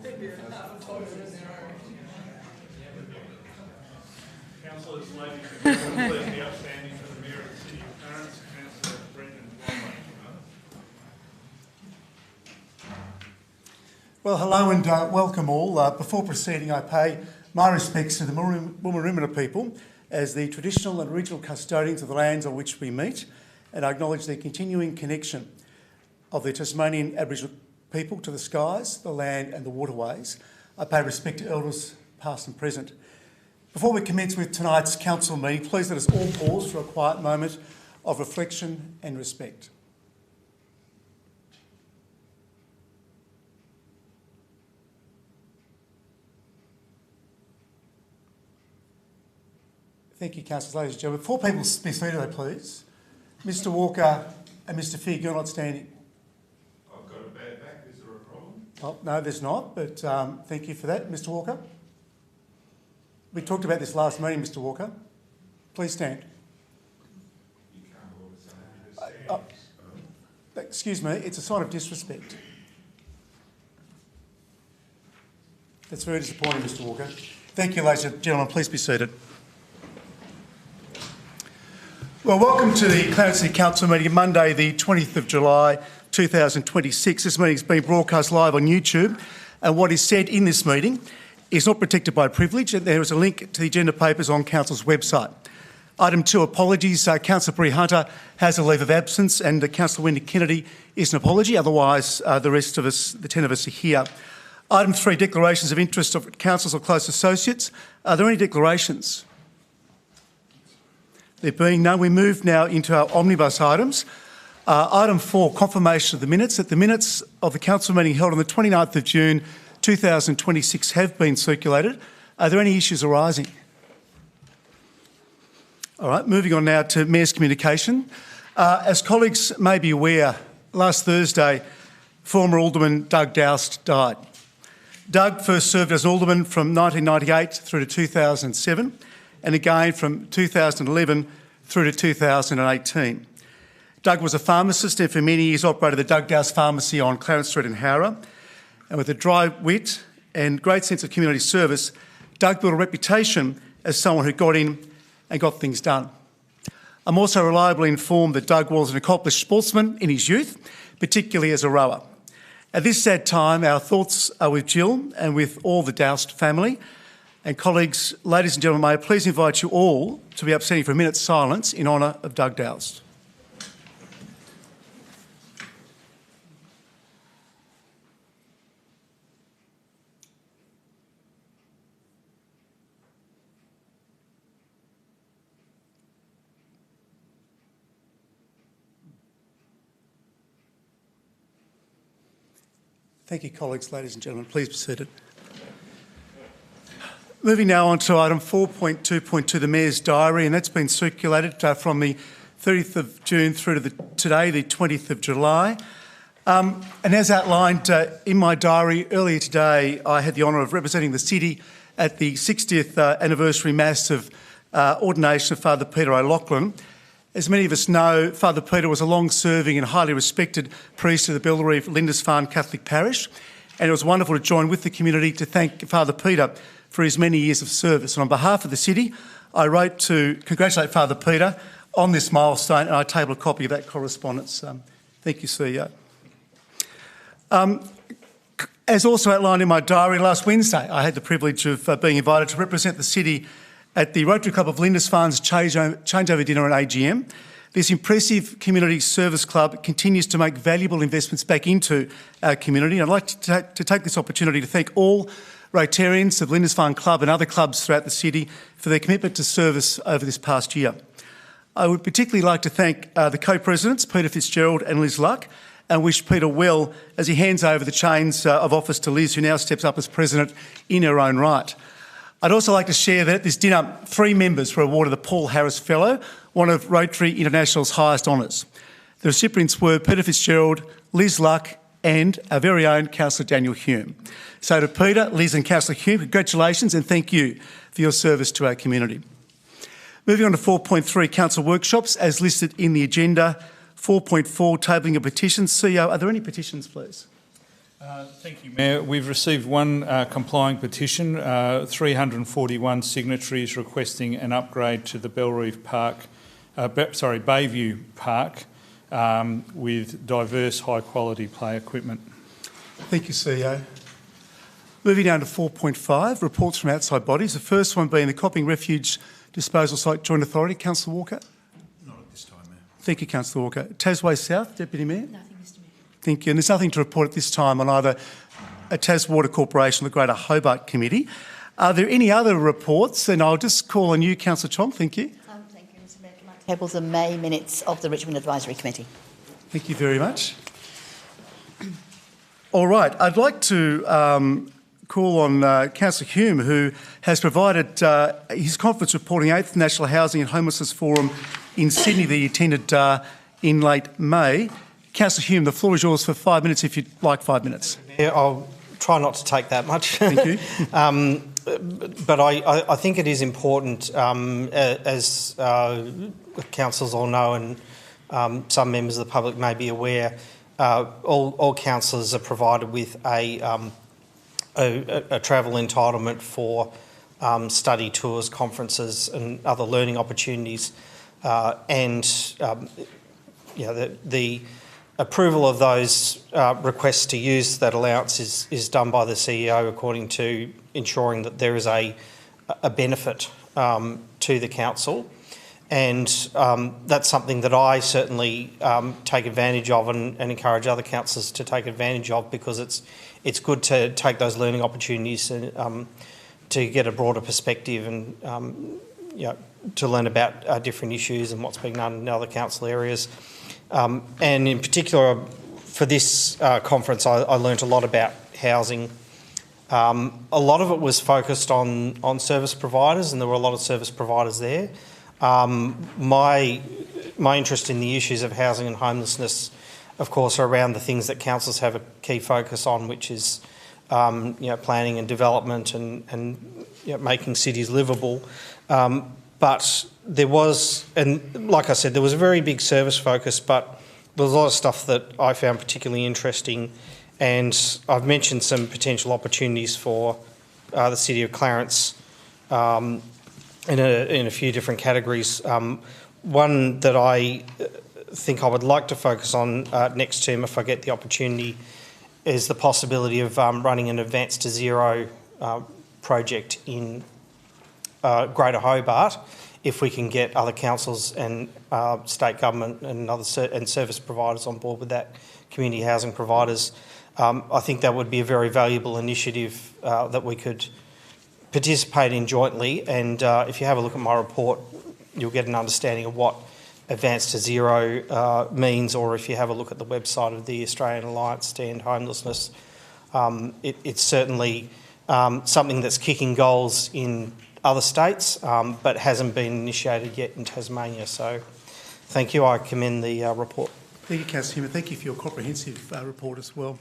Councillors, ladies and gentlemen, please be upstanding for the Mayor of the City of Clarence, Councillor Brendan Blomley. Well, hello and welcome all. Before proceeding, I pay my respects to the Murrumbidgee people as the traditional and regional custodians of the lands on which we meet, and I acknowledge the continuing connection of the Tasmanian Aboriginal people to the skies, the land and the waterways. I pay respect to elders past and present. Before we commence with tonight's council meeting, please let us all pause for a quiet moment of reflection and respect. Thank you, councillors. Ladies and gentlemen, 4 people be seated, please. Mr Walker and Mr Figg, you're not standing. I've got a bad back. Is there a problem? Oh, no, there's not, but thank you for that. Mr Walker? We talked about this last meeting, Mr Walker. Please stand. You can't order somebody to stand. Excuse me, it's a sign of disrespect. That's very disappointing, Mr Walker. Thank you, ladies and gentlemen. Please be seated. Well, welcome to the Clarence City Council meeting Monday, the 20th of July 2026. This meeting is being broadcast live on YouTube, and what is said in this meeting is not protected by privilege, and there is a link to the agenda papers on Council's website. Item 2, apologies. Councillor Bree Hunter has a leave of absence, and Councillor Wendy Kennedy is an apology. Otherwise, the rest of us, the 10 of us, are here. Item 3, declarations of interest of councils or close associates. Are there any declarations? There being none, we move now into our omnibus items. Item 4, confirmation of the minutes. That the minutes of the council meeting held on the 29th of June 2026 have been circulated. Are there any issues arising? All right, moving on now to Mayor's communication. As colleagues may be aware, last Thursday, former Alderman Doug Doust died. Doug first served as Alderman from 1998 through to 2007, and again from 2011 through to 2018. Doug was a pharmacist and for many years operated the Doug Doust Pharmacy on Clarence Street in Howrah. And with a dry wit and great sense of community service, Doug built a reputation as someone who got in and got things done. I'm also reliably informed that Doug was an accomplished sportsman in his youth, particularly as a rower. At this sad time, our thoughts are with Jill and with all the Doust family. And colleagues, ladies and gentlemen, may I please invite you all to be upstanding for a minute's silence in honour of Doug Doust. Thank you, colleagues, ladies and gentlemen. Please be seated. Moving now on to item 4.2.2, the Mayor's Diary, and that's been circulated from the 30th of June through to today, the 20th of July. And as outlined in my diary earlier today, I had the honour of representing the city at the 60th anniversary Mass of ordination of Father Peter O'Loughlin. As many of us know, Father Peter was a long-serving and highly respected priest of the Bellarine Lindisfarne Catholic Parish, and it was wonderful to join with the community to thank Father Peter for his many years of service. And on behalf of the city, I wrote to congratulate Father Peter on this milestone, and I table a copy of that correspondence. Thank you, CEO. As also outlined in my diary, last Wednesday I had the privilege of being invited to represent the city at the Rotary Club of Lindisfarne's changeover dinner and AGM. This impressive community service club continues to make valuable investments back into our community. I'd like to take this opportunity to thank all Rotarians of Lindisfarne Club and other clubs throughout the city for their commitment to service over this past year. I would particularly like to thank the co-presidents, Peter Fitzgerald and Liz Luck, and wish Peter well as he hands over the chains of office to Liz, who now steps up as president in her own right. I'd also like to share that at this dinner, 3 members were awarded the Paul Harris Fellow, one of Rotary International's highest honours. The recipients were Peter Fitzgerald, Liz Luck and our very own Councillor Daniel Hume. So to Peter, Liz and Councillor Hume, congratulations and thank you for your service to our community. Moving on to 4.3, council workshops as listed in the agenda. 4.4, tabling of petitions. CEO, are there any petitions, please? Thank you, Mayor. We've received one complying petition, 341 signatories requesting an upgrade to the Bayview Park with diverse high-quality play equipment. Thank you, CEO. Moving down to 4.5, reports from outside bodies. The first one being the Copping Refuge Disposal Site Joint Authority. Councillor Walker. Not at this time, Mayor. Thank you, Councillor Walker. Tasway South, Deputy Mayor. Nothing, Mr Mayor. Thank you. And there's nothing to report at this time on either a Tas Water Corporation or the Greater Hobart Committee. Are there any other reports? And I'll just call on you, Councillor Chong. Thank you. Thank you, Mr Mayor. Can I table the May minutes of the Richmond Advisory Committee? Thank you very much. All right. I'd like to call on Councillor Hume, who has provided his conference reporting 8th National Housing and Homelessness Forum in Sydney that he attended in late May. Councillor Hume, the floor is yours for 5 minutes, if you'd like 5 minutes. Yeah, I'll try not to take that much. Thank you. But I think it is important, as councillors all know, and some members of the public may be aware, all councillors are provided with a travel entitlement for study tours, conferences and other learning opportunities. The approval of those requests to use that allowance is done by the CEO according to ensuring that there is a benefit to the council. And that's something that I certainly take advantage of and encourage other councillors to take advantage of, because it's good to take those learning opportunities and, to get a broader perspective and to learn about different issues and what's being done in other council areas. And in particular, for this conference, I learnt a lot about housing. A lot of it was focused on service providers, and there were a lot of service providers there. My interest in the issues of housing and homelessness, of course, are around the things that councils have a key focus on, which is planning and development and making cities livable. But there was, and like I said, there was a very big service focus, but there was a lot of stuff that I found particularly interesting, and I've mentioned some potential opportunities for the City of Clarence in a few different categories. One that I think I would like to focus on next term, if I get the opportunity, is the possibility of running an Advanced to Zero project in Greater Hobart, if we can get other councils and state government and other service providers on board with that, community housing providers. I think that would be a very valuable initiative that we could participate in jointly. And if you have a look at my report, you'll get an understanding of what Advanced to Zero means, or if you have a look at the website of the Australian Alliance to End Homelessness, it's certainly something that's kicking goals in other states, but hasn't been initiated yet in Tasmania. So thank you. I commend the report. Thank you, Councillor Hume. Thank you for your comprehensive report as well.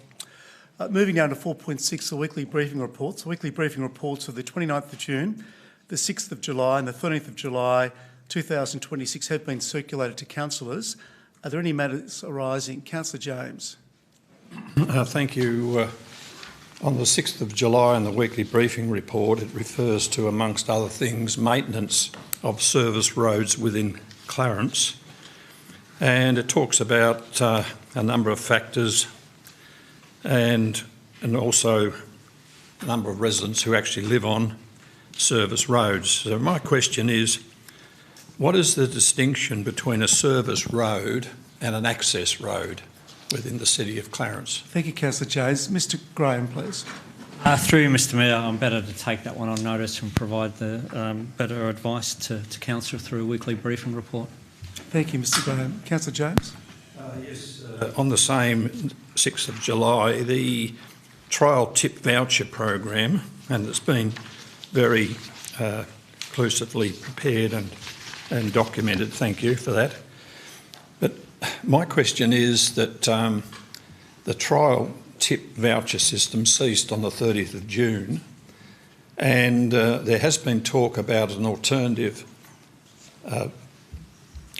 Moving down to 4.6, the weekly briefing reports. The weekly briefing reports of the 29th of June, the 6th of July and the 13th of July 2026 have been circulated to councillors. Are there any matters arising? Councillor James. Thank you. On the 6th of July in the weekly briefing report, it refers to, amongst other things, maintenance of service roads within Clarence. And it talks about a number of factors and also a number of residents who actually live on service roads. So my question is, what is the distinction between a service road and an access road within the City of Clarence? Thank you, Councillor James. Mr Graham, please. Through you, Mr Mayor, I'm better to take that one on notice and provide the better advice to Council through a weekly briefing report. Thank you, Mr Graham. Councillor James. Yes. On the same 6th of July, the trial tip voucher program, and it's been very inclusively prepared and documented. Thank you for that. But my question is that the trial tip voucher system ceased on the 30th of June, and there has been talk about an alternative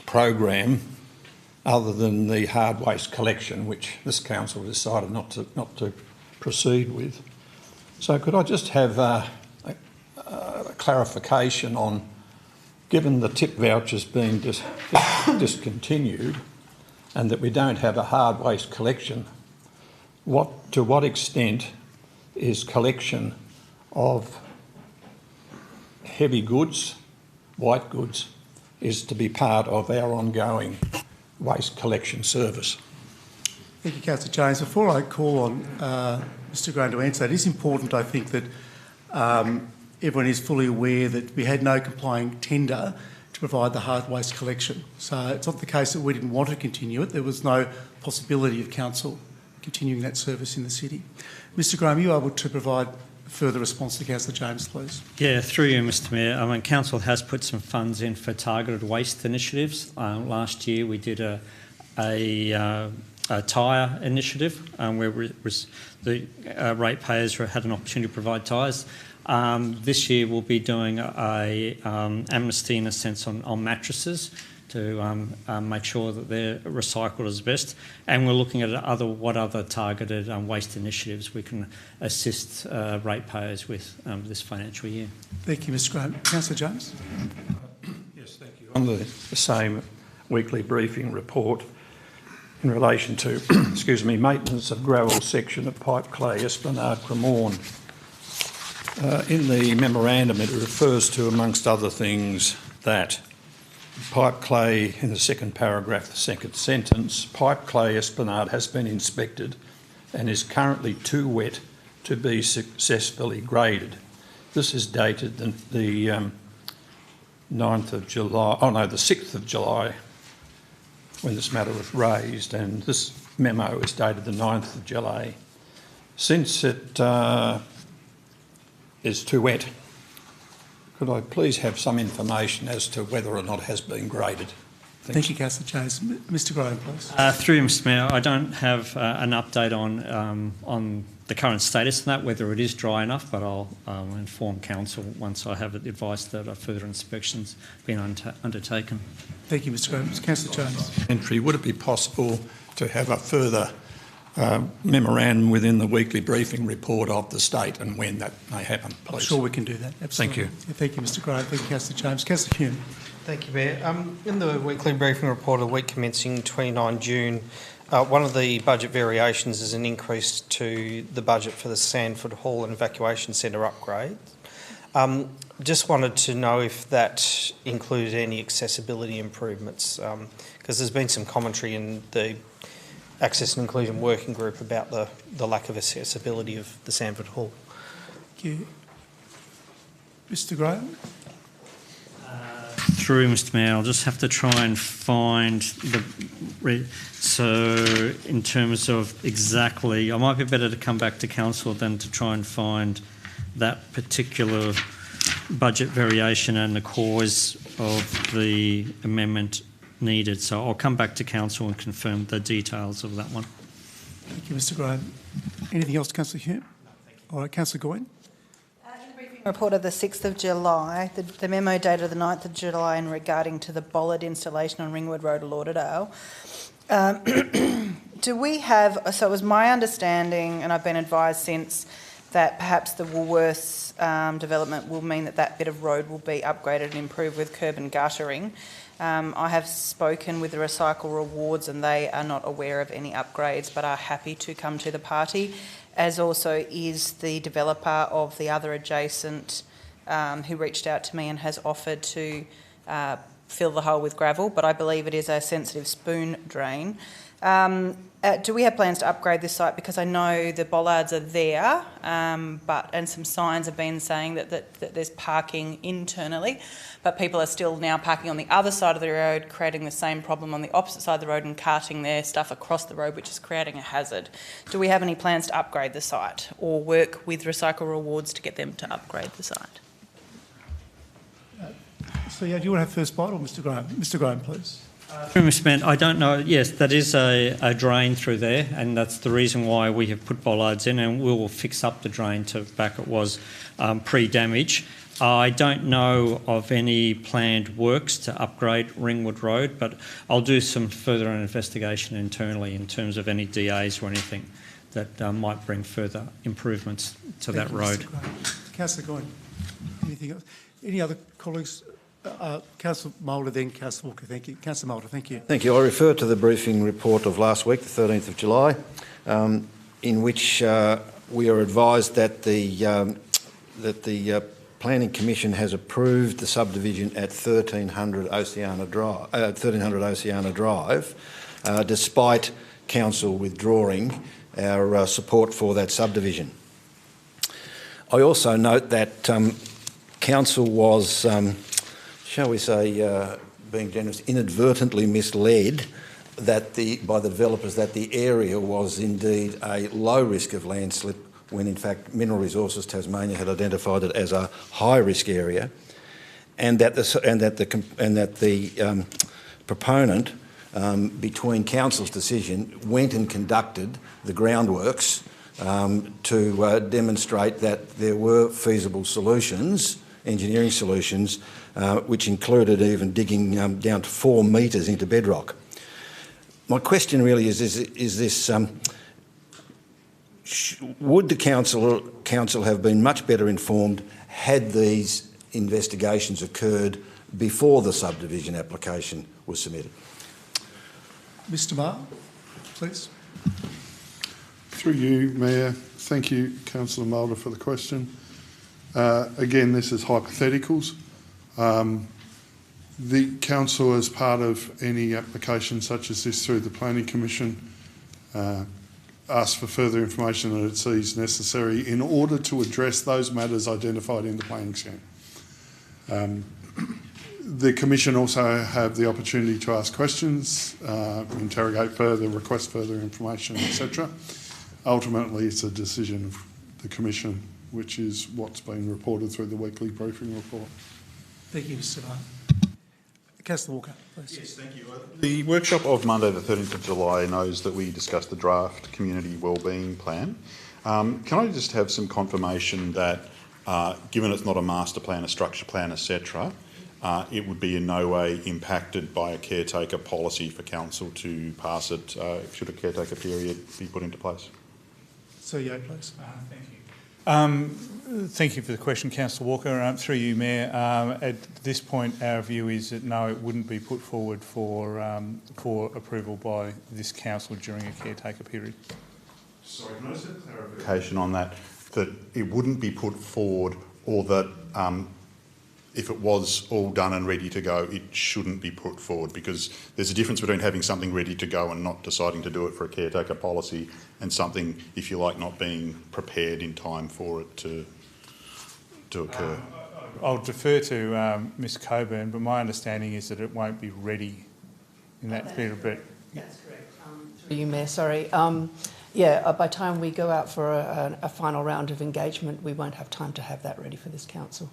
program other than the hard waste collection, which this council decided not to proceed with. So could I just have a clarification on, given the tip vouchers being discontinued and that we don't have a hard waste collection, to what extent is collection of heavy goods, white goods, is to be part of our ongoing waste collection service? Thank you, Councillor James. Before I call on Mr Graham to answer that, it is important, I think, that everyone is fully aware that we had no complying tender to provide the hard waste collection. So it's not the case that we didn't want to continue it. There was no possibility of council continuing that service in the city. Mr Graham, are you able to provide a further response to Councillor James, please? Yeah, through you, Mr Mayor. I mean, council has put some funds in for targeted waste initiatives. Last year we did a tyre initiative where the ratepayers had an opportunity to provide tyres. This year we'll be doing a amnesty, in a sense, on mattresses to make sure that they're recycled as best. And we're looking at what other targeted waste initiatives we can assist ratepayers with this financial year. Thank you, Mr Graham. Councillor James? Yes, thank you. On the same weekly briefing report, in relation to, excuse me, maintenance of gravel section of Pipe Clay, Esplanade, Cremorne. In the memorandum it refers to, amongst other things, that Pipe Clay, in the second paragraph, the second sentence, Pipe Clay Esplanade has been inspected and is currently too wet to be successfully graded. This is dated the 9th of July, the 6th of July, when this matter was raised, and this memo is dated the 9th of July. Since it is too wet, could I please have some information as to whether or not it has been graded? Thank you, Councillor James. Mr Graham, please. Through you, Mr Mayor, I don't have an update on the current status of that, whether it is dry enough, but I'll inform council once I have advice that a further inspection's been undertaken. Thank you, Mr Graham. Councillor James. Would it be possible to have a further memorandum within the weekly briefing report of the state and when that may happen, please? I'm sure we can do that. Absolutely. Thank you. Yeah, thank you, Mr Graham. Thank you, Councillor James. Councillor Hume. Thank you, Mayor. In the weekly briefing report of the week commencing 29 June, one of the budget variations is an increase to the budget for the Sandford Hall and Evacuation Centre upgrade. Just wanted to know if that included any accessibility improvements, because there's been some commentary in the Access and Inclusion Working Group about the lack of accessibility of the Sandford Hall. Thank you. Mr Graham. Through Mr Mayor, I'll just have to try and find so in terms of exactly, I might be better to come back to council than to try and find that particular budget variation and the cause of the amendment needed. So I'll come back to council and confirm the details of that one. Thank you, Mr Graham. Anything else, Councillor Hume? No, thank you. All right, Councillor Goyne. In the briefing report of the 6th of July, the memo dated the 9th of July and regarding to the bollard installation on Ringwood Road, Lauderdale. Do we have, so it was my understanding, and I've been advised since, that perhaps the Woolworths development will mean that that bit of road will be upgraded and improved with curb and guttering. I have spoken with the Recycle Rewards and they are not aware of any upgrades but are happy to come to the party, as also is the developer of the other adjacent who reached out to me and has offered to fill the hole with gravel, but I believe it is a sensitive spoon drain. Do we have plans to upgrade this site? Because I know the bollards are there, and some signs have been saying that there's parking internally, but people are still now parking on the other side of the road, creating the same problem on the opposite side of the road and carting their stuff across the road, which is creating a hazard. Do we have any plans to upgrade the site or work with Recycle Rewards to get them to upgrade the site? So, yeah, do you want to have first bite or Mr Graham? Mr Graham, please. Mr Mayor, I don't know. Yes, that is a drain through there, and that's the reason why we have put bollards in, and we will fix up the drain to back it was pre-damage. I don't know of any planned works to upgrade Ringwood Road, but I'll do some further investigation internally in terms of any DAs or anything that might bring further improvements to that road. Councillor Goyne, anything else? Any other colleagues? Councillor Moulder, then Councillor Walker. Thank you. Councillor Moulder, thank you. Thank you. I refer to the briefing report of last week, the 13th of July, in which we are advised that the Planning Commission has approved the subdivision at 1300 Oceana Drive, despite Council withdrawing our support for that subdivision. I also note that Council was, shall we say, being generous, inadvertently misled by the developers that the area was indeed a low risk of landslip, when in fact Mineral Resources Tasmania had identified it as a high risk area, and that the proponent, between Council's decision, went and conducted the groundworks to demonstrate that there were feasible solutions, engineering solutions, which included even digging down to 4 metres into bedrock. My question really is this: would the council have been much better informed had these investigations occurred before the subdivision application was submitted? Mr Marr, please. Through you, Mayor. Thank you, Councillor Moulder, for the question. Again, this is hypotheticals. The council, as part of any application such as this through the Planning Commission, asks for further information that it sees necessary in order to address those matters identified in the planning scheme. The Commission also have the opportunity to ask questions, interrogate further, request further information, etc. Ultimately, it's a decision of the Commission, which is what's been reported through the weekly briefing report. Thank you, Mr Marr. Councillor Walker, please. Yes, thank you. The workshop of Monday the 13th of July knows that we discussed the draft community wellbeing plan. Can I just have some confirmation that, given it's not a master plan, a structure plan, etc., it would be in no way impacted by a caretaker policy for council to pass it should a caretaker period be put into place? Sir Yeo, please. Thank you. Thank you for the question, Councillor Walker. Through you, Mayor. At this point, our view is that no, it wouldn't be put forward for approval by this council during a caretaker period. Sorry, can I just have clarification on that? That it wouldn't be put forward, or that if it was all done and ready to go, it shouldn't be put forward, because there's a difference between having something ready to go and not deciding to do it for a caretaker policy, and something, if you like, not being prepared in time for it to occur. I'll defer to Ms Coburn, but my understanding is that it won't be ready in that period. But that's correct. Through you, Mayor. Sorry. By the time we go out for a final round of engagement, we won't have time to have that ready for this council.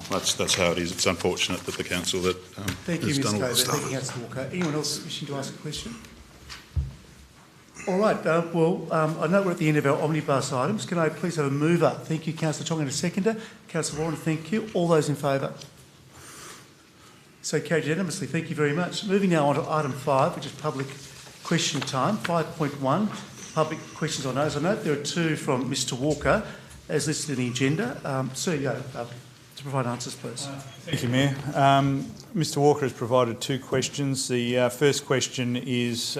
That's how it is. It's unfortunate that the council that Thank you, has Ms done all Coburn. the stuff. Thank you, Councillor Walker. Anyone else wishing to ask a question? All right. I know we're at the end of our omnibus items. Can I please have a mover? Thank you, Councillor Tong, and a seconder. Councillor Warren, thank you. All those in favour? So carried unanimously. Thank you very much. Moving now on to item 5, which is public question time. 5.1, public questions on those. I note there are 2 from Mr Walker, as listed in the agenda. Sir, you go to provide answers, please. Thank you, Mayor. Mr Walker has provided 2 questions. The first question is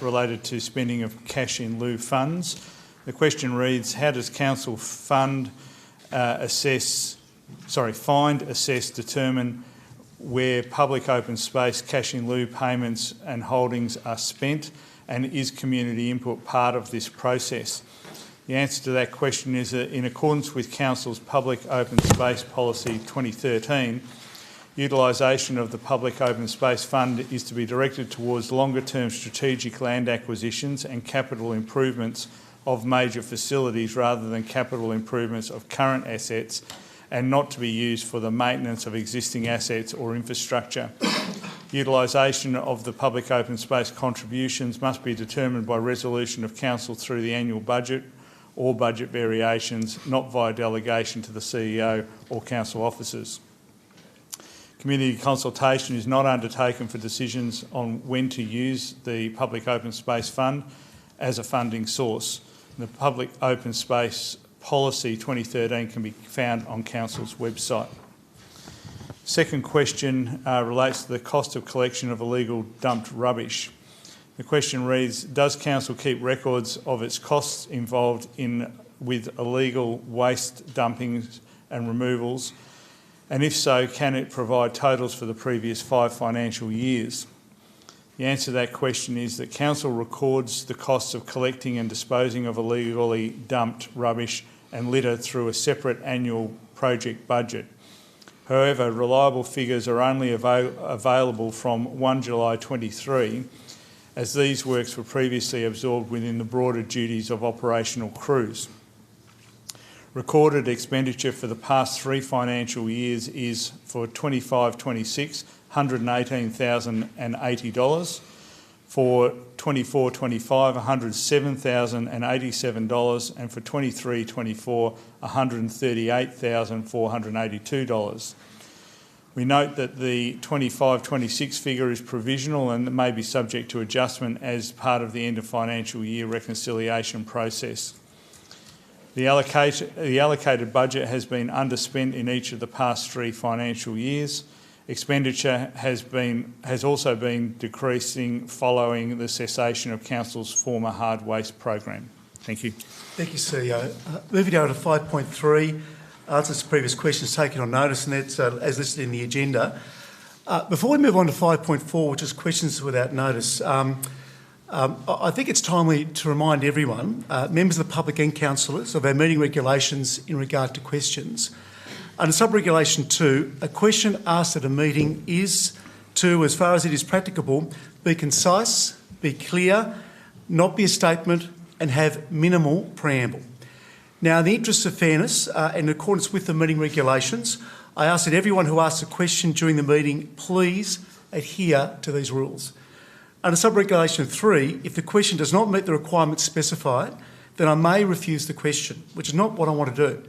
related to spending of cash in lieu funds. The question reads: how does council find, assess, determine where public open space cash in lieu payments and holdings are spent, and is community input part of this process? The answer to that question is that in accordance with Council's Public Open Space Policy 2013, utilisation of the Public Open Space Fund is to be directed towards longer-term strategic land acquisitions and capital improvements of major facilities rather than capital improvements of current assets, and not to be used for the maintenance of existing assets or infrastructure. Utilisation of the public open space contributions must be determined by resolution of Council through the annual budget or budget variations, not via delegation to the CEO or Council officers. Community consultation is not undertaken for decisions on when to use the Public Open Space Fund as a funding source. The Public Open Space Policy 2013 can be found on Council's website. Second question relates to the cost of collection of illegal dumped rubbish. The question reads, does Council keep records of its costs involved with illegal waste dumpings and removals? And if so, can it provide totals for the previous 5 financial years? The answer to that question is that Council records the costs of collecting and disposing of illegally dumped rubbish and litter through a separate annual project budget. However, reliable figures are only available from 1 July 23, as these works were previously absorbed within the broader duties of operational crews. Recorded expenditure for the past 3 financial years is for 25-26, $118,080, for 24-25, $107,087, and for 23-24, $138,482. We note that the 25-26 figure is provisional and may be subject to adjustment as part of the end of financial year reconciliation process. The allocated budget has been underspent in each of the past 3 financial years. Expenditure has also been decreasing following the cessation of Council's former hard waste program. Thank you. Thank you, CEO. Moving over to 5.3, answers to previous questions taken on notice, and that's as listed in the agenda. Before we move on to 5.4, which is questions without notice, I think it's timely to remind everyone, members of the public and councillors, of our meeting regulations in regard to questions. Under sub-regulation 2, a question asked at a meeting is to, as far as it is practicable, be concise, be clear, not be a statement, and have minimal preamble. Now, in the interest of fairness and in accordance with the meeting regulations, I ask that everyone who asks a question during the meeting please adhere to these rules. Under sub-regulation 3, if the question does not meet the requirements specified, then I may refuse the question, which is not what I want to do.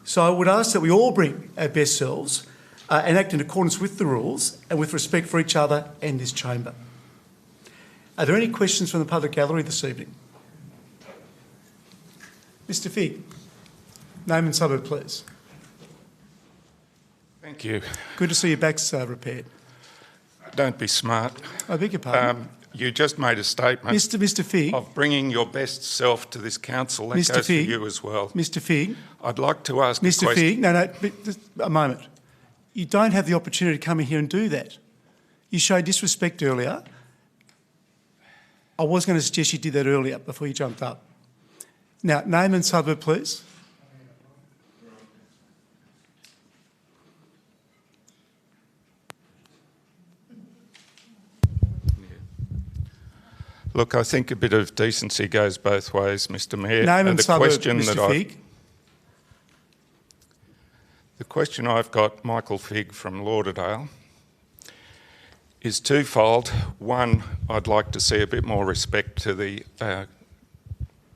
So I would ask that we all bring our best selves and act in accordance with the rules and with respect for each other and this chamber. Are there any questions from the public gallery this evening? Mr. Figg, name and suburb, please. Thank you. Good to see your back's repaired. Don't be smart. I beg your pardon. You just made a statement Mr. Figg, of bringing your best self to this council. That Mr. goes Figg, for you as well. Mr. Figg. I'd like to ask Mr. a question. Figg, no, just a moment. You don't have the opportunity to come in here and do that. You showed disrespect earlier. I was going to suggest you did that earlier before you jumped up. Now, name and suburb, please. Look, I think a bit of decency goes both ways, Mr. Mayor. Name and suburb, Mr. Figg. The question I've got, Michael Figg from Lauderdale, is twofold. One, I'd like to see a bit more respect to the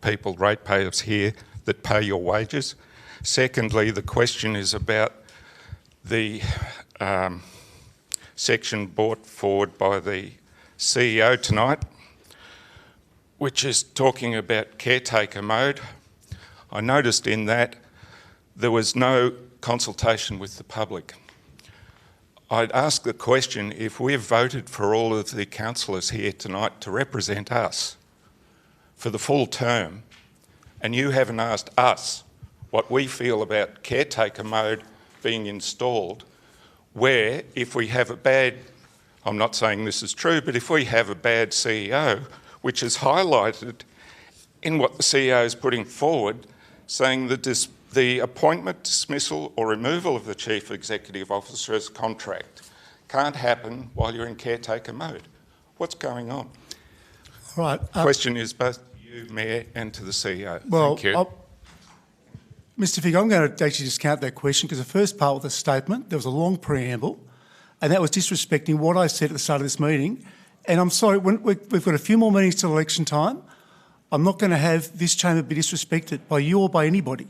people, ratepayers here, that pay your wages. Secondly, the question is about the section brought forward by the CEO tonight, which is talking about caretaker mode. I noticed in that there was no consultation with the public. I'd ask the question, if we've voted for all of the councillors here tonight to represent us for the full term, and you haven't asked us what we feel about caretaker mode being installed, where if we have a bad, I'm not saying this is true, but if we have a bad CEO, which is highlighted in what the CEO is putting forward, saying that the appointment, dismissal or removal of the Chief Executive Officer's contract can't happen while you're in caretaker mode. What's going on? All right. The question is both to you, Mayor, and to the CEO. Well, Thank you. Mr. Figg, I'm going to actually discount that question because the first part was a statement, there was a long preamble, and that was disrespecting what I said at the start of this meeting. And I'm sorry, we've got a few more meetings till election time. I'm not going to have this chamber be disrespected by you or by anybody.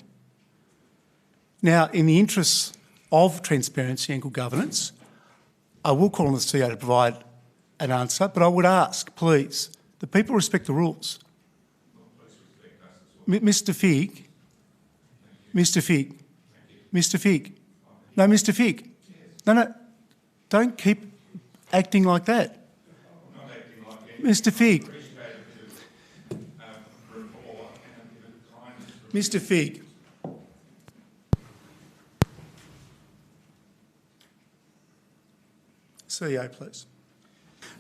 Now, in the interests of transparency and good governance, I will call on the CEO to provide an answer, but I would ask, please, that people respect the rules. Mr Figg. Mr Figg. Mr Figg. No, Mr Figg. No, don't keep acting like that. Mr Figg. Mr Figg. CEO, please.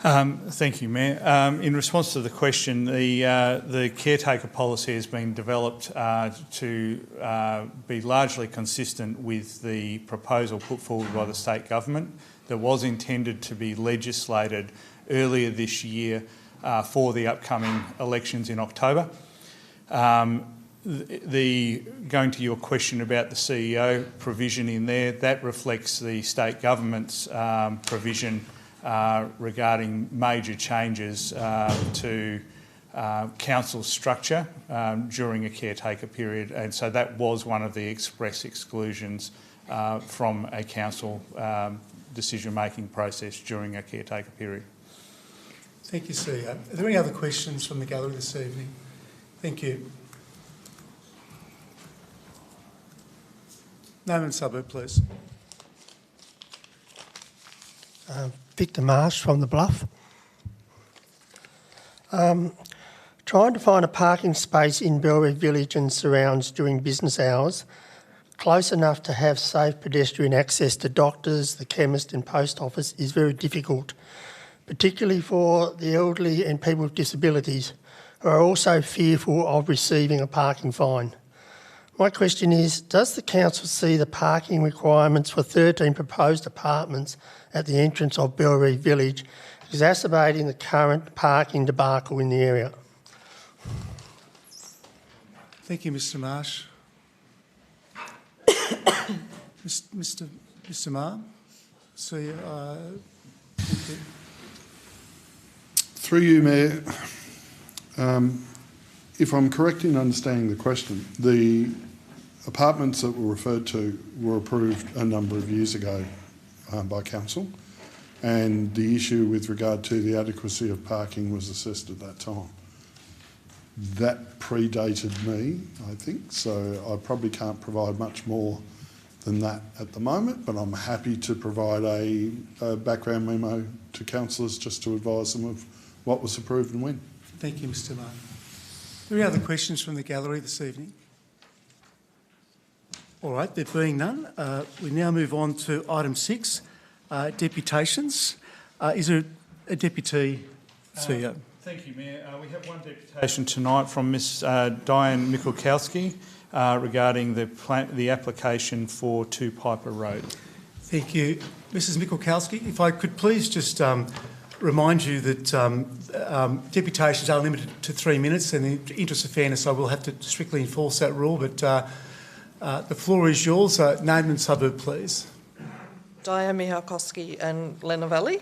Thank you, Mayor. In response to the question, the caretaker policy has been developed to be largely consistent with the proposal put forward by the state government that was intended to be legislated earlier this year for the upcoming elections in October. Going to your question about the CEO provision in there, that reflects the state government's provision regarding major changes to council structure during a caretaker period, and so that was one of the express exclusions from a council decision-making process during a caretaker period. Thank you, CEO. Are there any other questions from the gallery this evening? Thank you. Name and suburb, please. Victor Marsh from The Bluff. Trying to find a parking space in Belrive Village and surrounds during business hours, close enough to have safe pedestrian access to doctors, the chemist and post office is very difficult, particularly for the elderly and people with disabilities who are also fearful of receiving a parking fine. My question is, does the council see the parking requirements for 13 proposed apartments at the entrance of Belrive Village exacerbating the current parking debacle in the area? Thank you, Mr Marsh. Mr Marr? Through you, Mayor, if I'm correct in understanding the question, the apartments that were referred to were approved a number of years ago by council, and the issue with regard to the adequacy of parking was assessed at that time. That predated me, I think, so I probably can't provide much more than that at the moment, but I'm happy to provide a background memo to councillors just to advise them of what was approved and when. Thank you, Mr Marr. Are there any other questions from the gallery this evening? All right, there being none, we now move on to item 6, deputations. Is there a deputy CEO? Thank you, Mayor. We have one deputation tonight from Ms Diane Mikulkowski regarding the application for 2 Piper Road. Thank you. Mrs Mikulkowski, if I could please just remind you that deputations are limited to 3 minutes, and in the interest of fairness I will have to strictly enforce that rule, but the floor is yours. Name and suburb, please. Diane Mikulkowski and Lenna Valley.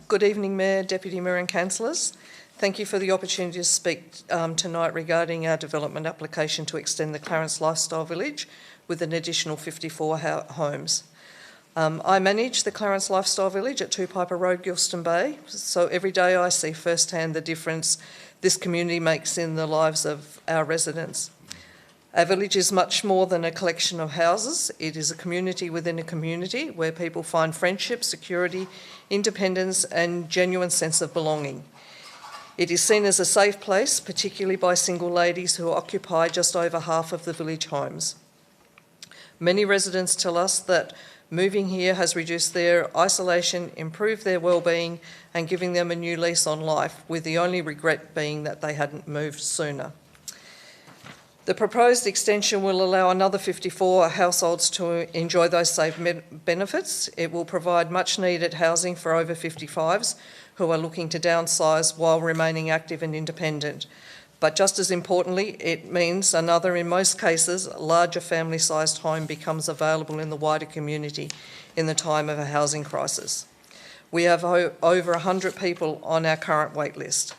Good evening, Mayor, Deputy Mayor and Councillors. Thank you for the opportunity to speak tonight regarding our development application to extend the Clarence Lifestyle Village with an additional 54 homes. I manage the Clarence Lifestyle Village at 2 Piper Road, Gilston Bay, so every day I see firsthand the difference this community makes in the lives of our residents. Our village is much more than a collection of houses. It is a community within a community where people find friendship, security, independence and genuine sense of belonging. It is seen as a safe place, particularly by single ladies who occupy just over half of the village homes. Many residents tell us that moving here has reduced their isolation, improved their well-being and giving them a new lease on life, with the only regret being that they hadn't moved sooner. The proposed extension will allow another 54 households to enjoy those same benefits. It will provide much needed housing for over 55s who are looking to downsize while remaining active and independent. But just as importantly, it means another, in most cases, larger family-sized home becomes available in the wider community in the time of a housing crisis. We have over 100 people on our current wait list.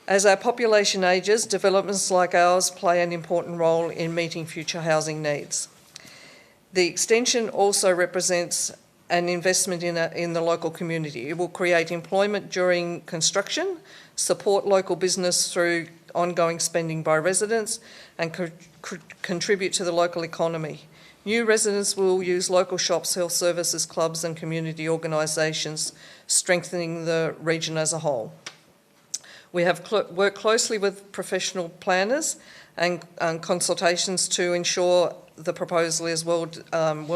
As our population ages, developments like ours play an important role in meeting future housing needs. The extension also represents and investment in the local community. It will create employment during construction, support local business through ongoing spending by residents, and contribute to the local economy. New residents will use local shops, health services, clubs and community organisations, strengthening the region as a whole. We have worked closely with professional planners and consultations to ensure the proposal is well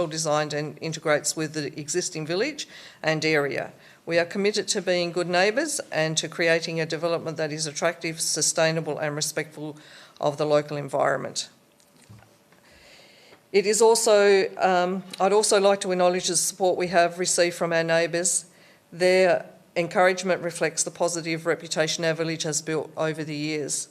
designed and integrates with the existing village and area. We are committed to being good neighbours and to creating a development that is attractive, sustainable and respectful of the local environment. It is also, I'd also like to acknowledge the support we have received from our neighbours. Their encouragement reflects the positive reputation our village has built over the years.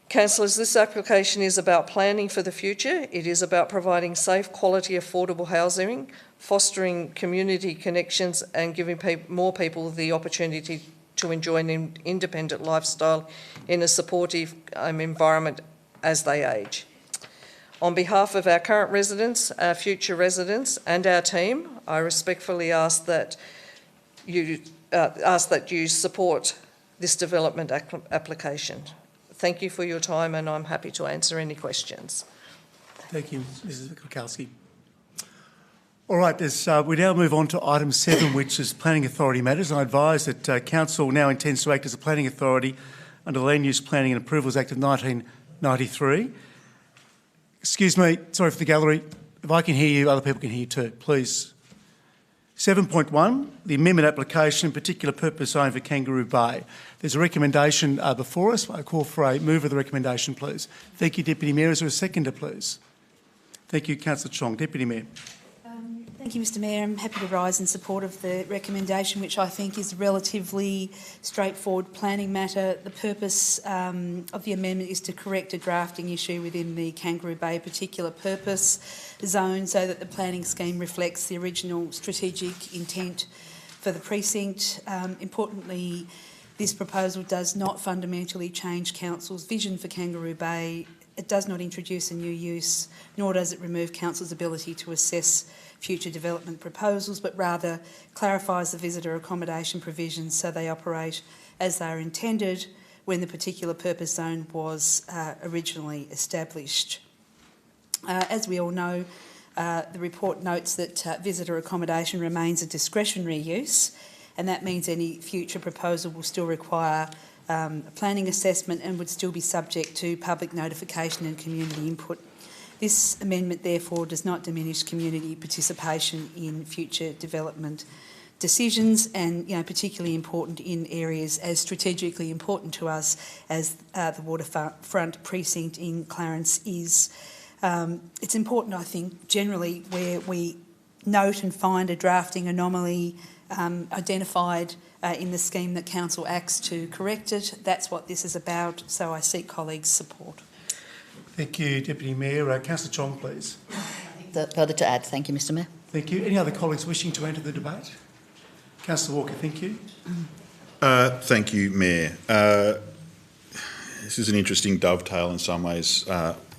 Councillors, this application is about planning for the future. It is about providing safe, quality, affordable housing, fostering community connections and giving more people the opportunity to enjoy an independent lifestyle in a supportive environment as they age. On behalf of our current residents, our future residents and our team, I respectfully ask that you support this development application. Thank you for your time and I'm happy to answer any questions. Thank you, Mrs Kukowski. All right, we now move on to item 7, which is Planning Authority matters. I advise that Council now intends to act as a planning authority under the Land Use Planning and Approvals Act of 1993. Excuse me, sorry for the gallery. If I can hear you, other people can hear you too, please. 7.1, the amendment application, particular purpose zone for Kangaroo Bay. There's a recommendation before us. I call for a move of the recommendation, please. Thank you, Deputy Mayor. Is there a seconder, please? Thank you, Councillor Chong. Deputy Mayor. Thank you, Mr Mayor. I'm happy to rise in support of the recommendation, which I think is a relatively straightforward planning matter. The purpose of the amendment is to correct a drafting issue within the Kangaroo Bay particular purpose zone so that the planning scheme reflects the original strategic intent for the precinct. Importantly, this proposal does not fundamentally change Council's vision for Kangaroo Bay. It does not introduce a new use, nor does it remove Council's ability to assess future development proposals, but rather clarifies the visitor accommodation provisions so they operate as they are intended when the particular purpose zone was originally established. As we all know, the report notes that visitor accommodation remains a discretionary use, and that means any future proposal will still require a planning assessment and would still be subject to public notification and community input. This amendment, therefore, does not diminish community participation in future development decisions and, particularly important in areas as strategically important to us as the waterfront precinct in Clarence is. It's important, I think, generally where we note and find a drafting anomaly identified in the scheme that Council acts to correct it. That's what this is about, so I seek colleagues' support. Thank you, Deputy Mayor. Councillor Chong, please. Further to add. Thank you, Mr Mayor. Thank you. Any other colleagues wishing to enter the debate? Councillor Walker, thank you. Thank you, Mayor. This is an interesting dovetail in some ways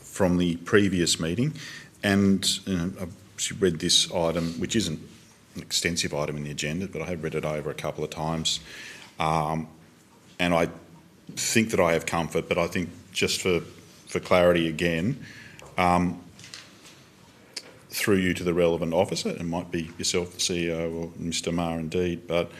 from the previous meeting, and I've read this item, which isn't an extensive item in the agenda, but I have read it over a couple of times, and I think that I have comfort, but I think just for clarity again, through you to the relevant officer, it might be yourself, the CEO, or Mr Maher indeed, but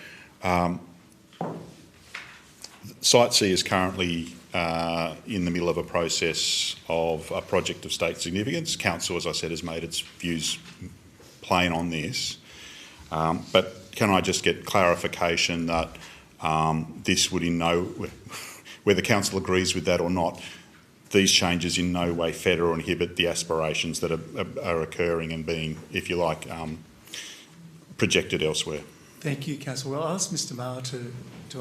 Site C is currently in the middle of a process of a project of state significance. Council, as I said, has made its views plain on this, but can I just get clarification that this would in no, whether Council agrees with that or not, these changes in no way fetter or inhibit the aspirations that are occurring and being, if you like, projected elsewhere. Thank you, Councillor. Well, I'll ask Mr Maher to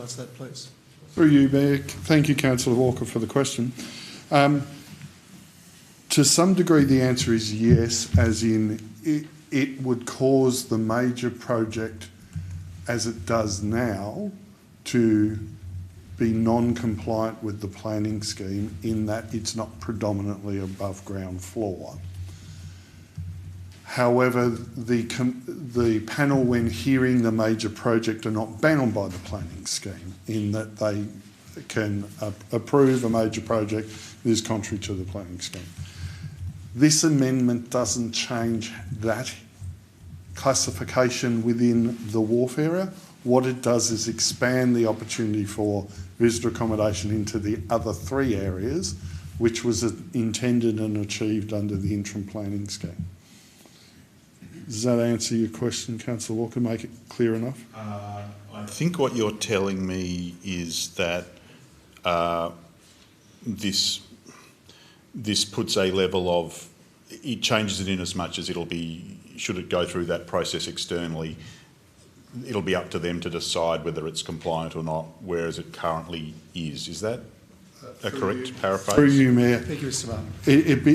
answer that, please. Through you, Mayor. Thank you, Councillor Walker, for the question. To some degree, the answer is yes, as in it would cause the major project, as it does now, to be non-compliant with the planning scheme in that it's not predominantly above ground floor. However, the panel, when hearing the major project, are not bound by the planning scheme in that they can approve a major project that is contrary to the planning scheme. This amendment doesn't change that classification within the wharf area. What it does is expand the opportunity for visitor accommodation into the other 3 areas, which was intended and achieved under the interim planning scheme. Does that answer your question, Councillor Walker? Make it clear enough? I think what you're telling me is that this puts a level of, it changes it in as much as it'll be, should it go through that process externally, it'll be up to them to decide whether it's compliant or not, whereas it currently is. Is that a correct paraphrase? Through you, Mayor. Thank you, Mr. Martin.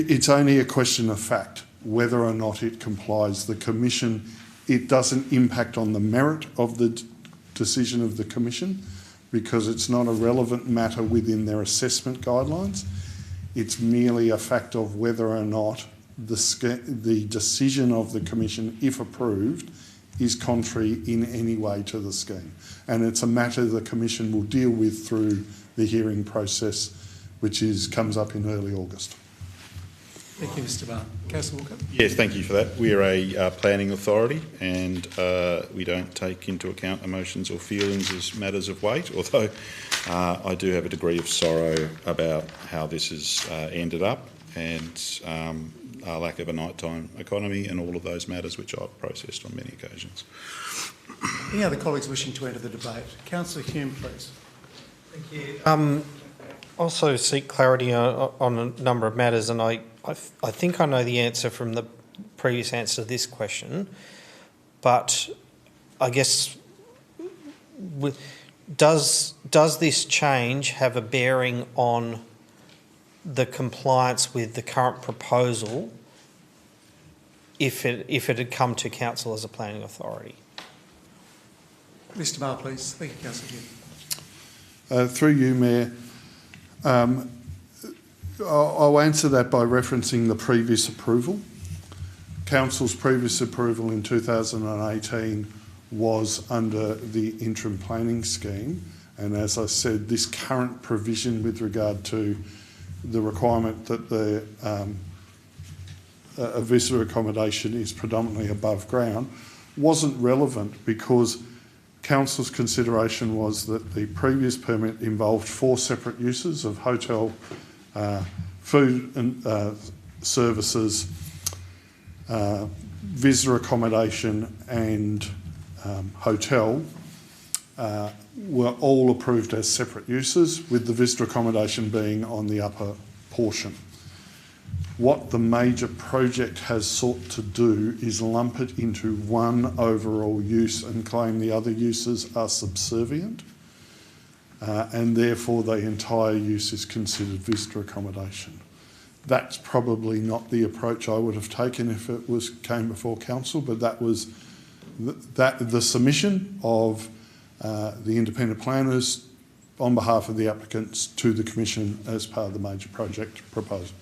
It's only a question of fact whether or not it complies. The Commission, it doesn't impact on the merit of the decision of the Commission because it's not a relevant matter within their assessment guidelines. It's merely a fact of whether or not the decision of the Commission, if approved, is contrary in any way to the scheme. And it's a matter the Commission will deal with through the hearing process, which comes up in early August. Thank you, Mr. Martin. Councillor Walker. Yes, thank you for that. We are a planning authority and we don't take into account emotions or feelings as matters of weight, although I do have a degree of sorrow about how this has ended up and our lack of a nighttime economy and all of those matters which I've processed on many occasions. Any other colleagues wishing to enter the debate? Councillor Hume, please. Thank you. Also seek clarity on a number of matters, and I think I know the answer from the previous answer to this question, but I guess does this change have a bearing on the compliance with the current proposal if it had come to council as a planning authority? Mr. Marr, please. Thank you, Councillor Hume. Through you, Mayor. I'll answer that by referencing the previous approval. Council's previous approval in 2018 was under the interim planning scheme, and as I said, this current provision with regard to the requirement that a visitor accommodation is predominantly above ground wasn't relevant because Council's consideration was that the previous permit involved 4 separate uses of hotel, food and services, visitor accommodation and hotel were all approved as separate uses, with the visitor accommodation being on the upper portion. What the major project has sought to do is lump it into one overall use and claim the other uses are subservient, and therefore the entire use is considered visitor accommodation. That's probably not the approach I would have taken if it came before council, but that was the submission of the independent planners on behalf of the applicants to the Commission as part of the major project proposal.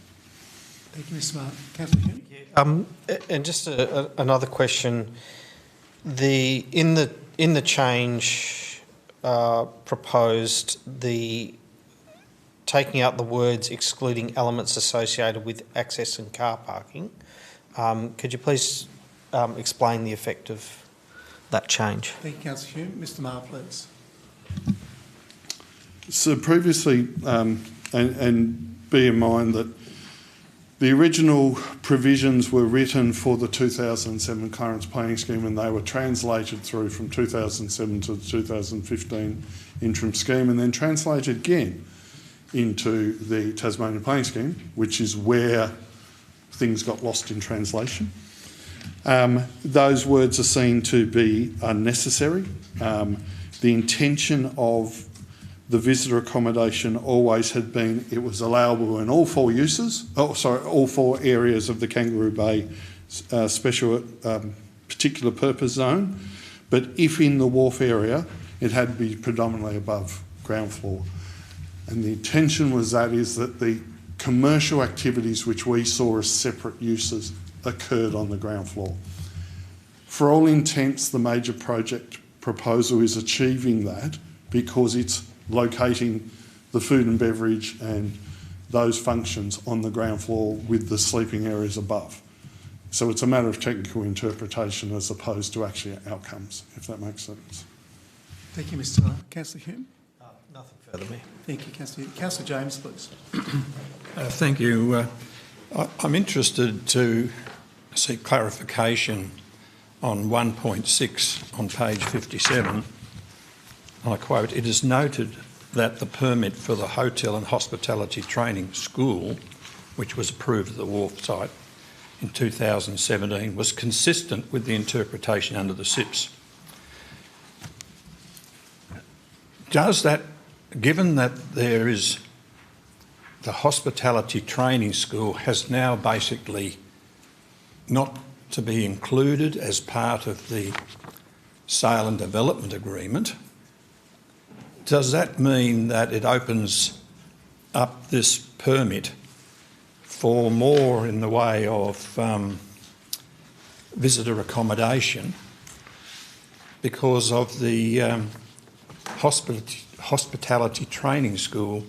Thank you, Mr. Martin. Councillor Hume. And just another question: in the change proposed, the taking out the words excluding elements associated with access and car parking. Could you please explain the effect of that change? Thank you, Councillor Hume. Mr. Marr, please. So previously, and bear in mind that the original provisions were written for the 2007 Clarence Planning Scheme and they were translated through from 2007 to the 2015 interim scheme and then translated again into the Tasmanian Planning Scheme, which is where things got lost in translation. Those words are seen to be unnecessary. The intention of the visitor accommodation always had been it was allowable in all 4 uses, all 4 areas of the Kangaroo Bay special particular purpose zone, but if in the wharf area, it had to be predominantly above ground floor. And the intention was that the commercial activities which we saw as separate uses occurred on the ground floor. For all intents, the major project proposal is achieving that because it's locating the food and beverage and those functions on the ground floor with the sleeping areas above. So it's a matter of technical interpretation as opposed to actually outcomes, if that makes sense. Thank you, Mr. Councillor Hume. Nothing further, Mayor. Thank you, Councillor Hume. Councillor James, please. Thank you. I'm interested to seek clarification on 1.6 on page 57. And I quote, "It is noted that the permit for the Hotel and Hospitality Training School, which was approved at the Wharf site in 2017, was consistent with the interpretation under the SIPs." Does that, given that there is the Hospitality Training School has now basically not to be included as part of the sale and development agreement, does that mean that it opens up this permit for more in the way of visitor accommodation because of the hospitality training school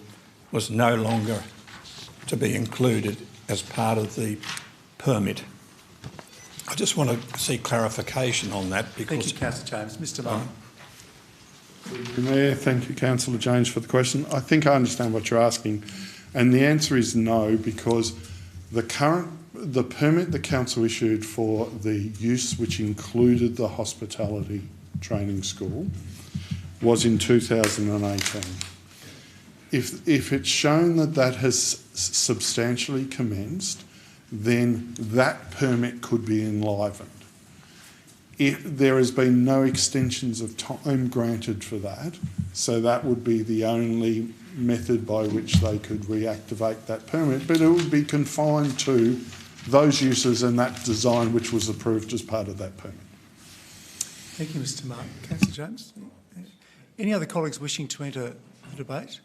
was no longer to be included as part of the permit? I just want to see clarification on that because... Thank you, Councillor James. Mr Martin. Mayor, thank you, Councillor James, for the question. I think I understand what you're asking, and the answer is no, because the permit the council issued for the use, which included the hospitality training school, was in 2018. If it's shown that that has substantially commenced, then that permit could be enlivened. There has been no extensions of time granted for that, so that would be the only method by which they could reactivate that permit, but it would be confined to those uses and that design which was approved as part of that permit. Thank you, Mr Martin. Councillor James. Any other colleagues wishing to enter the debate?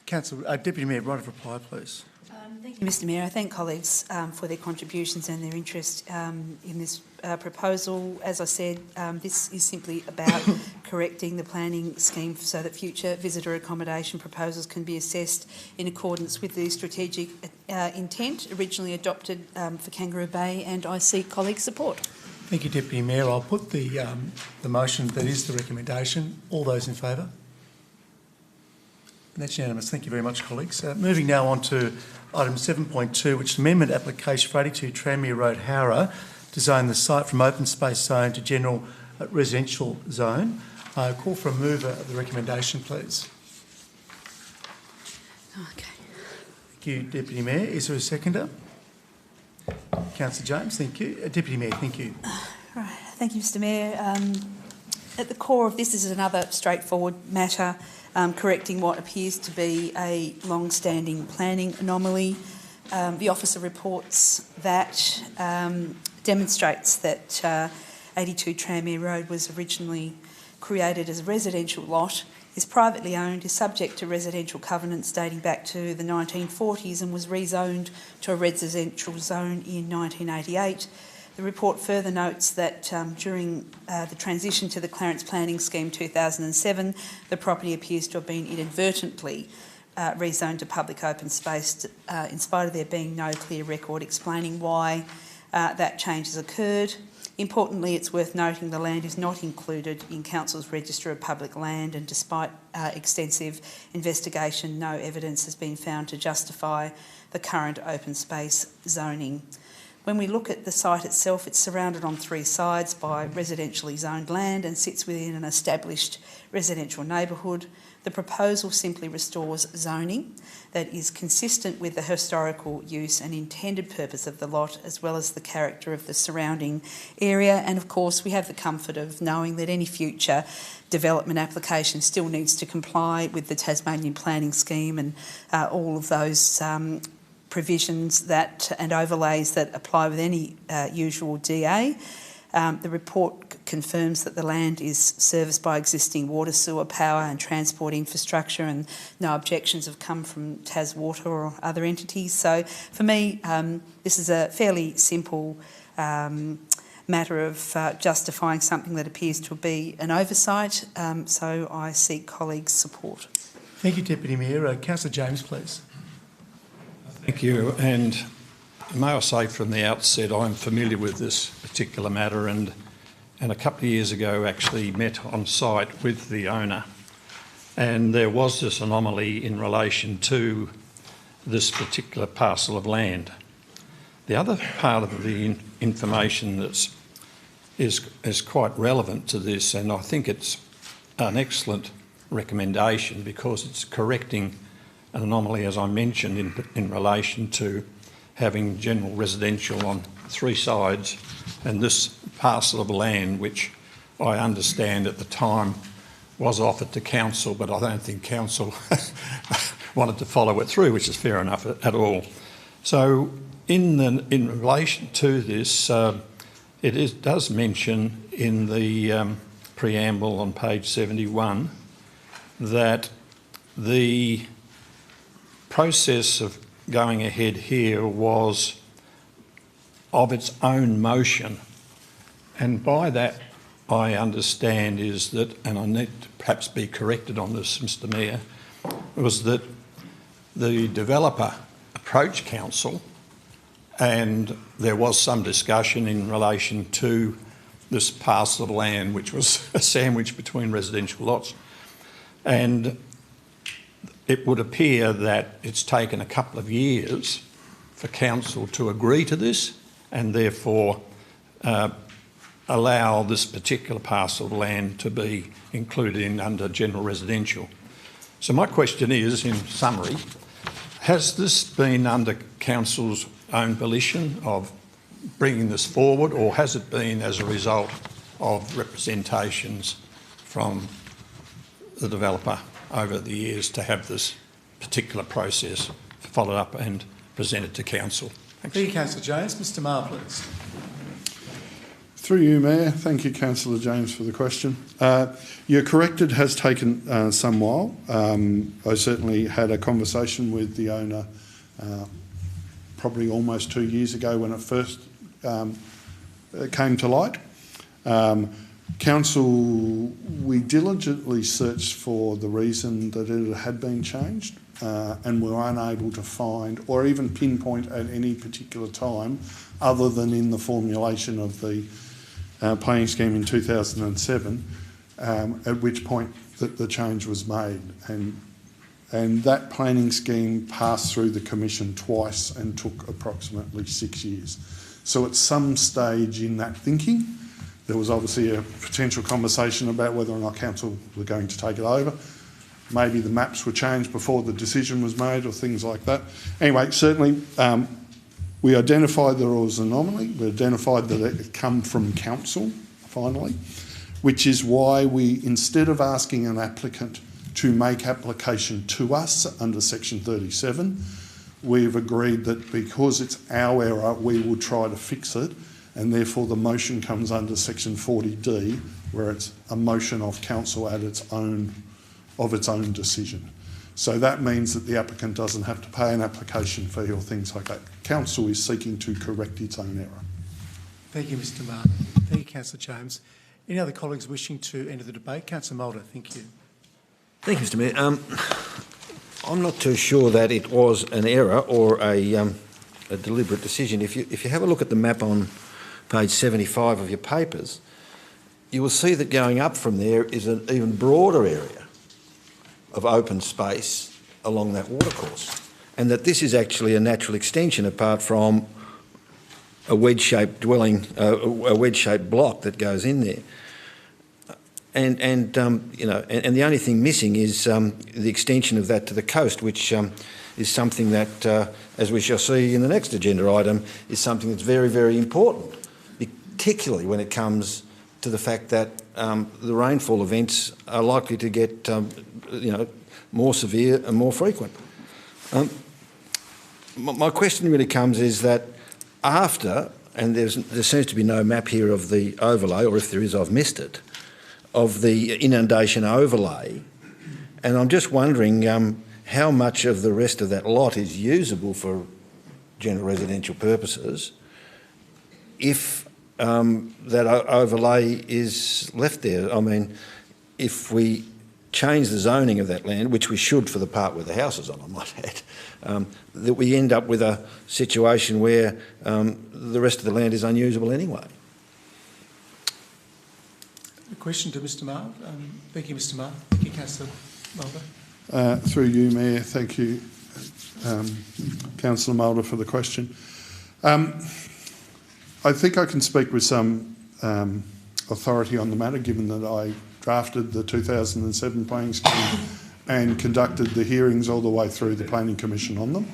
Deputy Mayor, right of reply, please. Thank you, Mr Mayor. I thank colleagues for their contributions and their interest in this proposal. As I said, this is simply about correcting the planning scheme so that future visitor accommodation proposals can be assessed in accordance with the strategic intent originally adopted for Kangaroo Bay, and I seek colleagues' support. Thank you, Deputy Mayor. I'll put the motion that is the recommendation. All those in favour? That's unanimous. Thank you very much, colleagues. Moving now on to item 7.2, which is amendment application for 82 Tranmere Road, Howrah, to zone the site from open space zone to general residential zone. I call for a mover of the recommendation, please. Okay. Thank you, Deputy Mayor. Is there a seconder? Councillor James, thank you. Deputy Mayor, thank you. Right. Thank you, Mr Mayor. At the core of this is another straightforward matter, correcting what appears to be a long-standing planning anomaly. The officer reports that demonstrates that 82 Tranmere Road was originally created as a residential lot, is privately owned, is subject to residential covenants dating back to the 1940s and was rezoned to a residential zone in 1988. The report further notes that during the transition to the Clarence Planning Scheme 2007, the property appears to have been inadvertently rezoned to public open space, in spite of there being no clear record explaining why that change has occurred. Importantly, it's worth noting the land is not included in Council's Register of Public Land, and despite extensive investigation, no evidence has been found to justify the current open space zoning. When we look at the site itself, it's surrounded on three sides by residentially zoned land and sits within an established residential neighbourhood. The proposal simply restores zoning that is consistent with the historical use and intended purpose of the lot, as well as the character of the surrounding area. And of course, we have the comfort of knowing that any future development application still needs to comply with the Tasmanian Planning Scheme and all of those provisions that and overlays that apply with any usual DA. The report confirms that the land is serviced by existing water, sewer, power and transport infrastructure, and no objections have come from TasWater or other entities. So for me, this is a fairly simple matter of justifying something that appears to be an oversight, so I seek colleagues' support. Thank you, Deputy Mayor. Councillor James, please. Thank you. And may I say from the outset, I'm familiar with this particular matter, and a couple of years ago actually met on site with the owner, and there was this anomaly in relation to this particular parcel of land. The other part of the information that is quite relevant to this, and I think it's an excellent recommendation because it's correcting an anomaly, as I mentioned, in relation to having general residential on three sides, and this parcel of land, which I understand at the time was offered to council, but I don't think council wanted to follow it through, which is fair enough at all. So in relation to this, it does mention in the preamble on page 71 that the process of going ahead here was of its own motion, and by that I understand is that, and I need to perhaps be corrected on this, Mr Mayor, was that the developer approached council and there was some discussion in relation to this parcel of land which was a sandwich between residential lots, and it would appear that it's taken a couple of years for council to agree to this and therefore allow this particular parcel of land to be included in under general residential. So my question is, in summary, has this been under council's own volition of bringing this forward, or has it been as a result of representations from the developer over the years to have this particular process followed up and presented to council? Thanks. Thank you, Councillor James. Mr Maher, please. Through you, Mayor. Thank you, Councillor James, for the question. You're correct, it has taken some while. I certainly had a conversation with the owner probably almost 2 years ago when it first came to light. Council, we diligently searched for the reason that it had been changed and were unable to find or even pinpoint at any particular time other than in the formulation of the planning scheme in 2007, at which point the change was made. And that planning scheme passed through the Commission twice and took approximately 6 years. So at some stage in that thinking, there was obviously a potential conversation about whether or not council were going to take it over. Maybe the maps were changed before the decision was made or things like that. Anyway, certainly we identified there was an anomaly. We identified that it had come from council, finally, which is why we, instead of asking an applicant to make application to us under section 37, we've agreed that because it's our error, we will try to fix it, and therefore the motion comes under section 40D, where it's a motion of council at its own decision. So that means that the applicant doesn't have to pay an application fee or things like that. Council is seeking to correct its own error. Thank you, Mr Maher. Thank you, Councillor James. Any other colleagues wishing to enter the debate? Councillor Mulder, thank you. Thank you, Mr Mayor. I'm not too sure that it was an error or a deliberate decision. If you have a look at the map on page 75 of your papers, you will see that going up from there is an even broader area of open space along that watercourse, and that this is actually a natural extension apart from a wedge-shaped dwelling, a wedge-shaped block that goes in there. And the only thing missing is the extension of that to the coast, which is something that, as we shall see in the next agenda item, is something that's very, very important, particularly when it comes to the fact that the rainfall events are likely to get, more severe and more frequent. My question really comes is that after and there seems to be no map here of the overlay, or if there is, I've missed it, of the inundation overlay. And I'm just wondering how much of the rest of that lot is usable for general residential purposes if that overlay is left there. I mean, if we change the zoning of that land, which we should for the part where the house is on, I might add, that we end up with a situation where the rest of the land is unusable anyway. A question to Mr Marr. Thank you, Mr Marr. Thank you, Councillor Mulder. Through you, Mayor, thank you, Councillor Mulder, for the question. I think I can speak with some authority on the matter, given that I drafted the 2007 planning scheme and conducted the hearings all the way through the Planning Commission on them.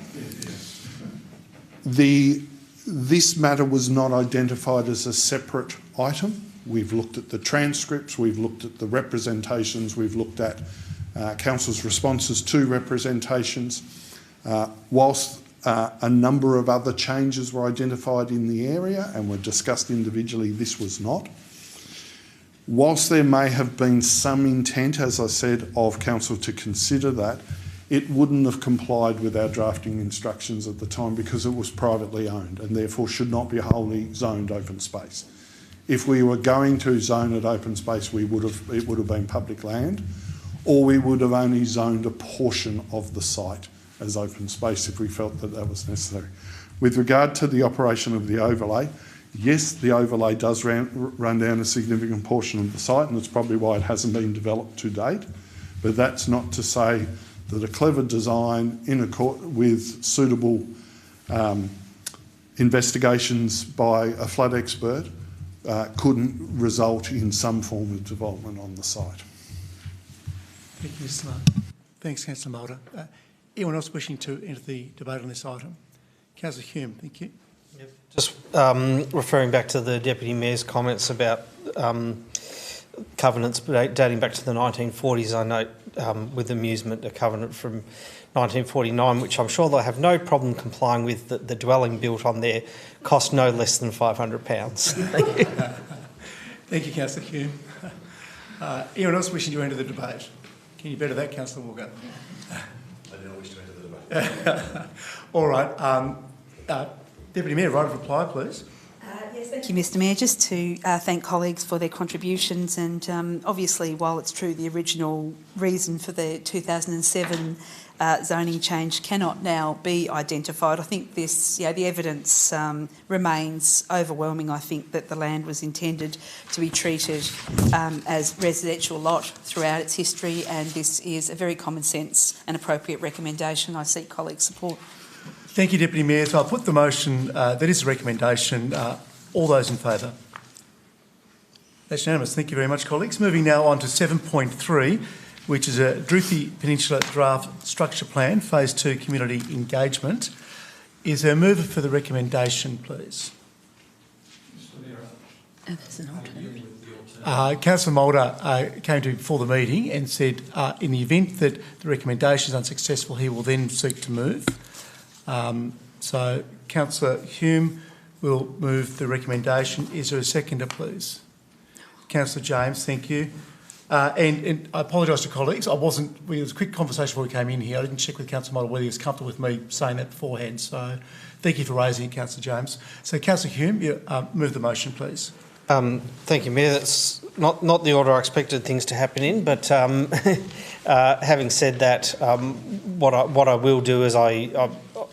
This matter was not identified as a separate item. We've looked at the transcripts, we've looked at the representations, we've looked at Council's responses to representations. Whilst a number of other changes were identified in the area and were discussed individually, this was not. Whilst there may have been some intent, as I said, of Council to consider that, it wouldn't have complied with our drafting instructions at the time because it was privately owned and therefore should not be wholly zoned open space. If we were going to zone it open space, it would have been public land, or we would have only zoned a portion of the site as open space if we felt that that was necessary. With regard to the operation of the overlay, yes, the overlay does run down a significant portion of the site, and that's probably why it hasn't been developed to date. But that's not to say that a clever design in accord with suitable investigations by a flood expert couldn't result in some form of development on the site. Thank you, Mr Marr. Thanks, Councillor Mulder. Anyone else wishing to enter the debate on this item? Councillor Hume, thank you. Just referring back to the Deputy Mayor's comments about covenants dating back to the 1940s, I note with amusement a covenant from 1949, which I'm sure they'll have no problem complying with. The dwelling built on there cost no less than £500. Thank you. Thank you, Councillor Hume. Anyone else wishing to enter the debate? Can you better that, Councillor Walker? I do not wish to enter the debate. All right. Deputy Mayor, right of reply, please. Yes, thank you, Mr Mayor. Just to thank colleagues for their contributions, and obviously, while it's true the original reason for the 2007 zoning change cannot now be identified, I think this, the evidence remains overwhelming. I think that the land was intended to be treated as residential lot throughout its history, and this is a very common sense and appropriate recommendation. I seek colleagues' support. Thank you, Deputy Mayor. So I'll put the motion, that is a recommendation. All those in favour? That's unanimous. Thank you very much, colleagues. Moving now on to 7.3, which is a Druthi Peninsula Draft Structure Plan, Phase 2 Community Engagement. Is there a mover for the recommendation, please? There's an alternate. Councillor Mulder came to me before the meeting and said in the event that the recommendation is unsuccessful, he will then seek to move. So Councillor Hume will move the recommendation. Is there a seconder, please? Councillor James, thank you. And I apologise to colleagues. There was a quick conversation before we came in here. I didn't check with Councillor Mulder whether he was comfortable with me saying that beforehand. So thank you for raising it, Councillor James. So Councillor Hume, you move the motion, please. Thank you, Mayor. That's not the order I expected things to happen in, but having said that, what I will do is I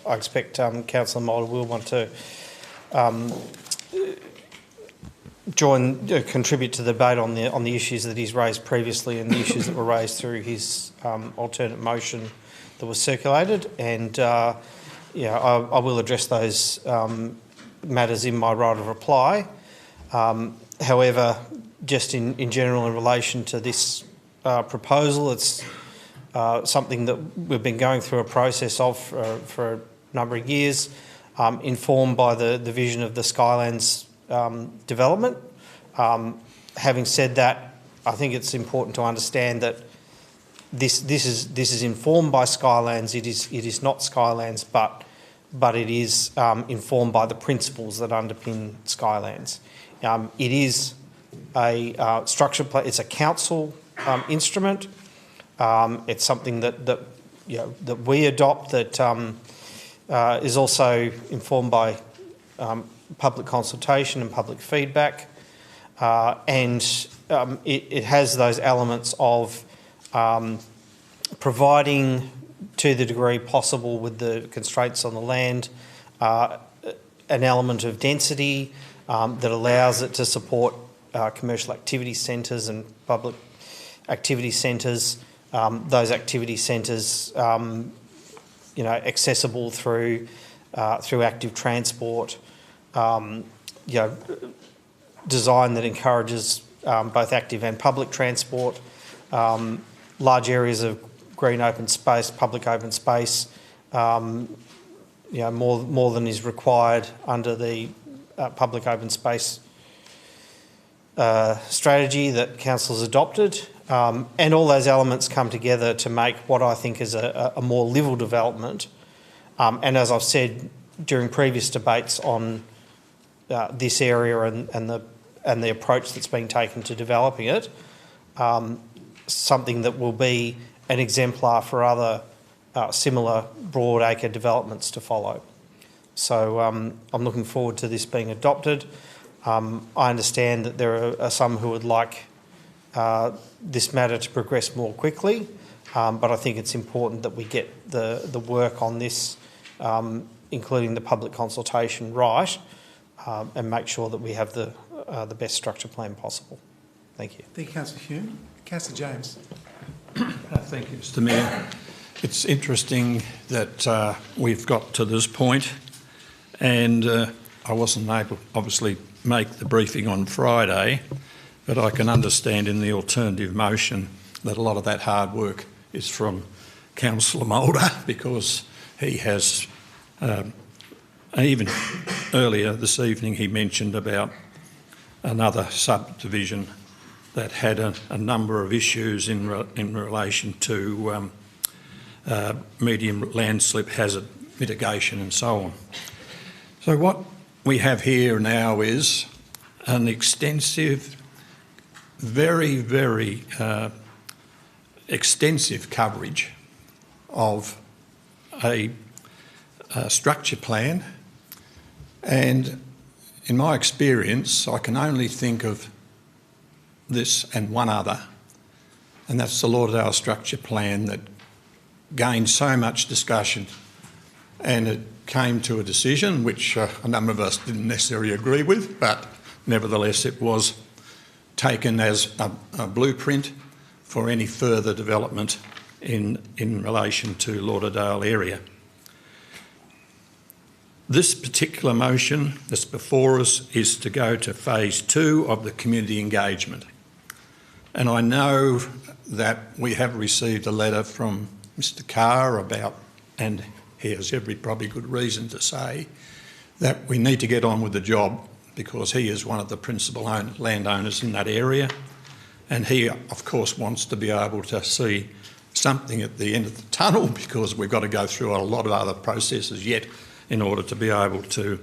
expect Councillor Mulder will want to contribute to the debate on the issues that he's raised previously and the issues that were raised through his alternate motion that was circulated, and I will address those matters in my right of reply. However, just in general in relation to this proposal, it's something that we've been going through a process of for a number of years, informed by the vision of the Skylands development. Having said that, I think it's important to understand that this is informed by Skylands. It is not Skylands, but but it is informed by the principles that underpin Skylands. It is a structure plan. It's a council instrument. It's something that we adopt that is also informed by public consultation and public feedback, and it has those elements of providing, to the degree possible with the constraints on the land, an element of density that allows it to support commercial activity centres and public activity centres. Those activity centres, accessible through active transport. Design that encourages both active and public transport. Large areas of green open space, public open space, more than is required under the public open space strategy that council's adopted, and all those elements come together to make what I think is a more livable development. And as I've said during previous debates on this area and the approach that's being taken to developing it, something that will be an exemplar for other similar broad acre developments to follow. So I'm looking forward to this being adopted. I understand that there are some who would like this matter to progress more quickly, but I think it's important that we get the work on this, including the public consultation, right, and make sure that we have the best structure plan possible. Thank you. Thank you, Councillor Hume. Councillor James. Thank you, Mr Mayor. It's interesting that we've got to this point, and I wasn't able, obviously, make the briefing on Friday, but I can understand in the alternative motion that a lot of that hard work is from Councillor Moulder, because he has, even earlier this evening, he mentioned about another subdivision that had a number of issues in relation to medium landslip hazard mitigation and so on. So what we have here now is an extensive, very, very extensive coverage of a structure plan, and in my experience I can only think of this and one other, and that's the Lauderdale structure plan that gained so much discussion, and it came to a decision which a number of us didn't necessarily agree with, but nevertheless it was taken as a blueprint for any further development in relation to Lauderdale area. This particular motion that's before us is to go to phase 2 of the community engagement. And I know that we have received a letter from Mr Carr about, and he has every probably good reason to say, that we need to get on with the job because he is one of the principal landowners in that area, and he of course wants to be able to see something at the end of the tunnel, because we've got to go through a lot of other processes yet in order to be able to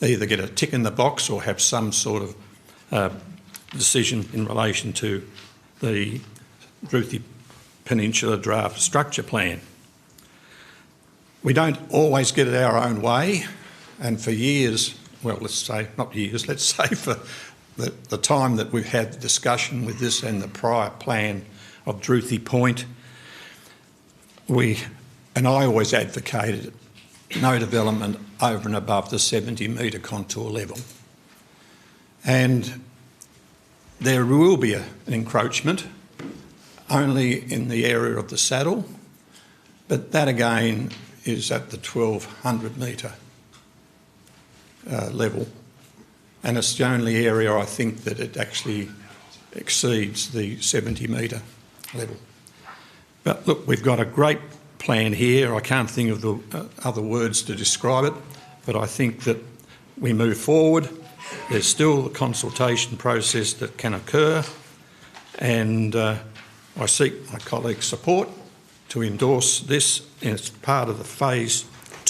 either get a tick in the box or have some sort of decision in relation to the Druthi Peninsula draft structure plan. We don't always get it our own way, and for years, well, let's say, not years, let's say for the time that we've had discussion with this and the prior plan of Druthi Point, and I always advocated no development over and above the 70-metre contour level. And there will be an encroachment only in the area of the saddle, but that again is at the 1200 metre level, and it's the only area I think that it actually exceeds the 70 metre level. But look, we've got a great plan here. I can't think of the other words to describe it, but I think that we move forward. There's still a consultation process that can occur, and I seek my colleagues' support to endorse this as part of the phase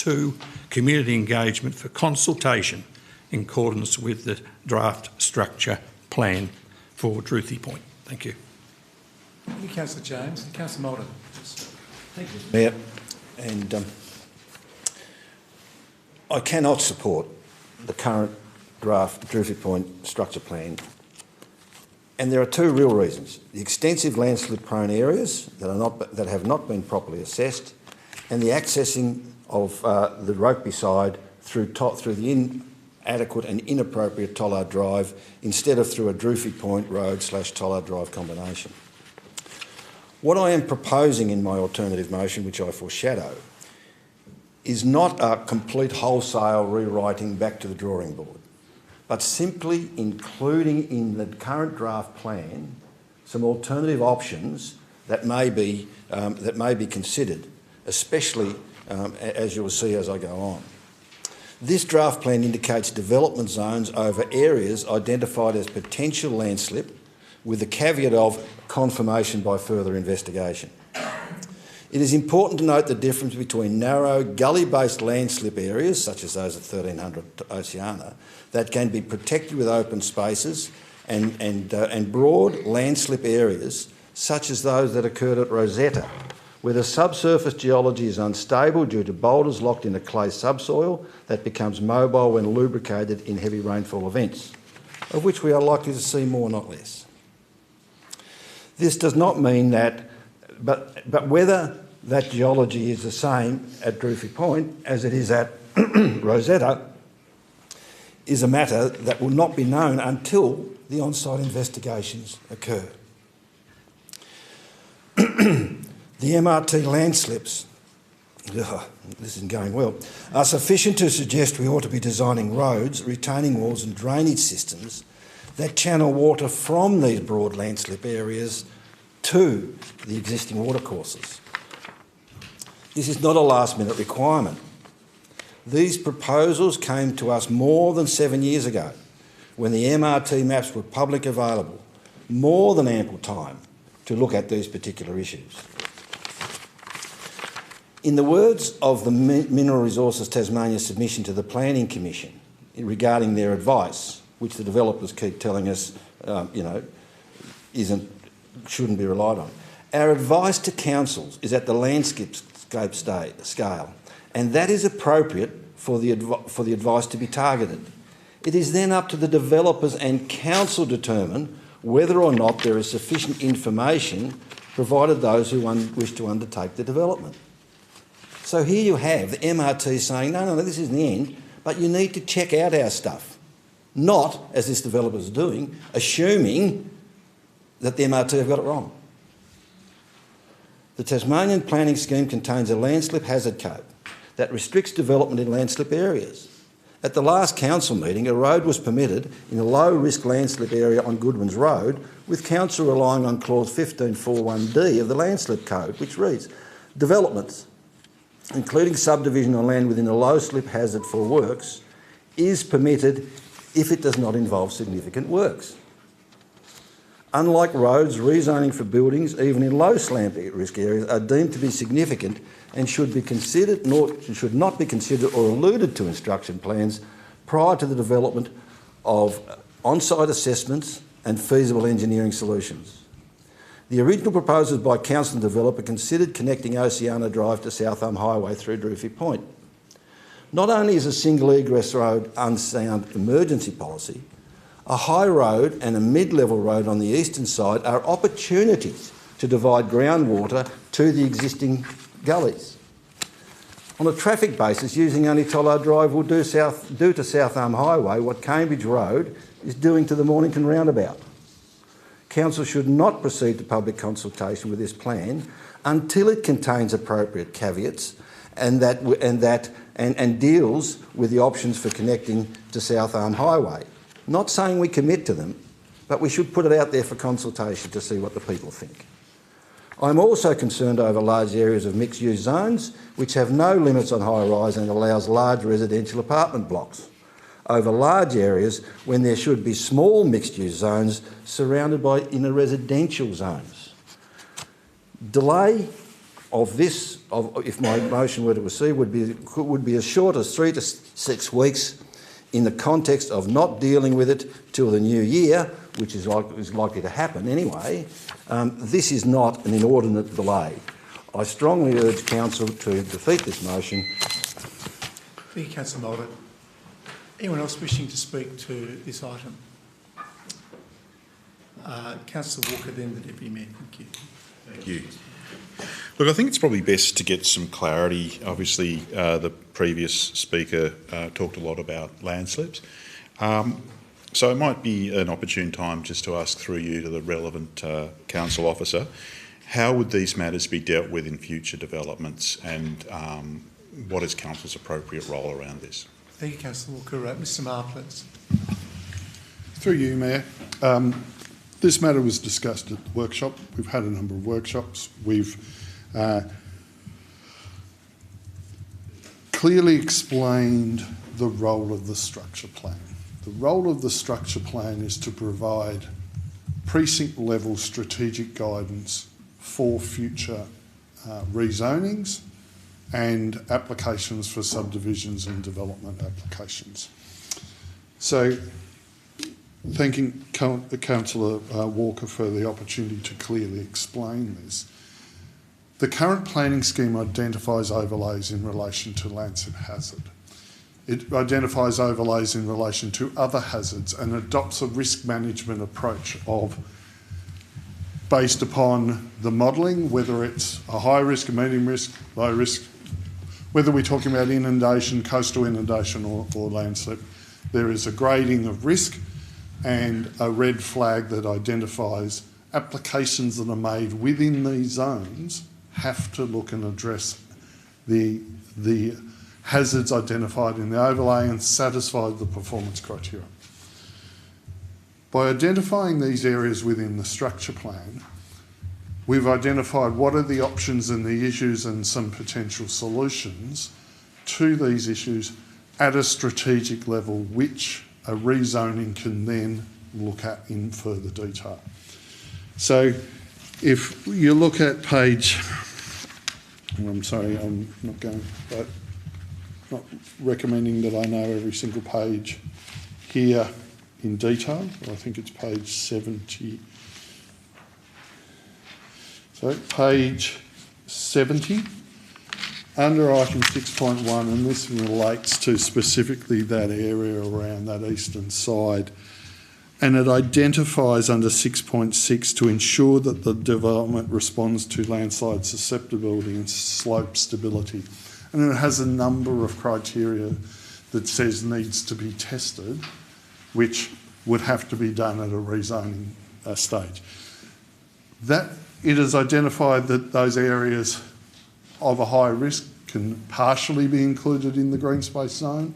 2, community engagement for consultation in accordance with the draft structure plan for Druthi Point. Thank you. Thank you, Councillor James. Councillor Moulton. Thank you, Mayor. And I cannot support the current draft Druthi Point structure plan. And there are two real reasons: the extensive landslip-prone areas that have not been properly assessed, and the accessing of the Rokeby side through the inadequate and inappropriate Tollard Drive instead of through a Druthi Point Road / Tollard Drive combination. What I am proposing in my alternative motion, which I foreshadow, is not a complete wholesale rewriting back to the drawing board, but simply including in the current draft plan some alternative options that may be considered, especially as you will see as I go on. This draft plan indicates development zones over areas identified as potential landslip, with the caveat of confirmation by further investigation. It is important to note the difference between narrow, gully-based landslip areas, such as those at 1300 Oceana, that can be protected with open spaces, and broad landslip areas, such as those that occurred at Rosetta, where the subsurface geology is unstable due to boulders locked in a clay subsoil that becomes mobile when lubricated in heavy rainfall events, of which we are likely to see more, not less. This does not mean that, but whether that geology is the same at Druthi Point as it is at Rosetta is a matter that will not be known until the on-site investigations occur. The MRT landslips, this isn't going well, are sufficient to suggest we ought to be designing roads, retaining walls and drainage systems that channel water from these broad landslip areas to the existing watercourses. This is not a last-minute requirement. These proposals came to us more than 7 years ago, when the MRT maps were publicly available, more than ample time to look at these particular issues. In the words of the Mineral Resources Tasmania submission to the Planning Commission regarding their advice, which the developers keep telling us, shouldn't be relied on, our advice to councils is at the landscape scale, and that is appropriate for the advice to be targeted. It is then up to the developers and council to determine whether or not there is sufficient information provided those who wish to undertake the development. So here you have the MRT saying, no, this isn't the end, but you need to check out our stuff. Not, as this developer is doing, assuming that the MRT have got it wrong. The Tasmanian planning scheme contains a landslip hazard code that restricts development in landslip areas. At the last council meeting, a road was permitted in a low-risk landslip area on Goodwins Road, with council relying on clause 1541D of the landslip code, which reads, developments, including subdivision on land within a low slip hazard for works, is permitted if it does not involve significant works. Unlike roads, rezoning for buildings, even in low slant risk areas, are deemed to be significant and should not be considered or alluded to instruction plans prior to the development of on-site assessments and feasible engineering solutions. The original proposals by council and developer considered connecting Oceana Drive to South Elm Highway through Druthi Point. Not only is a single egress road unsound emergency policy, a high road and a mid-level road on the eastern side are opportunities to divide groundwater to the existing gullies. On a traffic basis, using only Tollard Drive will do to South Elm Highway what Cambridge Road is doing to the Mornington roundabout. Council should not proceed to public consultation with this plan until it contains appropriate caveats and deals with the options for connecting to South Elm Highway. Not saying we commit to them, but we should put it out there for consultation to see what the people think. I'm also concerned over large areas of mixed-use zones, which have no limits on high-rise and allows large residential apartment blocks, over large areas when there should be small mixed-use zones surrounded by inner residential zones. Delay if my motion were to proceed, would be as short as 3 to 6 weeks in the context of not dealing with it till the new year, which is likely to happen anyway. This is not an inordinate delay. I strongly urge Council to defeat this motion. Thank you, Councillor Mulder. Anyone else wishing to speak to this item? Councillor Walker, then the Deputy Mayor. Thank you. Thank you. Look, I think it's probably best to get some clarity. Obviously, the previous speaker talked a lot about landslips. So it might be an opportune time just to ask through you to the relevant council officer, how would these matters be dealt with in future developments, and what is council's appropriate role around this? Thank you, Councillor Walker. Mr Maher, please. Through you, Mayor. This matter was discussed at the workshop. We've had a number of workshops. We've clearly explained the role of the structure plan. The role of the structure plan is to provide precinct-level strategic guidance for future rezonings and applications for subdivisions and development applications. So, thanking Councillor Walker for the opportunity to clearly explain this. The current planning scheme identifies overlays in relation to landslip hazard. It identifies overlays in relation to other hazards and adopts a risk management approach based upon the modelling, whether it's a high risk, a medium risk, low risk, whether we're talking about inundation, coastal inundation or landslip. There is a grading of risk and a red flag that identifies applications that are made within these zones have to look and address the hazards identified in the overlay and satisfy the performance criteria. By identifying these areas within the structure plan, we've identified what are the options and the issues and some potential solutions to these issues at a strategic level, which a rezoning can then look at in further detail. So if you look at page, I'm sorry, I'm not going, but not recommending that I know every single page here in detail. I think it's page 70. So page 70, under item 6.1, and this relates to specifically that area around that eastern side, and it identifies under 6.6 to ensure that the development responds to landslide susceptibility and slope stability. And it has a number of criteria that says needs to be tested, which would have to be done at a rezoning stage. That it has identified that those areas of a high risk can partially be included in the green space zone,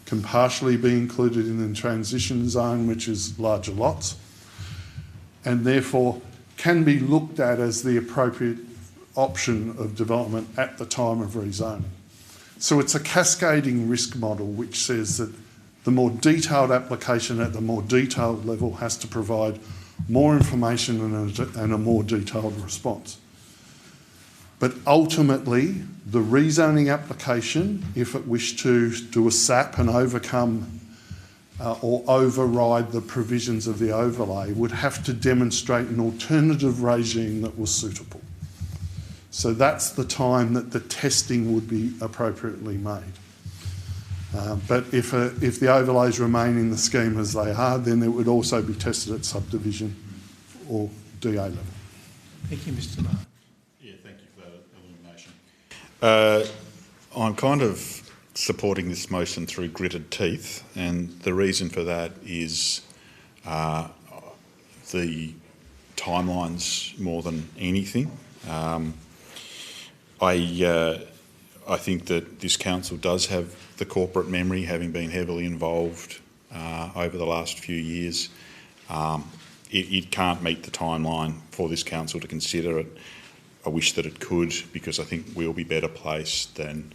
can partially be included in the transition zone, which is larger lots, and therefore can be looked at as the appropriate option of development at the time of rezoning. So it's a cascading risk model which says that the more detailed application at the more detailed level has to provide more information and a more detailed response. But ultimately, the rezoning application, if it wished to do a SAP and overcome or override the provisions of the overlay, would have to demonstrate an alternative regime that was suitable. So that's the time that the testing would be appropriately made. But if the overlays remain in the scheme as they are, then it would also be tested at subdivision or DA level. Thank you, Mr Maher. Yeah, thank you for that illumination. I'm kind of supporting this motion through gritted teeth, and the reason for that is the timelines more than anything. I think that this council does have the corporate memory, having been heavily involved over the last few years. It can't meet the timeline for this council to consider it. I wish that it could, because I think we'll be better placed than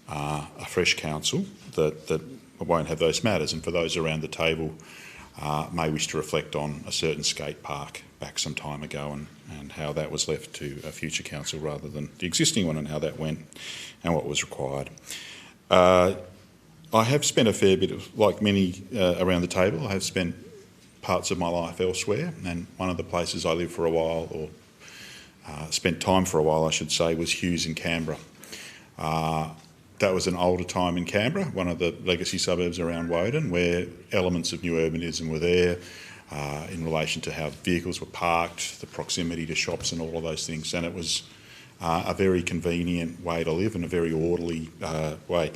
a fresh council that won't have those matters. And for those around the table, may wish to reflect on a certain skate park back some time ago and how that was left to a future council rather than the existing one, and how that went and what was required. I have spent a fair bit of, like many around the table, I have spent parts of my life elsewhere, and one of the places I lived for a while, or spent time for a while I should say, was Hughes in Canberra. That was an older time in Canberra, one of the legacy suburbs around Woden, where elements of new urbanism were there in relation to how vehicles were parked, the proximity to shops and all of those things, and it was a very convenient way to live and a very orderly way.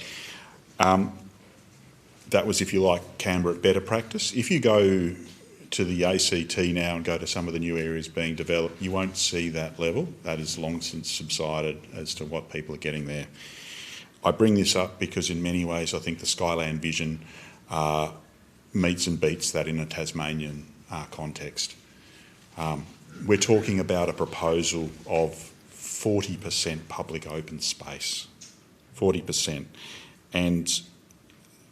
That was, if you like, Canberra at better practice. If you go to the ACT now and go to some of the new areas being developed, you won't see that level. That has long since subsided as to what people are getting there. I bring this up because in many ways I think the Skyland vision meets and beats that in a Tasmanian context. We're talking about a proposal of 40% public open space, 40%. And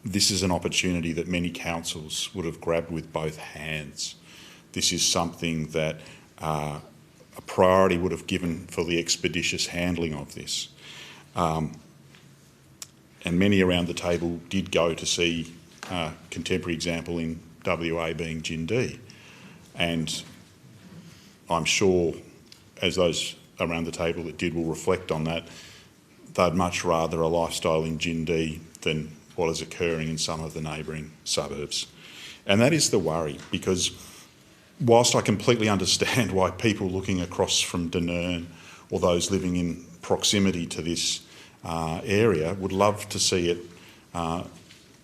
this is an opportunity that many councils would have grabbed with both hands. This is something that a priority would have given for the expeditious handling of this. And many around the table did go to see a contemporary example in WA being Jindee. And I'm sure, as those around the table that did will reflect on that, they'd much rather a lifestyle in Jindee than what is occurring in some of the neighbouring suburbs. And that is the worry, because whilst I completely understand why people looking across from Dunern or those living in proximity to this area would love to see it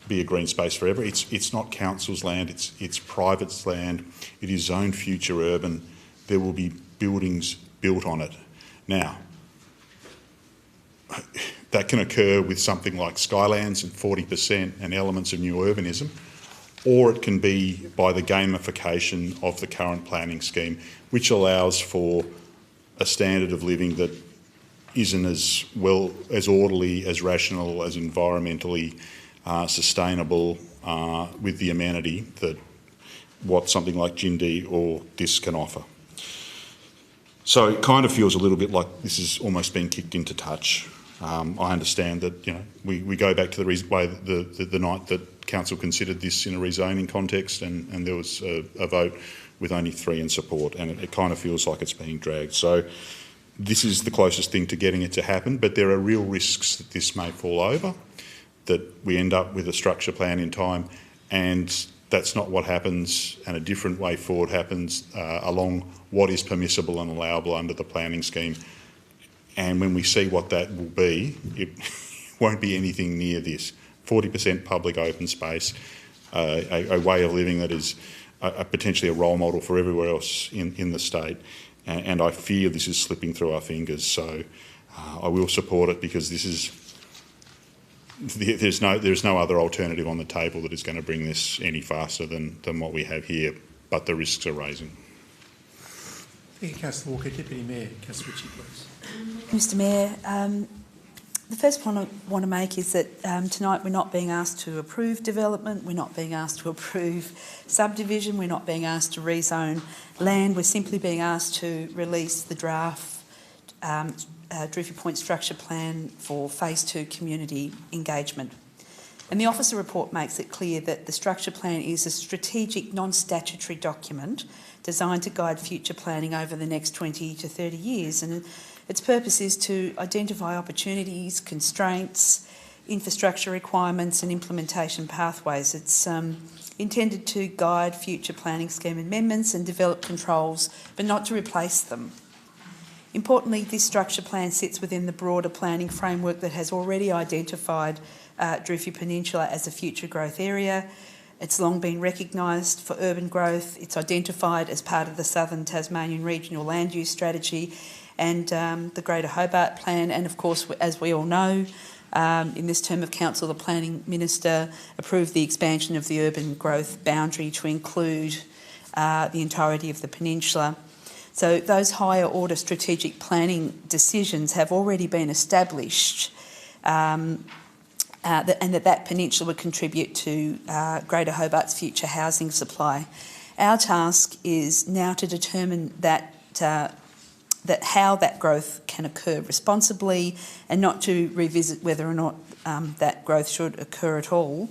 be a green space forever. It's not council's land, it's private land, it is zoned future urban. There will be buildings built on it. Now, that can occur with something like Skylands and 40% and elements of new urbanism, or it can be by the gamification of the current planning scheme, which allows for a standard of living that isn't as well, as orderly, as rational, as environmentally sustainable with the amenity that what something like Jindee or this can offer. So it kind of feels a little bit like this is almost being kicked into touch. I understand that, you know, we go back to the night that council considered this in a rezoning context, and there was a vote with only 3 in support, and it kind of feels like it's being dragged. So this is the closest thing to getting it to happen, but there are real risks that this may fall over, that we end up with a structure plan in time, and that's not what happens, and a different way forward happens along what is permissible and allowable under the planning scheme. And when we see what that will be, it won't be anything near this. 40% public open space, a way of living that is potentially a role model for everywhere else in the state. And I fear this is slipping through our fingers. So I will support it, because this is, there's no other alternative on the table that is going to bring this any faster than what we have here, but the risks are raising. Thank you, Councillor Walker. Deputy Mayor, Councillor Ritchie, please. Mr Mayor, the first point I want to make is that tonight we're not being asked to approve development, we're not being asked to approve subdivision, we're not being asked to rezone land, we're simply being asked to release the draft Drewry Point Structure Plan for Phase 2 community engagement. And the officer report makes it clear that the structure plan is a strategic non-statutory document designed to guide future planning over the next 20 to 30 years. And its purpose is to identify opportunities, constraints, infrastructure requirements and implementation pathways. It's intended to guide future planning scheme amendments and develop controls, but not to replace them. Importantly, this structure plan sits within the broader planning framework that has already identified Drewry Peninsula as a future growth area. It's long been recognised for urban growth. It's identified as part of the Southern Tasmanian Regional Land Use Strategy and the Greater Hobart Plan. And of course, as we all know, in this term of council, the Planning Minister approved the expansion of the urban growth boundary to include the entirety of the peninsula. So those higher order strategic planning decisions have already been established and that peninsula would contribute to Greater Hobart's future housing supply. Our task is now to determine that how that growth can occur responsibly, and not to revisit whether or not that growth should occur at all.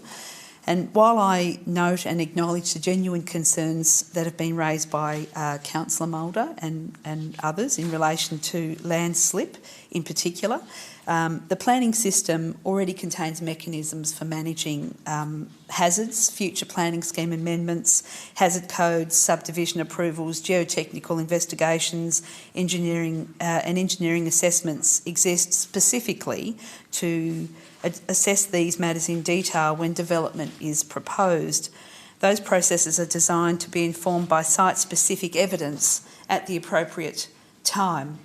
And while I note and acknowledge the genuine concerns that have been raised by Councillor Mulder and others in relation to land slip in particular, the planning system already contains mechanisms for managing hazards, future planning scheme amendments, hazard codes, subdivision approvals, geotechnical investigations, engineering assessments exist specifically to assess these matters in detail when development is proposed. Those processes are designed to be informed by site-specific evidence at the appropriate time.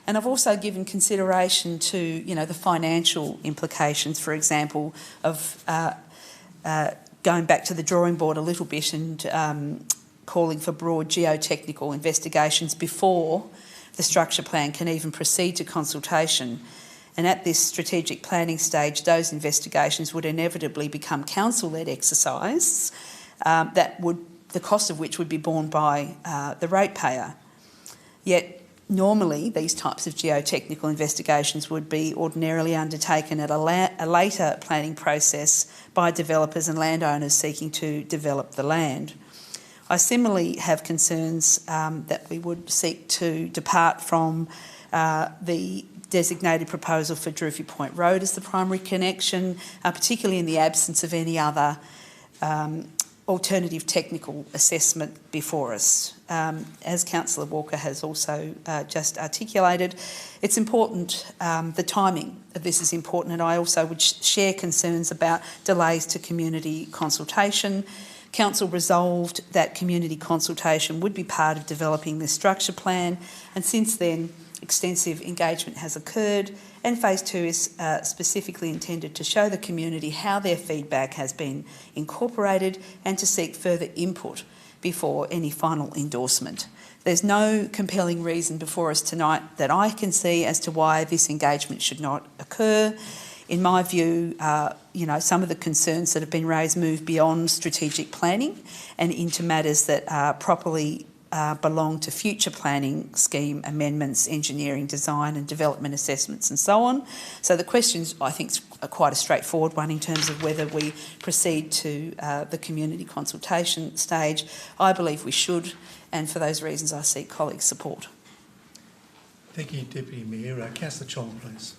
And I've also given consideration to, the financial implications, for example, of going back to the drawing board a little bit and calling for broad geotechnical investigations before the structure plan can even proceed to consultation. And at this strategic planning stage, those investigations would inevitably become council-led exercises the cost of which would be borne by the ratepayer. Yet, normally, these types of geotechnical investigations would be ordinarily undertaken at a later planning process by developers and landowners seeking to develop the land. I similarly have concerns that we would seek to depart from the designated proposal for Droopy Point Road as the primary connection, particularly in the absence of any other alternative technical assessment before us. As Councillor Walker has also just articulated, it's important, the timing of this is important, and I also would share concerns about delays to community consultation. Council resolved that community consultation would be part of developing the structure plan, and since then extensive engagement has occurred, and Phase 2 is specifically intended to show the community how their feedback has been incorporated and to seek further input before any final endorsement. There's no compelling reason before us tonight that I can see as to why this engagement should not occur. In my view, some of the concerns that have been raised move beyond strategic planning and into matters that are properly belong to future planning scheme amendments, engineering, design and development assessments and so on. So the questions, I think, are quite a straightforward one in terms of whether we proceed to the community consultation stage. I believe we should, and for those reasons I seek colleagues' support. Thank you, Deputy Mayor. Councillor Chong, please.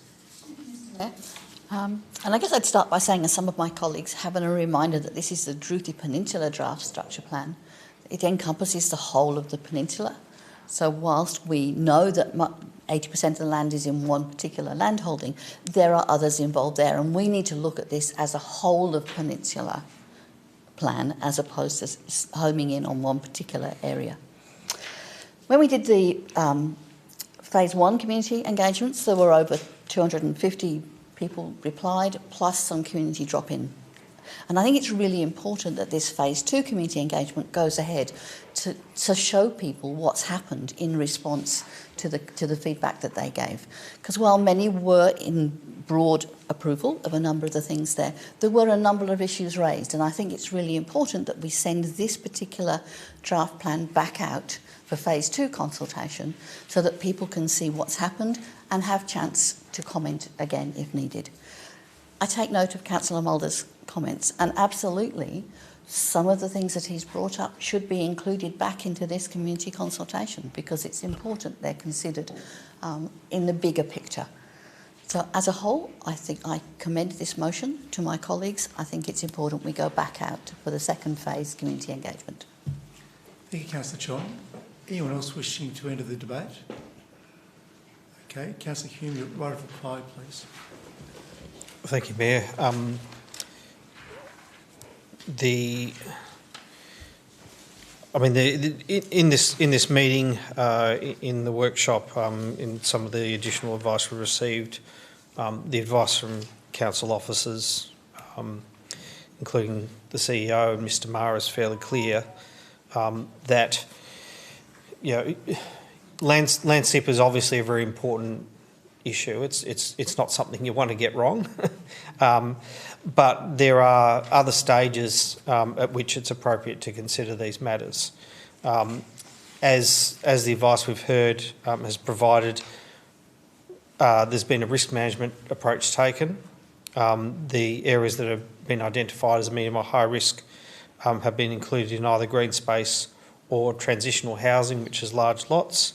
Yeah. And I guess I'd start by saying, as some of my colleagues have, a reminder that this is the Druti Peninsula Draft Structure Plan. It encompasses the whole of the peninsula. So whilst we know that 80% of the land is in one particular landholding, there are others involved there, and we need to look at this as a whole of peninsula plan as opposed to homing in on one particular area. When we did the Phase 1 community engagements, there were over 250 people replied, plus some community drop-in. And I think it's really important that this Phase 2 community engagement goes ahead to show people what's happened in response to the feedback that they gave. Because while many were in broad approval of a number of the things there were a number of issues raised, and I think it's really important that we send this particular draft plan back out for Phase 2 consultation so that people can see what's happened and have chance to comment again if needed. I take note of Councillor Mulder's comments, and absolutely some of the things that he's brought up should be included back into this community consultation because it's important they're considered in the bigger picture. So as a whole, I think I commend this motion to my colleagues. I think it's important we go back out for the second phase community engagement. Thank you, Councillor Chong. Anyone else wishing to enter the debate? Okay, Councillor Hume, your right of reply, please. Thank you, Mayor. In this meeting, in the workshop, in some of the additional advice we received, the advice from council officers, including the CEO and Mr. Maher, is fairly clear that land slip is obviously a very important issue. It's not something you want to get wrong. But there are other stages at which it's appropriate to consider these matters. As the advice we've heard has provided, there's been a risk management approach taken. The areas that have been identified as medium or high risk have been included in either green space or transitional housing, which is large lots.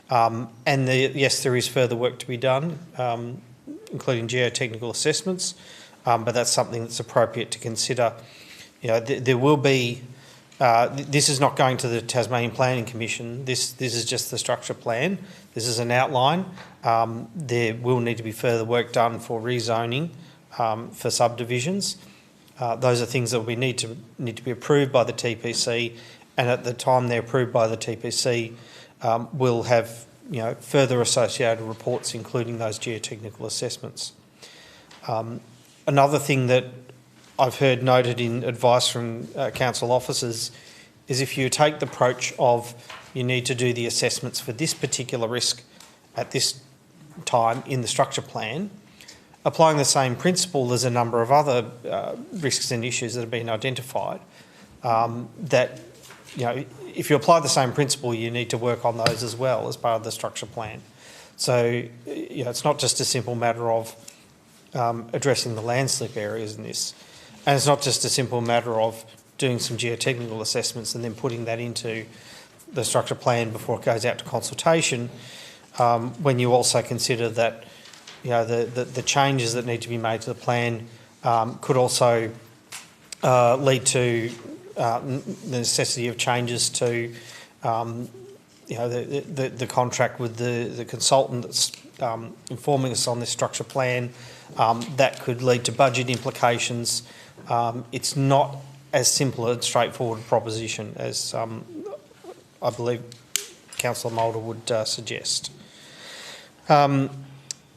And yes, there is further work to be done, including geotechnical assessments, but that's something that's appropriate to consider. You know, there will be. This is not going to the Tasmanian Planning Commission. This is just the structure plan. This is an outline. There will need to be further work done for rezoning for subdivisions. Those are things that we need to be approved by the TPC, and at the time they're approved by the TPC, we'll have further associated reports, including those geotechnical assessments. Another thing that I've heard noted in advice from council officers is if you take the approach of you need to do the assessments for this particular risk at this time in the structure plan, applying the same principle, there's a number of other risks and issues that have been identified that, if you apply the same principle, you need to work on those as well as part of the structure plan. So, it's not just a simple matter of addressing the landslip areas in this. And it's not just a simple matter of doing some geotechnical assessments and then putting that into the structure plan before it goes out to consultation, when you also consider that the changes that need to be made to the plan could also lead to the necessity of changes to the contract with the consultant that's informing us on this structure plan. That could lead to budget implications. It's not as simple and straightforward a proposition as I believe Councillor Mulder would suggest.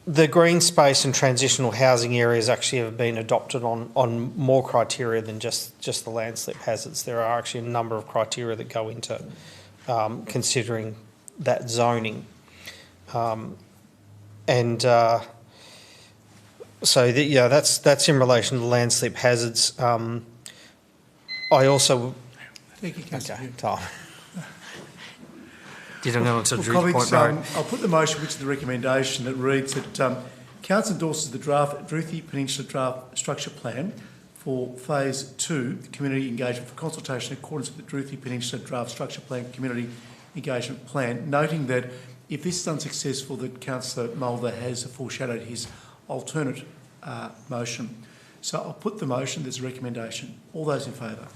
The green space and transitional housing areas actually have been adopted on more criteria than just the landslip hazards. There are actually a number of criteria that go into considering that zoning. So that's in relation to the landslip hazards. I also. Thank you, Councillor. Okay, Tom. Did I go on to Well, Drew's colleagues, point, Murray? I'll put the motion, which is the recommendation, that reads that Council endorses the draft Druthi Peninsula Draft Structure Plan for Phase 2, the Community Engagement for Consultation in accordance with the Druthi Peninsula Draft Structure Plan Community Engagement Plan, noting that if this is unsuccessful, that Councillor Mulder has foreshadowed his alternate motion. So I'll put the motion, there's a recommendation. All those in favour?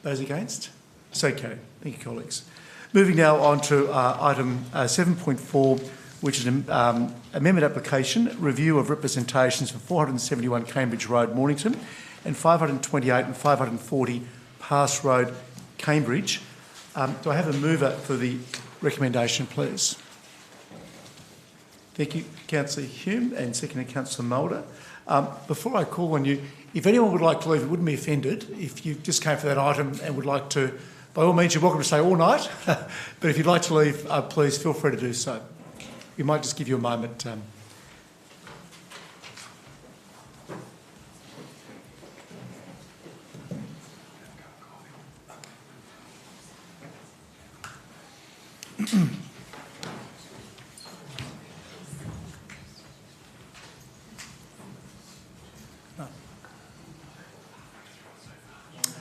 Those against? So carried. Thank you, colleagues. Moving now on to item 7.4, which is an amendment application, review of representations for 471 Cambridge Road, Mornington, and 528 and 540 Pass Road, Cambridge. Do I have a mover for the recommendation, please? Thank you, Councillor Hume, and seconded Councillor Mulder. Before I call on you, if anyone would like to leave, it wouldn't be offended if you just came for that item and would like to, by all means, you're welcome to stay all night, but if you'd like to leave, please feel free to do so. We might just give you a moment.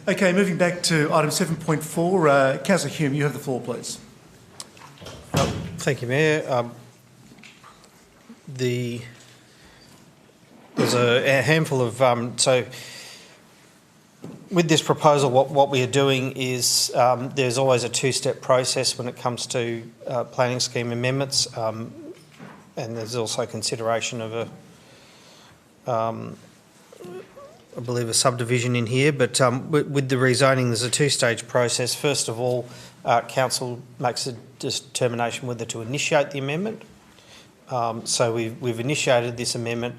Okay, moving back to item 7.4, Councillor Hume, you have the floor, please. Thank you, Mayor. There's a handful of so with this proposal, what we are doing is there's always a two-step process when it comes to planning scheme amendments, and there's also consideration of I believe a subdivision in here, but with the rezoning, there's a two-stage process. First of all, council makes a determination whether to initiate the amendment. So we've initiated this amendment,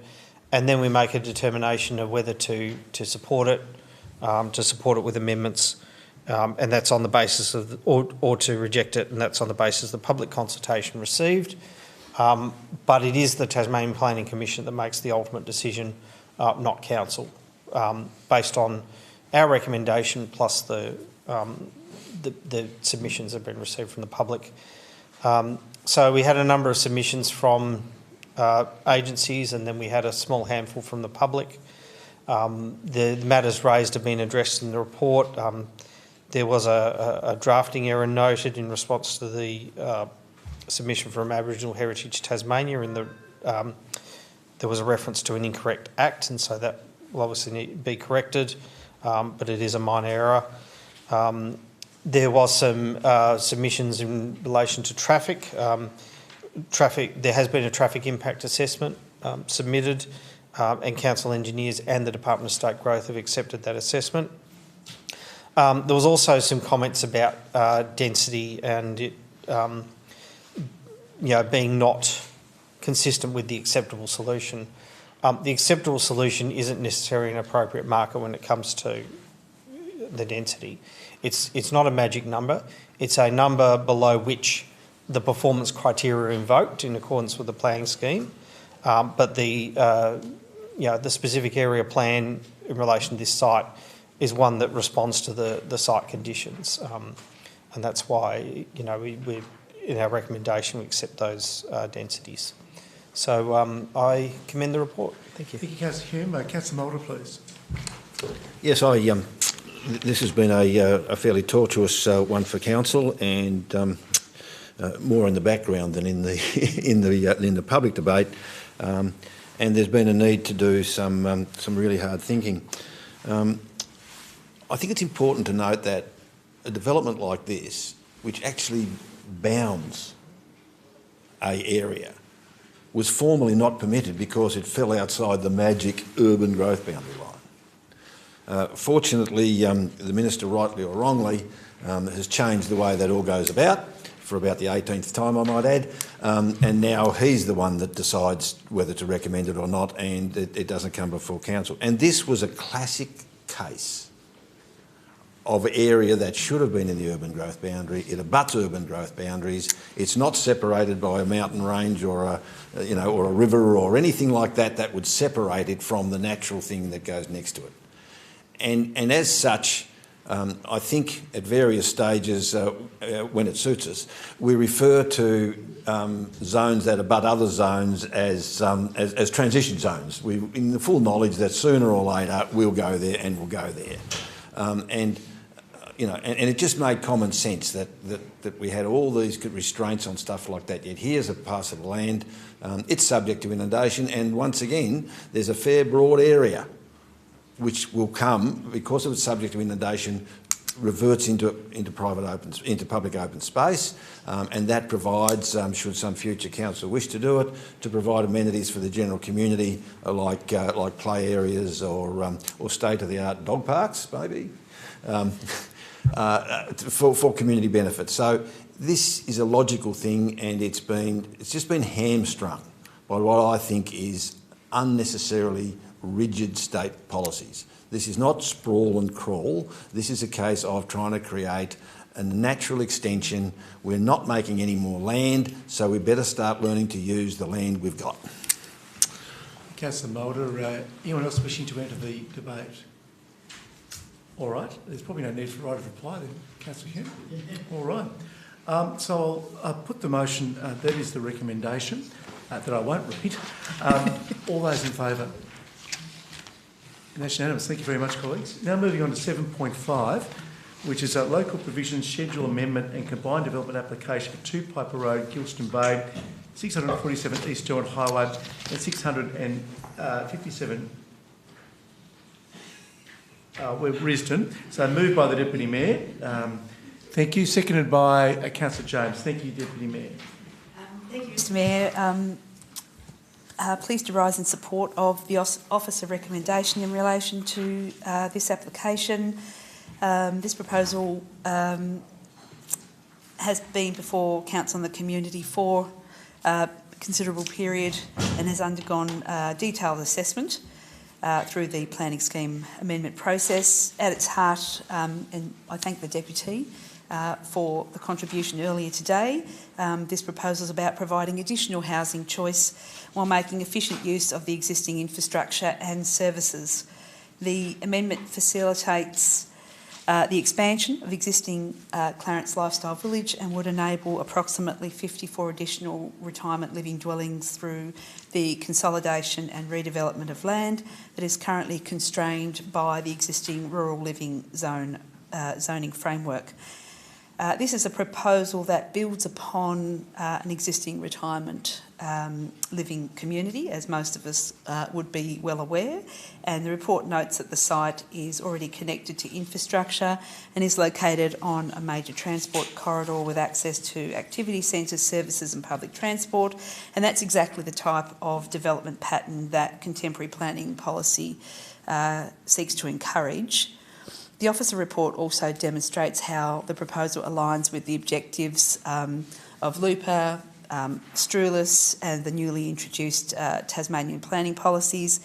and then we make a determination of whether to support it with amendments, and that's on the basis of, or to reject it, and that's on the basis of the public consultation received. But it is the Tasmanian Planning Commission that makes the ultimate decision, not council, based on our recommendation plus the submissions that have been received from the public. So we had a number of submissions from agencies, and then we had a small handful from the public. The matters raised have been addressed in the report. There was a drafting error noted in response to the submission from Aboriginal Heritage Tasmania, and there was a reference to an incorrect act, and so that will obviously need to be corrected, but it is a minor error. There was some submissions in relation to traffic. There has been a traffic impact assessment submitted, and council engineers and the Department of State Growth have accepted that assessment. There was also some comments about density and it, being not consistent with the acceptable solution. The acceptable solution isn't necessarily an appropriate marker when it comes to the density. It's not a magic number. It's a number below which the performance criteria are invoked in accordance with the planning scheme, but the specific area plan in relation to this site is one that responds to the site conditions, and that's why we in our recommendation we accept those densities. So I commend the report. Thank you. Thank you, Councillor Hume. Councillor Mulder, please. Yes, this has been a fairly tortuous one for council, and more in the background than in the public debate. And there's been a need to do some really hard thinking. I think it's important to note that a development like this, which actually bounds an area, was formerly not permitted because it fell outside the magic urban growth boundary line. Fortunately, the Minister, rightly or wrongly, has changed the way that all goes about, for about the 18th time, I might add, and now he's the one that decides whether to recommend it or not, and it doesn't come before council. And this was a classic case of an area that should have been in the urban growth boundary. It abuts urban growth boundaries. It's not separated by a mountain range or a river or anything like that that would separate it from the natural thing that goes next to it. And as such, I think at various stages, when it suits us, we refer to zones that abut other zones as transition zones. In the full knowledge that sooner or later we'll go there and we'll go there. And it just made common sense that we had all these restraints on stuff like that. Yet here's a parcel of land, it's subject to inundation, and once again, there's a fair broad area which will come, because of its subject to inundation, reverts into public open space, and that provides, should some future council wish to do it, to provide amenities for the general community, like play areas or state-of-the-art dog parks, maybe. For community benefit. So this is a logical thing, and it's just been hamstrung by what I think is unnecessarily rigid state policies. This is not sprawl and crawl. This is a case of trying to create a natural extension. We're not making any more land, so we better start learning to use the land we've got. Councillor Mulder, anyone else wishing to enter the debate? All right, there's probably no need for right of reply then, Councillor Hume. All right. So I'll put the motion, that is the recommendation, that I won't read. All those in favour? That's unanimous. Thank you very much, colleagues. Now moving on to 7.5, which is a local provisions schedule amendment and combined development application for 2 Piper Road, Gilston Bay, 647 East John Highway and 657 Risdon. So moved by the Deputy Mayor. Thank you. Seconded by Councillor James. Thank you, Deputy Mayor. Thank you, Mr Mayor. Pleased to rise in support of the Officer recommendation in relation to this application. This proposal has been before Council and the community for a considerable period and has undergone detailed assessment. through the planning scheme amendment process. At its heart, and I thank the Deputy for the contribution earlier today, this proposal is about providing additional housing choice while making efficient use of the existing infrastructure and services. The amendment facilitates the expansion of existing Clarence Lifestyle Village and would enable approximately 54 additional retirement living dwellings through the consolidation and redevelopment of land that is currently constrained by the existing rural living zoning framework. This is a proposal that builds upon an existing retirement living community, as most of us would be well aware, and the report notes that the site is already connected to infrastructure and is located on a major transport corridor with access to activity centres, services and public transport, and that's exactly the type of development pattern that contemporary planning policy seeks to encourage. The officer report also demonstrates how the proposal aligns with the objectives of LUPA, Strulis and the newly introduced Tasmanian planning policies.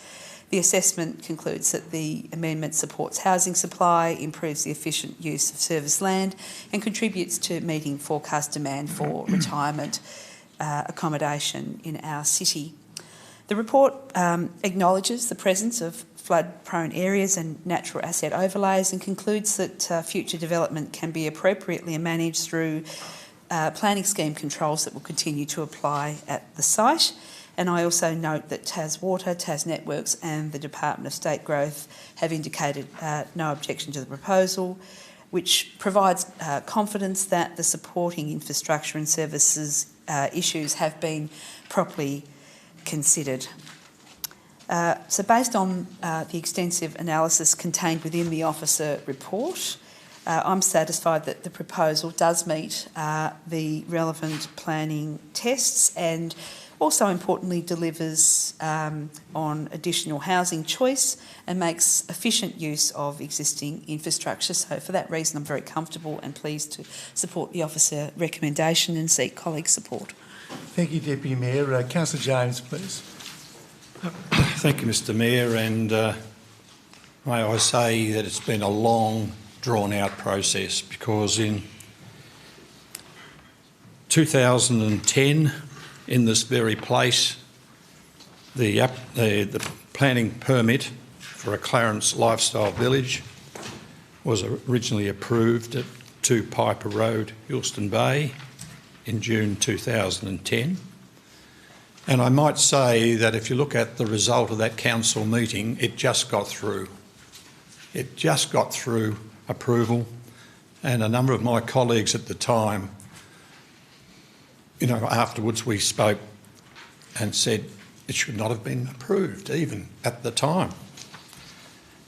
The assessment concludes that the amendment supports housing supply, improves the efficient use of service land and contributes to meeting forecast demand for retirement accommodation in our city. The report acknowledges the presence of flood-prone areas and natural asset overlays and concludes that future development can be appropriately managed through planning scheme controls that will continue to apply at the site. And I also note that Tas Water, Tas Networks and the Department of State Growth have indicated no objection to the proposal, which provides confidence that the supporting infrastructure and services issues have been properly considered. So based on the extensive analysis contained within the officer report, I'm satisfied that the proposal does meet the relevant planning tests and also importantly delivers on additional housing choice and makes efficient use of existing infrastructure. So for that reason I'm very comfortable and pleased to support the officer recommendation and seek colleague support. Thank you, Deputy Mayor. Councillor James, please. Thank you, Mr Mayor, and may I say that it's been a long, drawn-out process because in 2010, in this very place, the planning permit for a Clarence Lifestyle Village was originally approved at 2 Piper Road, Hillston Bay, in June 2010. And I might say that if you look at the result of that council meeting, it just got through. It just got through approval, and a number of my colleagues at the time, afterwards we spoke and said it should not have been approved even at the time.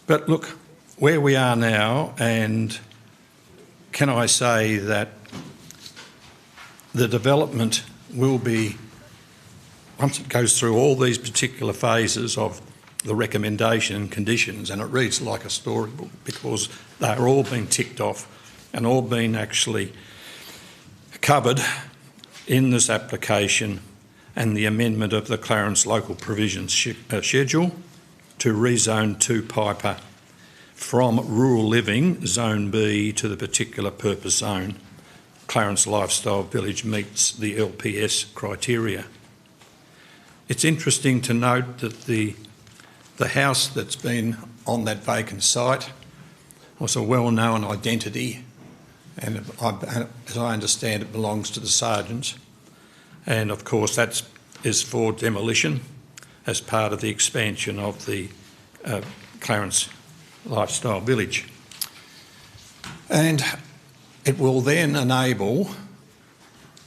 But look, where we are now, and can I say that the development will be, once it goes through all these particular phases of the recommendation and conditions, and it reads like a storybook because they're all being ticked off and all been actually covered in this application and the amendment of the Clarence Local Provisions Schedule to rezone 2 Piper from rural living, Zone B, to the particular purpose zone. Clarence Lifestyle Village meets the LPS criteria. It's interesting to note that the house that's been on that vacant site was a well-known identity, and as I understand it belongs to the sergeant, and of course that is for demolition as part of the expansion of the Clarence Lifestyle Village. And it will then enable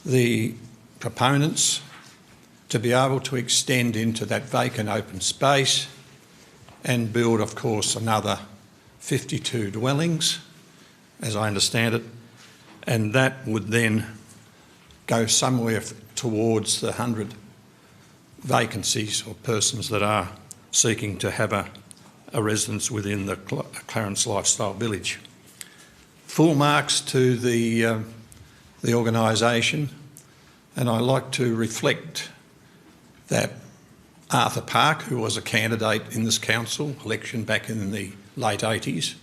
the proponents to be able to extend into that vacant open space and build, of course, another 52 dwellings, as I understand it, and that would then go somewhere towards the 100 vacancies or persons that are seeking to have a residence within the Clarence Lifestyle Village. Full marks to the organisation, and I like to reflect that Arthur Park, who was a candidate in this council election back in the late 80s,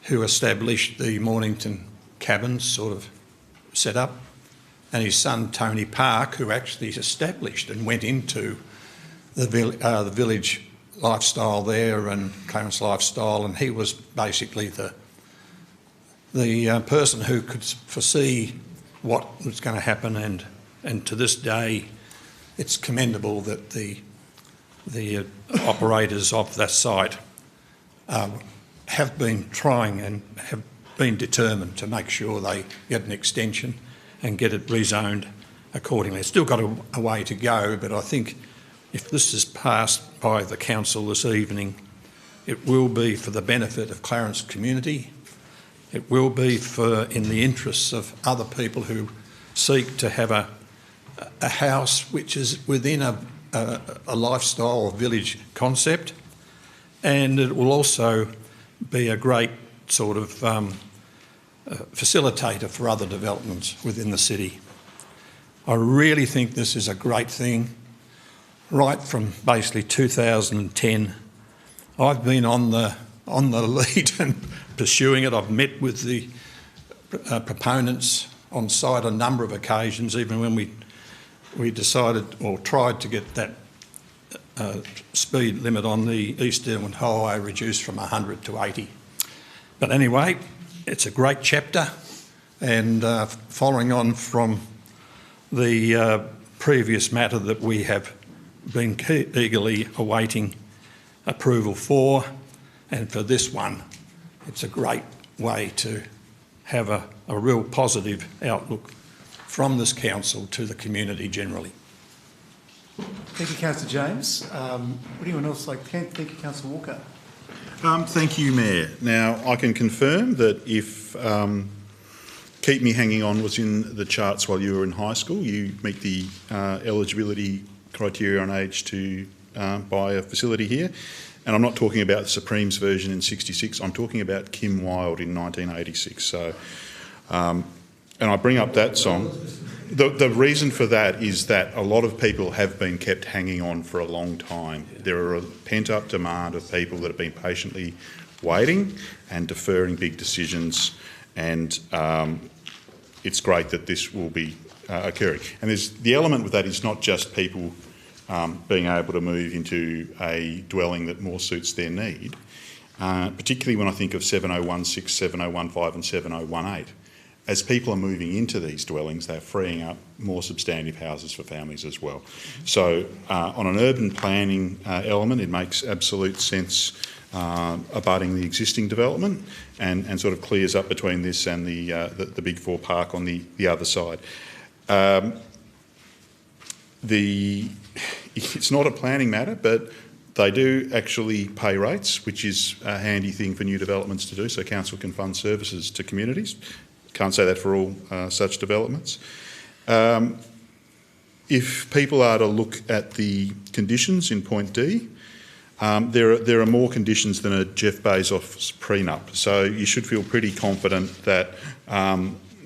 who established the Mornington Cabins sort of setup, and his son Tony Park, who actually established and went into the village lifestyle there and Clarence lifestyle, and he was basically the person who could foresee what was going to happen, and to this day it's commendable that the operators of that site have been trying and have been determined to make sure they get an extension and get it rezoned accordingly. It's still got a way to go, but I think if this is passed by the council this evening, it will be for the benefit of Clarence community. It will be in the interests of other people who seek to have a house which is within a lifestyle village concept, and it will also be a great sort of facilitator for other developments within the city. I really think this is a great thing. Right from basically 2010, I've been on the lead and pursuing it. I've met with the proponents on site on a number of occasions, even when we decided or tried to get that speed limit on the East Derwent Highway reduced from 100 to 80. But anyway, it's a great chapter, and following on from the previous matter that we have been eagerly awaiting approval for, and for this one, it's a great way to have a real positive outlook from this council to the community generally. Thank you, Councillor James. Would anyone else like to thank you, Councillor Walker? Thank you, Mayor. Now, I can confirm that if Keep Me Hanging On was in the charts while you were in high school, you meet the eligibility criteria on age to buy a facility here. And I'm not talking about the Supremes version in '66, I'm talking about Kim Wilde in 1986. So, and I bring up that song. The reason for that is that a lot of people have been kept hanging on for a long time. There are a pent-up demand of people that have been patiently waiting and deferring big decisions, and it's great that this will be occurring. And the element with that is not just people being able to move into a dwelling that more suits their need, particularly when I think of 7016, 7015 and 7018. As people are moving into these dwellings, they're freeing up more substantive houses for families as well. So on an urban planning element, it makes absolute sense abutting the existing development and sort of clears up between this and the Big Four Park on the other side. It's not a planning matter, but they do actually pay rates, which is a handy thing for new developments to do, so council can fund services to communities. Can't say that for all such developments. If people are to look at the conditions in point D, there are more conditions than a Jeff Bezos prenup, so you should feel pretty confident that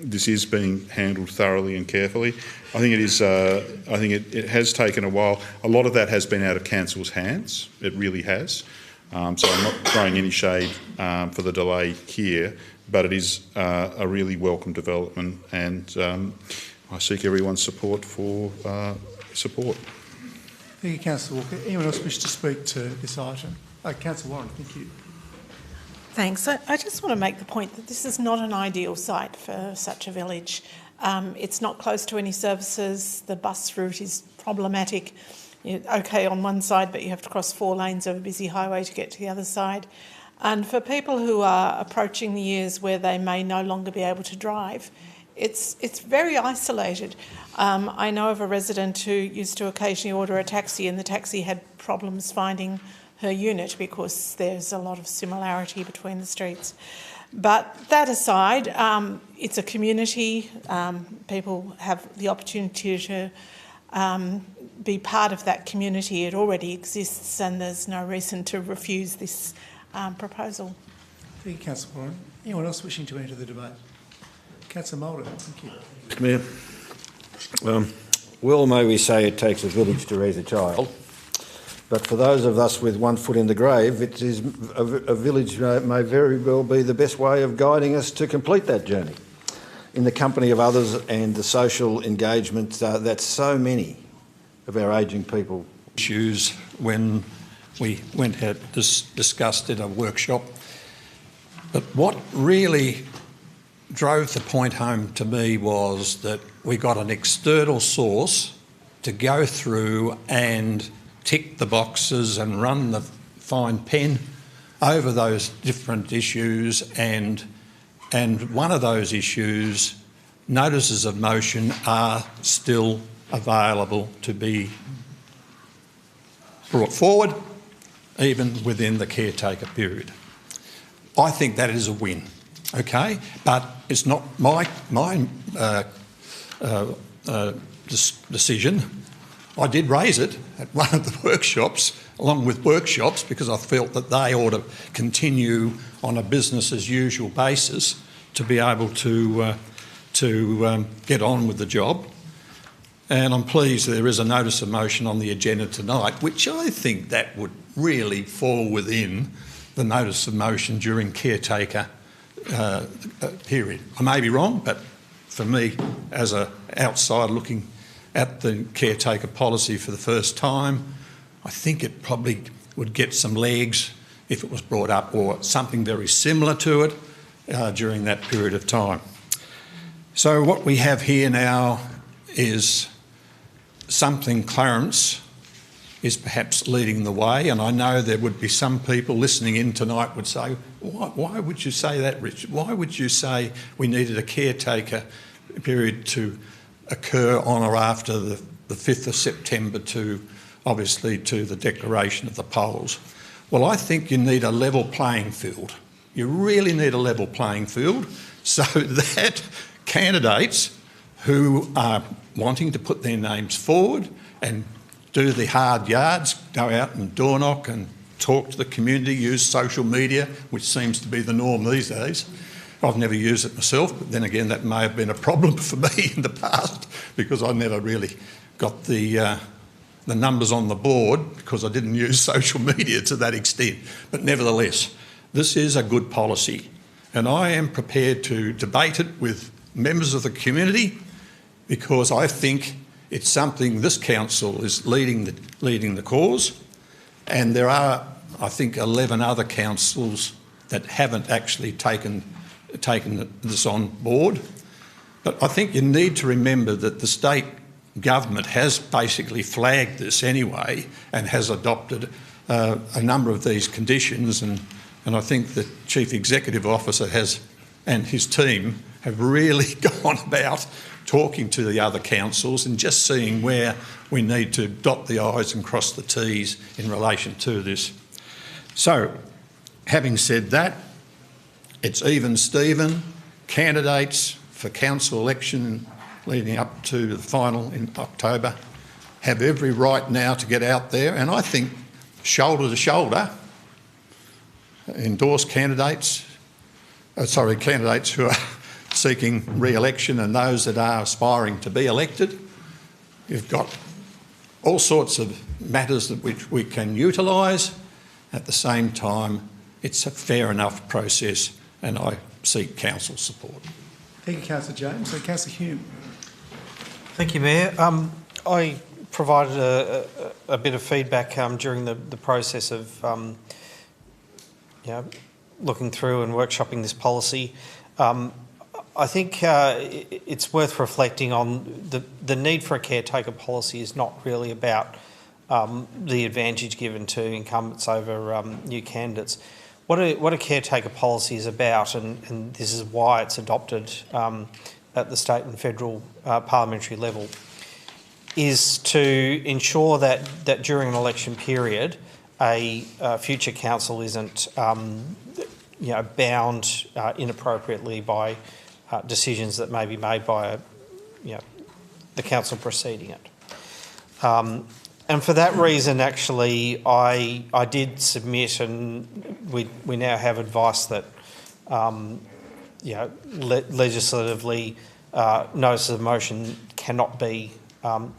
this is being handled thoroughly and carefully. I think it is. I think it has taken a while. A lot of that has been out of council's hands. It really has. So I'm not throwing any shade for the delay here, but it is a really welcome development, and I seek everyone's support for support. Thank you, Councillor Walker. Anyone else wish to speak to this item? Councillor Warren, thank you. Thanks. I just want to make the point that this is not an ideal site for such a village. It's not close to any services. The bus route is problematic. You're okay on one side, but you have to cross 4 lanes of a busy highway to get to the other side. And for people who are approaching the years where they may no longer be able to drive, it's very isolated. I know of a resident who used to occasionally order a taxi, and the taxi had problems finding her unit because there's a lot of similarity between the streets. But that aside, it's a community. People have the opportunity to be part of that community. It already exists, and there's no reason to refuse this proposal. Thank you, Councillor Warren. Anyone else wishing to enter the debate? Councillor Mulder, thank you. Mr Mayor, well may we say it takes a village to raise a child, but for those of us with one foot in the grave, it is a village may very well be the best way of guiding us to complete that journey in the company of others and the social engagement that so many of our ageing people issues when we went out discussed in a workshop. But what really drove the point home to me was that we got an external source to go through and tick the boxes and run the fine pen over those different issues, and one of those issues, notices of motion, are still available to be brought forward even within the caretaker period. I think that is a win, okay? But it's not my decision. I did raise it at one of the workshops, along with workshops, because I felt that they ought to continue on a business as usual basis to be able to get on with the job. And I'm pleased there is a notice of motion on the agenda tonight, which I think that would really fall within the notice of motion during caretaker period. I may be wrong, but for me, as an outsider looking at the caretaker policy for the first time, I think it probably would get some legs if it was brought up, or something very similar to it during that period of time. So what we have here now is something Clarence is perhaps leading the way, and I know there would be some people listening in tonight would say, why would you say that, Richard? Why would you say we needed a caretaker period to occur on or after the 5th of September to, obviously, to the declaration of the polls? Well, I think you need a level playing field. You really need a level playing field so that candidates who are wanting to put their names forward and do the hard yards, go out and door knock and talk to the community, use social media, which seems to be the norm these days. I've never used it myself, but then again, that may have been a problem for me in the past because I never really got the numbers on the board because I didn't use social media to that extent. But nevertheless, this is a good policy, and I am prepared to debate it with members of the community because I think it's something this council is leading the cause, and there are, I think, 11 other councils that haven't actually taken this on board. But I think you need to remember that the state government has basically flagged this anyway and has adopted a number of these conditions, and I think the Chief Executive Officer has and his team have really gone about talking to the other councils and just seeing where we need to dot the I's and cross the T's in relation to this. So, having said that, it's even Steven. Candidates for council election leading up to the final in October have every right now to get out there, and I think shoulder to shoulder endorse candidates who are seeking re-election and those that are aspiring to be elected. You've got all sorts of matters that which we can utilise. At the same time, it's a fair enough process, and I seek council support. Thank you, Councillor James. So, Councillor Hume. Thank you, Mayor. I provided a bit of feedback during the process of looking through and workshopping this policy. I think it's worth reflecting on the need for a caretaker policy is not really about the advantage given to incumbents over new candidates. What a caretaker policy is about, and this is why it's adopted at the state and federal parliamentary level, is to ensure that during an election period, a future council isn't bound inappropriately by decisions that may be made by the council preceding it. And for that reason, actually, I did submit, and we now have advice that legislatively notices of motion cannot be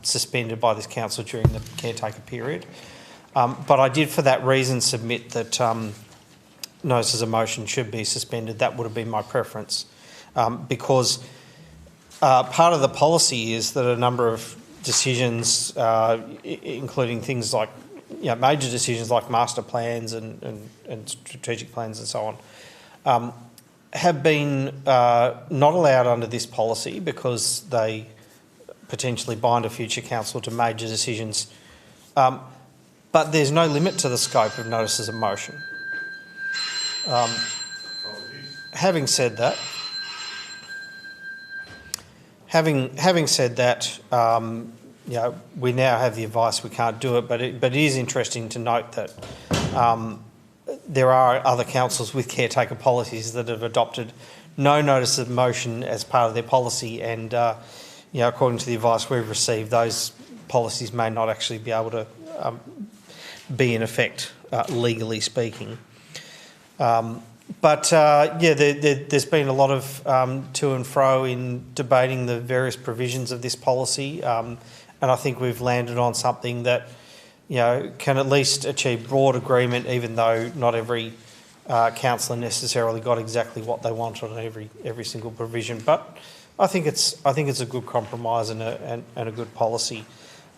suspended by this council during the caretaker period. But I did, for that reason, submit that notices of motion should be suspended. That would have been my preference, because part of the policy is that a number of decisions, including things like major decisions like master plans and strategic plans and so on, have been not allowed under this policy because they potentially bind a future council to major decisions. But there's no limit to the scope of notices of motion. Having said that, we now have the advice we can't do it, but it is interesting to note that there are other councils with caretaker policies that have adopted no notice of motion as part of their policy, and according to the advice we've received, those policies may not actually be able to be in effect, legally speaking. There's been a lot of to and fro in debating the various provisions of this policy, and I think we've landed on something that can at least achieve broad agreement, even though not every councillor necessarily got exactly what they want on every single provision. But I think it's a good compromise and a good policy.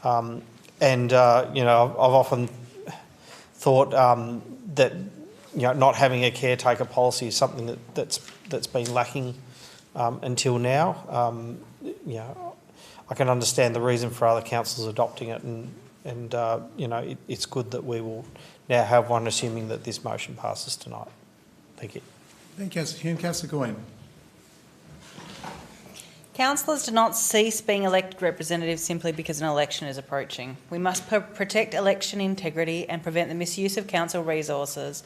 I've often thought that not having a caretaker policy is something that's been lacking until now. I can understand the reason for other councils adopting it, and it's good that we will now have one, assuming that this motion passes tonight. Thank you. Thank you, Councillor Hume. Councillor Goyne. Councillors do not cease being elected representatives simply because an election is approaching. We must protect election integrity and prevent the misuse of council resources,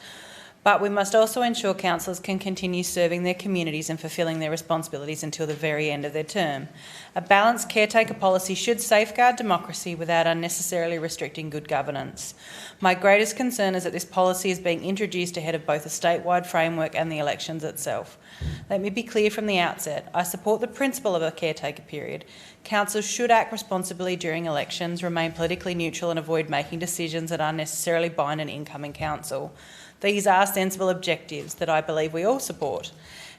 but we must also ensure councillors can continue serving their communities and fulfilling their responsibilities until the very end of their term. A balanced caretaker policy should safeguard democracy without unnecessarily restricting good governance. My greatest concern is that this policy is being introduced ahead of both a statewide framework and the elections itself. Let me be clear from the outset. I support the principle of a caretaker period. Councils should act responsibly during elections, remain politically neutral and avoid making decisions that unnecessarily bind an incoming council. These are sensible objectives that I believe we all support.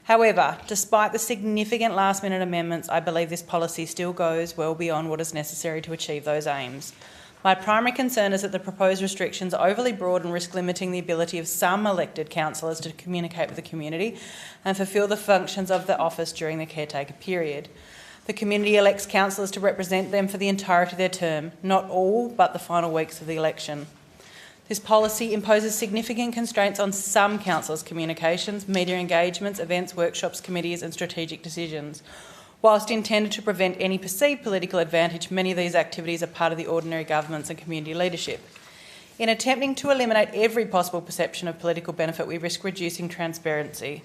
However, despite the significant last-minute amendments, I believe this policy still goes well beyond what is necessary to achieve those aims. My primary concern is that the proposed restrictions are overly broad and risk limiting the ability of some elected councillors to communicate with the community and fulfil the functions of the office during the caretaker period. The community elects councillors to represent them for the entirety of their term, not all but the final weeks of the election. This policy imposes significant constraints on some councillors' communications, media engagements, events, workshops, committees and strategic decisions. Whilst intended to prevent any perceived political advantage, many of these activities are part of the ordinary governance and community leadership. In attempting to eliminate every possible perception of political benefit, we risk reducing transparency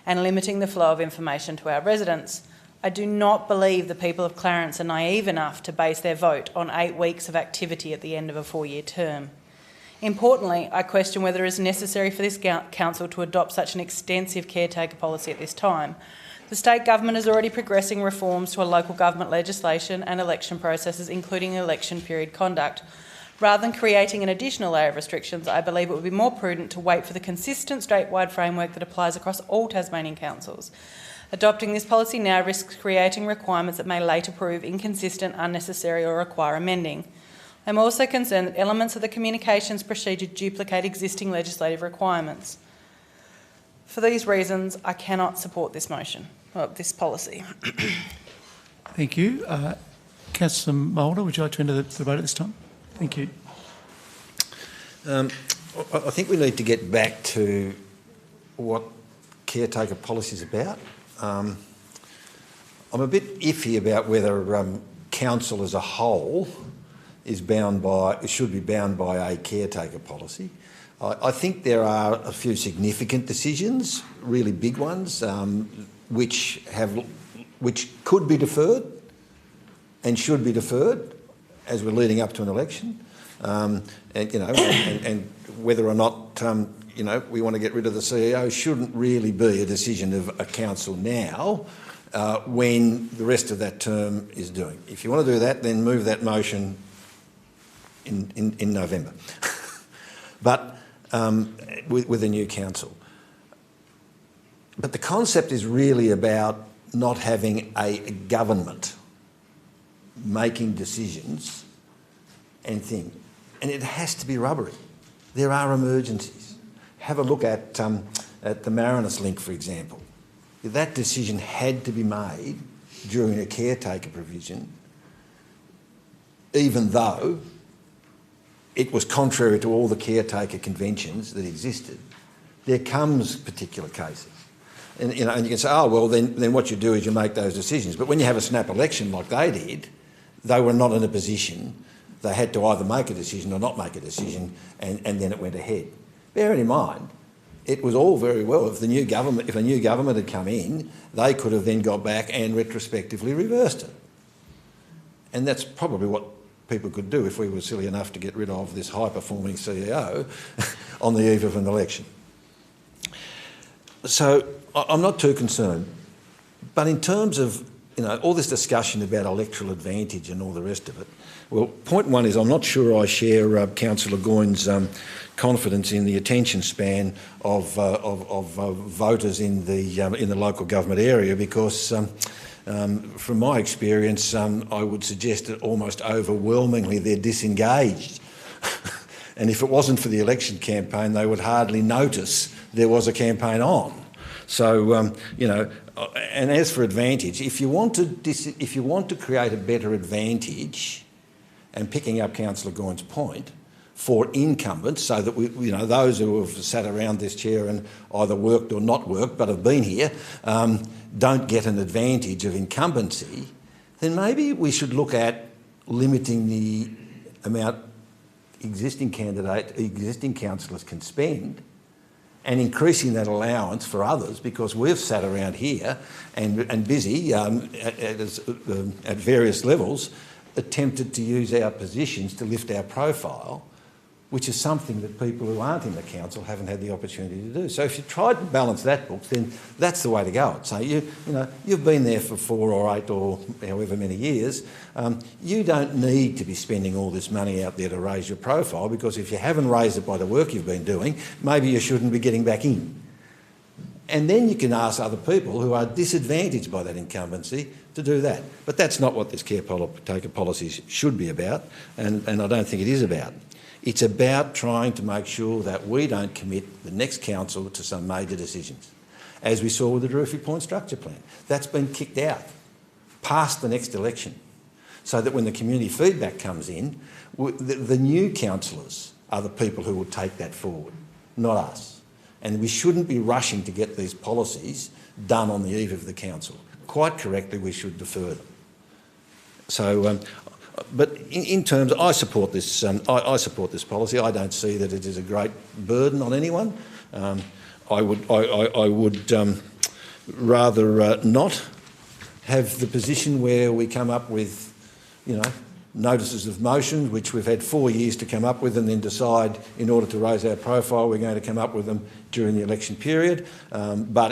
and limiting the flow of information to our residents. I do not believe the people of Clarence are naive enough to base their vote on 8 weeks of activity at the end of a 4-year term. Importantly, I question whether it is necessary for this council to adopt such an extensive caretaker policy at this time. The state government is already progressing reforms to a local government legislation and election processes, including election period conduct. Rather than creating an additional layer of restrictions, I believe it would be more prudent to wait for the consistent statewide framework that applies across all Tasmanian councils. Adopting this policy now risks creating requirements that may later prove inconsistent, unnecessary or require amending. I'm also concerned that elements of the communications procedure duplicate existing legislative requirements. For these reasons, I cannot support this motion, or this policy. Thank you. Councillor Mulder, would you like to enter the debate at this time? Thank you. I think we need to get back to what caretaker policy is about. I'm a bit iffy about whether council as a whole should be bound by a caretaker policy. I think there are a few significant decisions, really big ones, which could be deferred and should be deferred as we're leading up to an election, and whether or not we want to get rid of the CEO shouldn't really be a decision of a council now. when the rest of that term is doing. If you want to do that, then move that motion in November, but with a new council. But the concept is really about not having a government making decisions and things. And it has to be rubbery. There are emergencies. Have a look at the Marinus link, for example. That decision had to be made during a caretaker provision, even though it was contrary to all the caretaker conventions that existed. There comes particular cases. And you can say, oh, well, then what you do is you make those decisions. But when you have a snap election like they did, they were not in a position. They had to either make a decision or not make a decision, and then it went ahead. Bearing in mind, it was all very well if a new government had come in, they could have then got back and retrospectively reversed it. And that's probably what people could do if we were silly enough to get rid of this high-performing CEO on the eve of an election. So I'm not too concerned. But in terms of all this discussion about electoral advantage and all the rest of it, well, point one is I'm not sure I share Councillor Goyne's confidence in the attention span of voters in the local government area, because from my experience, I would suggest that almost overwhelmingly they're disengaged. And if it wasn't for the election campaign, they would hardly notice there was a campaign on. So, and as for advantage, if you want to create a better advantage, and picking up Councillor Goyne's point, for incumbents, so that those who have sat around this chair and either worked or not worked but have been here, don't get an advantage of incumbency, then maybe we should look at limiting the amount existing councillors can spend, and increasing that allowance for others, because we've sat around here and busy at various levels, attempted to use our positions to lift our profile, which is something that people who aren't in the council haven't had the opportunity to do. So if you try to balance that book, then that's the way to go. So you've been there for 4 or 8 or however many years. You don't need to be spending all this money out there to raise your profile, because if you haven't raised it by the work you've been doing, maybe you shouldn't be getting back in. And then you can ask other people who are disadvantaged by that incumbency to do that. But that's not what this caretaker policy should be about, and I don't think it is about. It's about trying to make sure that we don't commit the next council to some major decisions, as we saw with the Drury Point Structure Plan. That's been kicked out past the next election, so that when the community feedback comes in, the new councillors are the people who will take that forward, not us. And we shouldn't be rushing to get these policies done on the eve of the council. Quite correctly, we should defer them. So, but in terms, I support this. I support this policy. I don't see that it is a great burden on anyone. I would rather not have the position where we come up with, notices of motion, which we've had 4 years to come up with, and then decide in order to raise our profile we're going to come up with them during the election period. But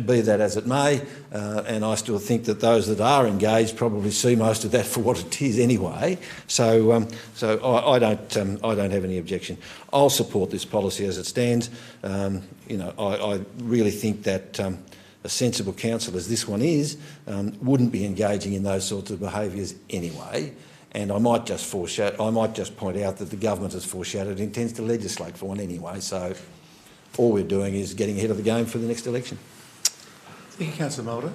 be that as it may, and I still think that those that are engaged probably see most of that for what it is anyway. So I don't have any objection. I'll support this policy as it stands. I really think that a sensible council, as this one is, wouldn't be engaging in those sorts of behaviours anyway. And I might just point out that the government has foreshadowed it intends to legislate for one anyway. So all we're doing is getting ahead of the game for the next election. Thank you, Councillor Mulder.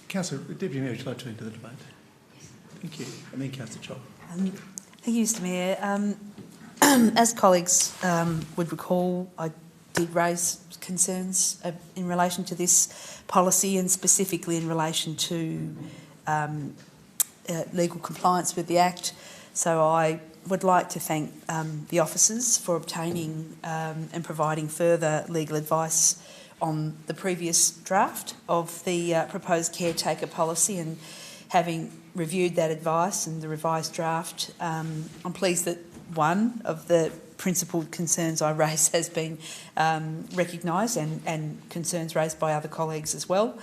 Councillor Deputy Mayor, would you like to enter the debate? Thank you. And then Councillor Chop. Thank you, Mr Mayor. As colleagues would recall, I did raise concerns in relation to this policy, and specifically in relation to legal compliance with the Act. So I would like to thank the officers for obtaining and providing further legal advice on the previous draft of the proposed caretaker policy, and having reviewed that advice and the revised draft, I'm pleased that one of the principled concerns I raise has been recognised and concerns raised by other colleagues as well.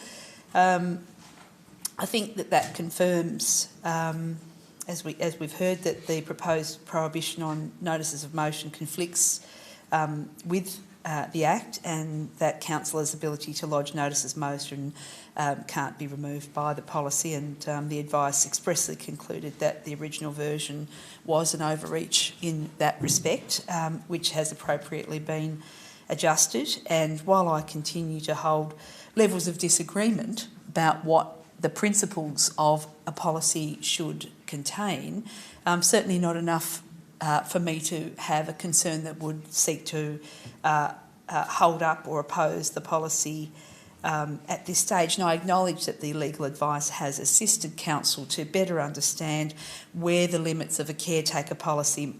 I think that confirms, as we've heard, that the proposed prohibition on notices of motion conflicts with the Act, and that councillors' ability to lodge notices of motion can't be removed by the policy, and the advice expressly concluded that the original version was an overreach in that respect, which has appropriately been adjusted. And while I continue to hold levels of disagreement about what the principles of a policy should contain, certainly not enough for me to have a concern that would seek to hold up or oppose the policy at this stage. And I acknowledge that the legal advice has assisted council to better understand where the limits of a caretaker policy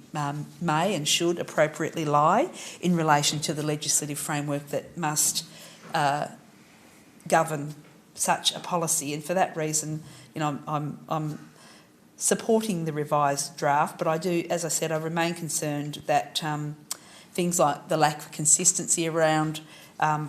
may and should appropriately lie in relation to the legislative framework that must govern such a policy. And for that reason, you know, I'm supporting the revised draft, but I do, as I said, I remain concerned that things like the lack of consistency around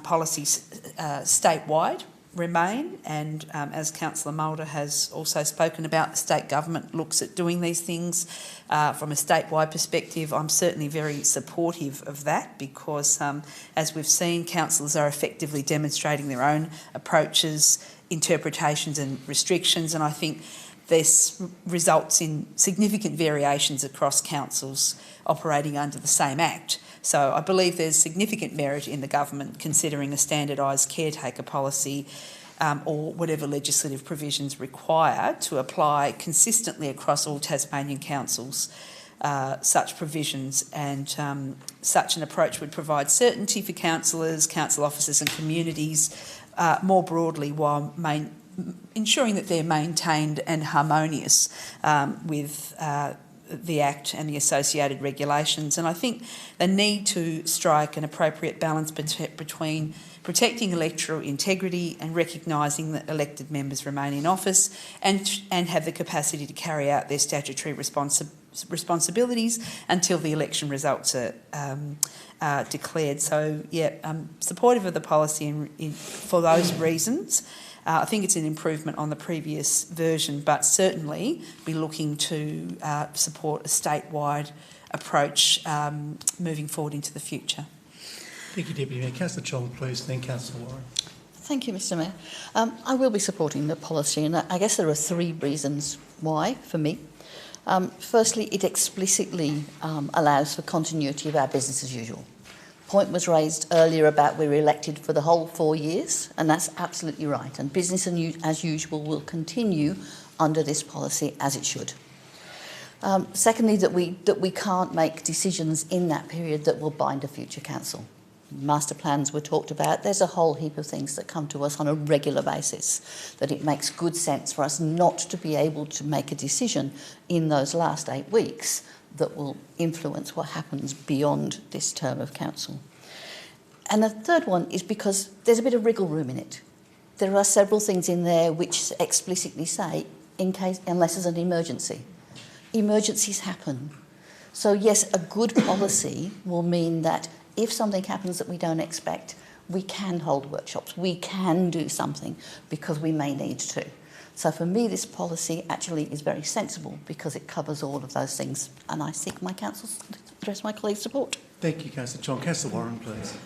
policies statewide remain, and as Councillor Mulder has also spoken about, the state government looks at doing these things from a statewide perspective. I'm certainly very supportive of that because, as we've seen, councillors are effectively demonstrating their own approaches, interpretations and restrictions, and I think this results in significant variations across councils operating under the same Act. So I believe there's significant merit in the government considering a standardised caretaker policy or whatever legislative provisions required to apply consistently across all Tasmanian councils such provisions, and such an approach would provide certainty for councillors, council officers and communities more broadly, while ensuring that they're maintained and harmonious with the Act and the associated regulations. And I think the need to strike an appropriate balance between protecting electoral integrity and recognising that elected members remain in office and have the capacity to carry out their statutory responsibilities until the election results are declared. So, yeah, I'm supportive of the policy for those reasons. I think it's an improvement on the previous version, but certainly be looking to support a statewide approach moving forward into the future. Thank you, Deputy Mayor. Councillor Chong, please, then Councillor Warren. Thank you, Mr Mayor. I will be supporting the policy, and I guess there are three reasons why for me. Firstly, it explicitly allows for continuity of our business as usual. Point was raised earlier about we're elected for the whole 4 years, and that's absolutely right. And business as usual will continue under this policy as it should. Secondly, that we can't make decisions in that period that will bind a future council. Master plans were talked about. There's a whole heap of things that come to us on a regular basis that it makes good sense for us not to be able to make a decision in those last 8 weeks that will influence what happens beyond this term of council. And the third one is because there's a bit of wriggle room in it. There are several things in there which explicitly say, unless there's an emergency. Emergencies happen. So yes, a good policy will mean that if something happens that we don't expect, we can hold workshops, we can do something because we may need to. So for me, this policy actually is very sensible because it covers all of those things, and I seek my council's, the rest of my colleagues' support. Thank you, Councillor Chong. Councillor Warren, please.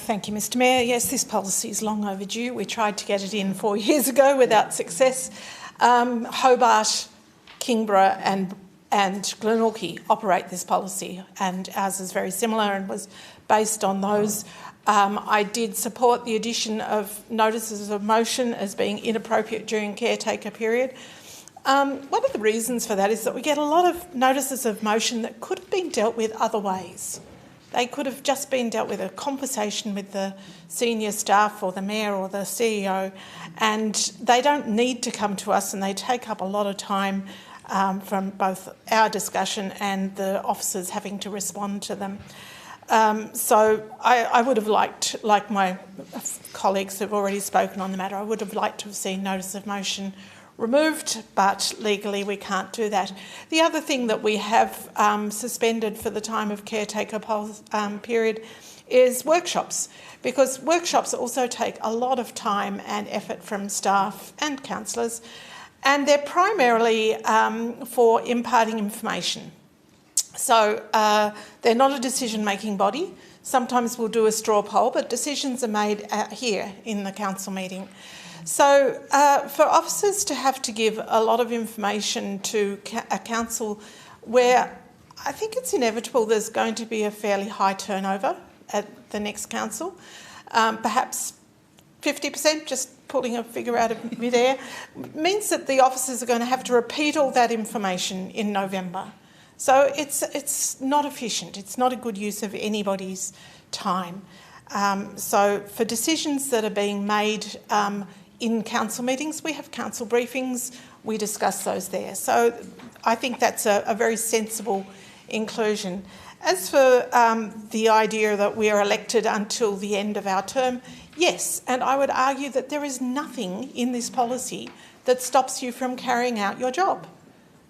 Thank you, Mr Mayor. Yes, this policy is long overdue. We tried to get it in 4 years ago without success. Hobart, Kingborough and Glenorchy operate this policy, and ours is very similar and was based on those. I did support the addition of notices of motion as being inappropriate during caretaker period. One of the reasons for that is that we get a lot of notices of motion that could have been dealt with other ways. They could have just been dealt with a conversation with the senior staff or the mayor or the CEO, and they don't need to come to us, and they take up a lot of time from both our discussion and the officers having to respond to them. So I would have liked, like my colleagues who have already spoken on the matter, I would have liked to have seen notice of motion removed, but legally we can't do that. The other thing that we have suspended for the time of caretaker period is workshops, because workshops also take a lot of time and effort from staff and councillors, and they're primarily for imparting information. So they're not a decision-making body. Sometimes we'll do a straw poll, but decisions are made here in the council meeting. So for officers to have to give a lot of information to a council where I think it's inevitable there's going to be a fairly high turnover at the next council, perhaps 50%, just pulling a figure out of midair, means that the officers are going to have to repeat all that information in November. So it's not efficient. It's not a good use of anybody's time. So for decisions that are being made in council meetings, we have council briefings, we discuss those there. So I think that's a very sensible inclusion. As for the idea that we are elected until the end of our term, yes, and I would argue that there is nothing in this policy that stops you from carrying out your job.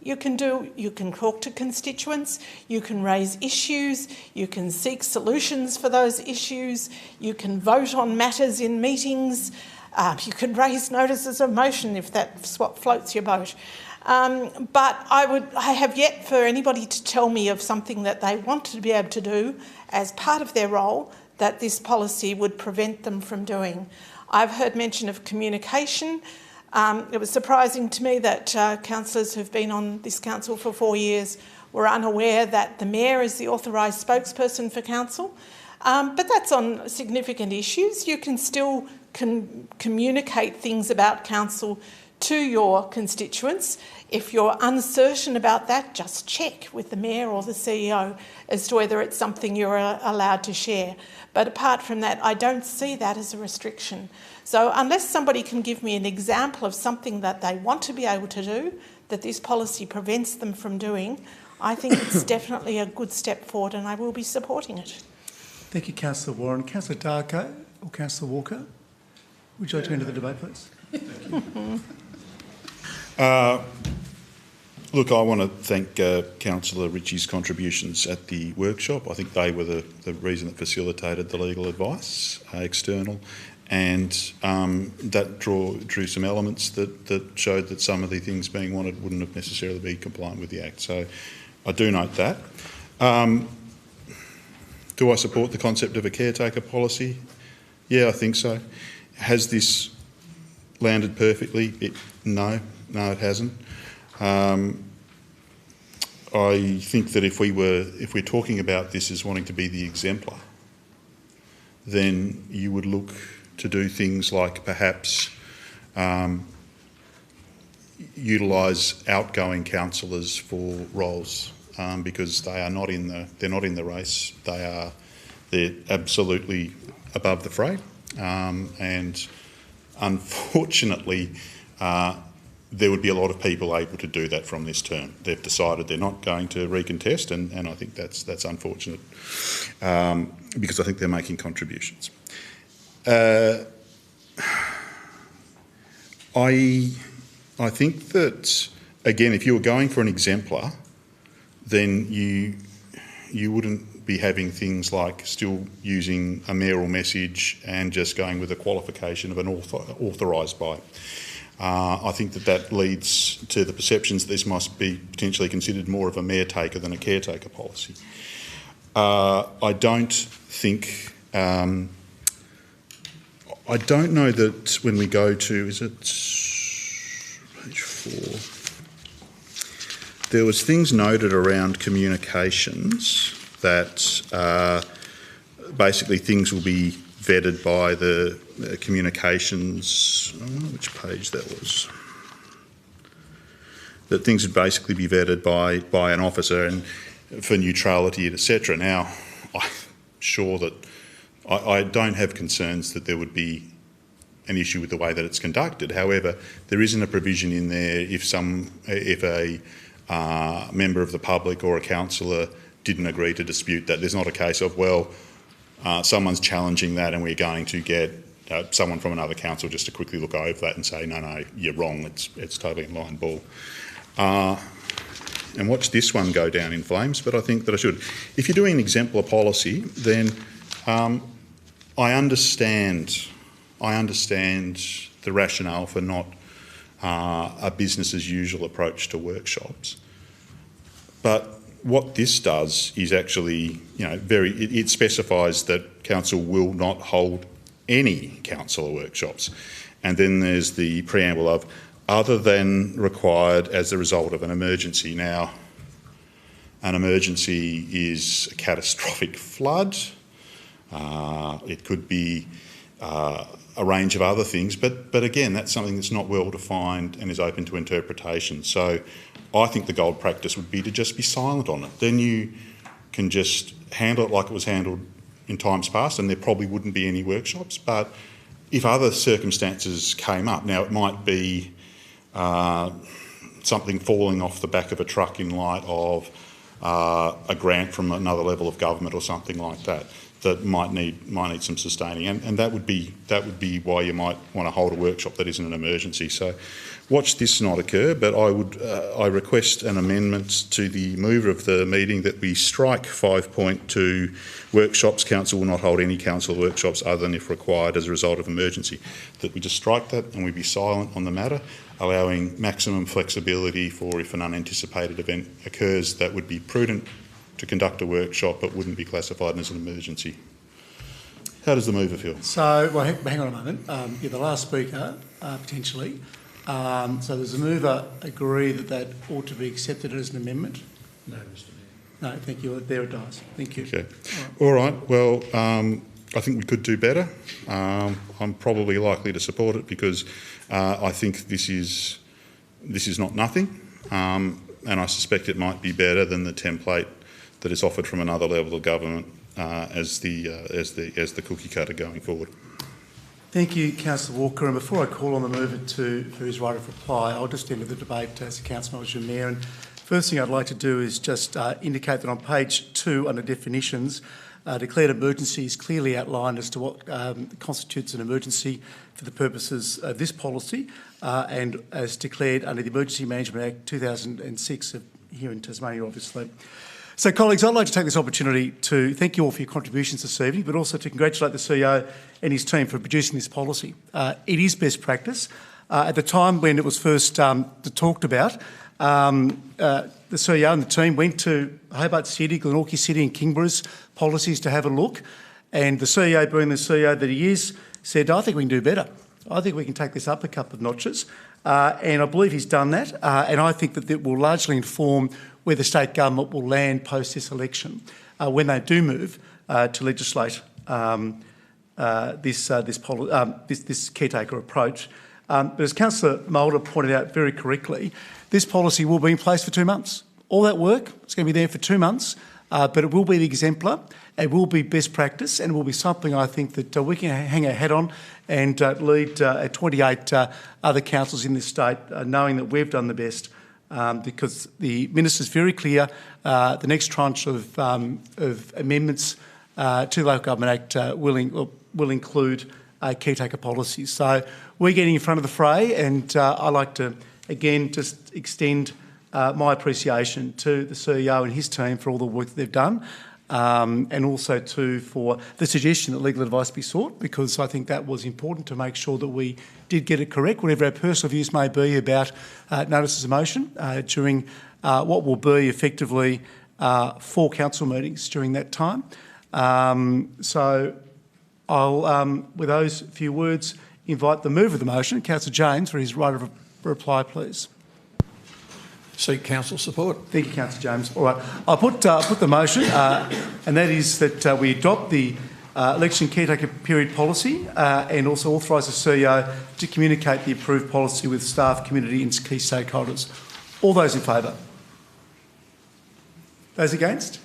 You can talk to constituents, you can raise issues, you can seek solutions for those issues, you can vote on matters in meetings, you can raise notices of motion if that's what floats your boat. But I have yet for anybody to tell me of something that they want to be able to do as part of their role that this policy would prevent them from doing. I've heard mention of communication. It was surprising to me that councillors who've been on this council for 4 years were unaware that the mayor is the authorised spokesperson for council. But that's on significant issues. You can still communicate things about council to your constituents. If you're uncertain about that, just check with the mayor or the CEO as to whether it's something you're allowed to share. But apart from that, I don't see that as a restriction. So unless somebody can give me an example of something that they want to be able to do, that this policy prevents them from doing, I think it's definitely a good step forward and I will be supporting it. Thank you, Councillor Warren. Councillor Darko or Councillor Walker, would you like to enter the debate, please? Look, I want to thank Councillor Ritchie's contributions at the workshop. I think they were the reason that facilitated the legal advice, external, and that drew some elements that showed that some of the things being wanted wouldn't have necessarily been compliant with the Act. So I do note that. Do I support the concept of a caretaker policy? Yeah, I think so. Has this landed perfectly? No, it hasn't. I think that if we're talking about this as wanting to be the exemplar, then you would look to do things like perhaps utilise outgoing councillors for roles because they're not in the race. They're absolutely above the fray, and unfortunately. There would be a lot of people able to do that from this term. They've decided they're not going to recontest, and I think that's unfortunate because I think they're making contributions. I think that, again, if you were going for an exemplar, then you wouldn't be having things like still using a mayoral message and just going with a qualification of an authorised by. I think that leads to the perceptions that this must be potentially considered more of a mayor taker than a caretaker policy. I don't think... I don't know that when we go to... Is it page 4? There was things noted around communications that basically things will be vetted by the communications, I don't know which page that was, that things would basically be vetted by an officer and for neutrality, etc. Now, I'm sure that I don't have concerns that there would be an issue with the way that it's conducted. However, there isn't a provision in there if a member of the public or a councillor didn't agree to dispute that. There's not a case of, well, someone's challenging that and we're going to get someone from another council just to quickly look over that and say, no, you're wrong, it's totally in line ball. And watch this one go down in flames, but I think that I should. If you're doing an exemplar policy, then I understand the rationale for not a business as usual approach to workshops. But what this does is actually, it specifies that council will not hold any council workshops. And then there's the preamble of other than required as a result of an emergency. Now, an emergency is a catastrophic flood. It could be a range of other things, but again, that's something that's not well defined and is open to interpretation. So I think the gold practice would be to just be silent on it. Then you can just handle it like it was handled in times past, and there probably wouldn't be any workshops. But if other circumstances came up, now it might be something falling off the back of a truck in light of a grant from another level of government or something like that, that might need some sustaining, and that would be why you might want to hold a workshop that isn't an emergency. So watch this not occur, but I request an amendment to the mover of the meeting that we strike 5.2 workshops. Council will not hold any council workshops other than if required as a result of emergency. That we just strike that and we be silent on the matter, allowing maximum flexibility for if an unanticipated event occurs that would be prudent to conduct a workshop but wouldn't be classified as an emergency. How does the mover feel? So, well, hang on a moment. You're the last speaker, potentially. So does the mover agree that ought to be accepted as an amendment? No, Mr Mayor. No, thank you. There it dies. Thank you. Okay. All right. Well, I think we could do better. I'm probably likely to support it because I think this is not nothing, and I suspect it might be better than the template that is offered from another level of government as the cookie cutter going forward. Thank you, Councillor Walker. And before I call on the mover for his right of reply, I'll just enter the debate as a councillor, as your mayor. And first thing I'd like to do is just indicate that on page 2 under definitions, declared emergency is clearly outlined as to what constitutes an emergency for the purposes of this policy and as declared under the Emergency Management Act 2006 here in Tasmania, obviously. So, colleagues, I'd like to take this opportunity to thank you all for your contributions this evening, but also to congratulate the CEO and his team for producing this policy. It is best practice. At the time when it was first talked about, the CEO and the team went to Hobart City, Glenorchy City and Kingborough's policies to have a look, and the CEO, being the CEO that he is, said, I think we can do better. I think we can take this up a couple of notches, and I believe he's done that, and I think that it will largely inform where the state government will land post this election when they do move to legislate this caretaker approach. But as Councillor Mulder pointed out very correctly, this policy will be in place for 2 months. All that work is going to be there for 2 months, but it will be the exemplar, it will be best practice, and it will be something I think that we can hang our hat on and lead 28 other councils in this state, knowing that we've done the best. Because the minister's very clear, the next tranche of amendments to the Local Government Act will include caretaker policies. So we're getting in front of the fray, and I'd like to again just extend my appreciation to the CEO and his team for all the work that they've done, and also for the suggestion that legal advice be sought, because I think that was important to make sure that we did get it correct, whatever our personal views may be about notices of motion during what will be effectively 4 council meetings during that time. So I'll, with those few words, invite the mover of the motion, Councillor James, for his right of reply, please. Seek council support. Thank you, Councillor James. All right, I'll put the motion, and that is that we adopt the election caretaker period policy and also authorise the CEO to communicate the approved policy with staff, community and key stakeholders. All those in favour? Those against?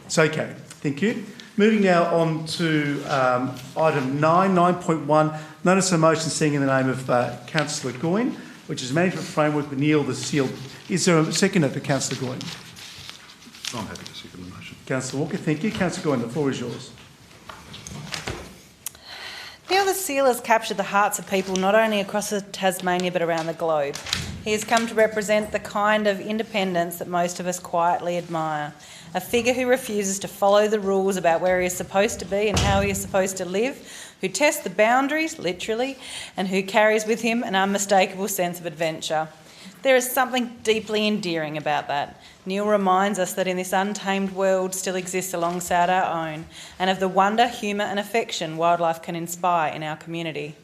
It's okay. Thank you. Moving now on to item 9.1, notice of motion seeing in the name of Councillor Goyne, which is Management Framework Renewal the Seal. Is there a seconder for Councillor Goyne? I'm happy to second the motion. Councillor Walker, thank you. Councillor Goyne, the floor is yours. Now, the Seal has captured the hearts of people not only across Tasmania but around the globe. He has come to represent the kind of independence that most of us quietly admire. A figure who refuses to follow the rules about where he is supposed to be and how he is supposed to live, who tests the boundaries, literally, and who carries with him an unmistakable sense of adventure. There is something deeply endearing about that. Neil reminds us that in this untamed world still exists alongside our own, and of the wonder, humour and affection wildlife can inspire in our community.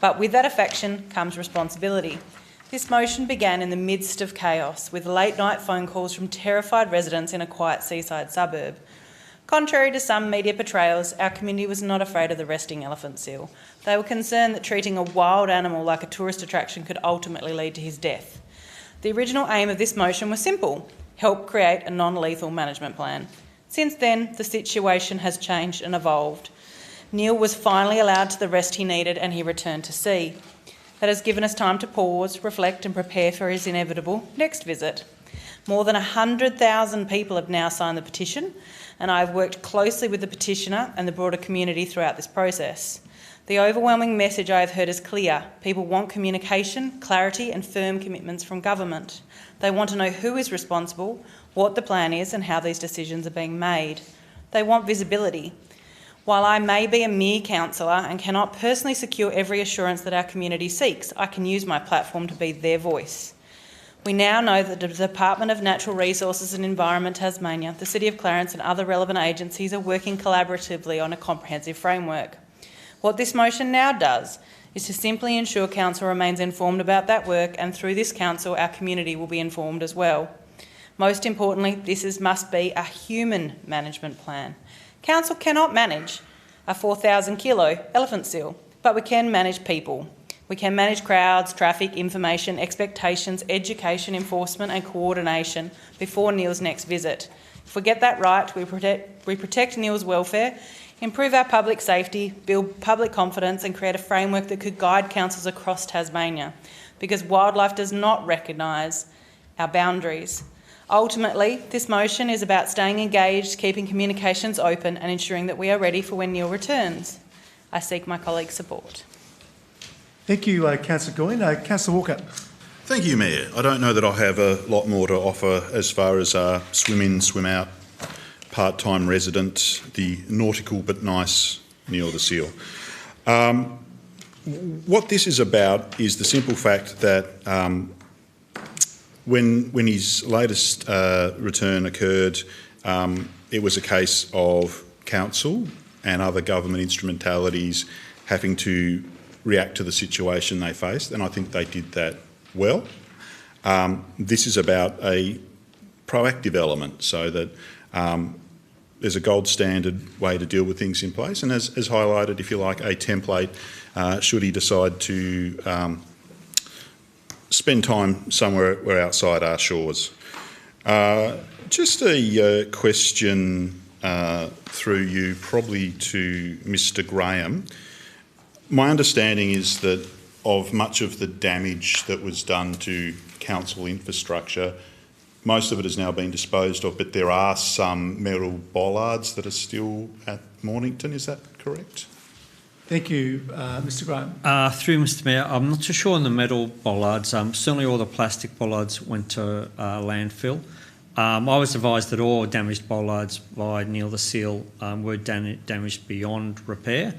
But with that affection comes responsibility. This motion began in the midst of chaos, with late-night phone calls from terrified residents in a quiet seaside suburb. Contrary to some media portrayals, our community was not afraid of the resting elephant seal. They were concerned that treating a wild animal like a tourist attraction could ultimately lead to his death. The original aim of this motion was simple: help create a non-lethal management plan. Since then, the situation has changed and evolved. Neil was finally allowed to the rest he needed and he returned to sea. That has given us time to pause, reflect and prepare for his inevitable next visit. More than 100,000 people have now signed the petition, and I have worked closely with the petitioner and the broader community throughout this process. The overwhelming message I have heard is clear. People want communication, clarity and firm commitments from government. They want to know who is responsible, what the plan is and how these decisions are being made. They want visibility. While I may be a mere councillor and cannot personally secure every assurance that our community seeks, I can use my platform to be their voice. We now know that the Department of Natural Resources and Environment Tasmania, the City of Clarence and other relevant agencies are working collaboratively on a comprehensive framework. What this motion now does is to simply ensure Council remains informed about that work, and through this Council our community will be informed as well. Most importantly, this must be a human management plan. Council cannot manage a 4,000 kilo elephant seal, but we can manage people. We can manage crowds, traffic, information, expectations, education, enforcement and coordination before Neil's next visit. If we get that right, we protect Neil's welfare, improve our public safety, build public confidence and create a framework that could guide councils across Tasmania, because wildlife does not recognise our boundaries. Ultimately, this motion is about staying engaged, keeping communications open and ensuring that we are ready for when Neil returns. I seek my colleagues' support. Thank you, Councillor Goyne. Councillor Walker. Thank you, Mayor. I don't know that I have a lot more to offer as far as swim in, swim out, part-time resident, the nautical but nice Neil the Seal. What this is about is the simple fact that when his latest return occurred, it was a case of council and other government instrumentalities having to react to the situation they faced, and I think they did that well. This is about a proactive element, so that there's a gold standard way to deal with things in place, and as highlighted, if you like, a template should he decide to spend time somewhere outside our shores. Just a question through you, probably to Mr. Graham. My understanding is that of much of the damage that was done to council infrastructure, most of it has now been disposed of, but there are some metal bollards that are still at Mornington, is that correct? Thank you, Mr. Graham. Through Mr. Mayor, I'm not too sure on the metal bollards. Certainly all the plastic bollards went to landfill. I was advised that all damaged bollards by Neil the Seal were damaged beyond repair,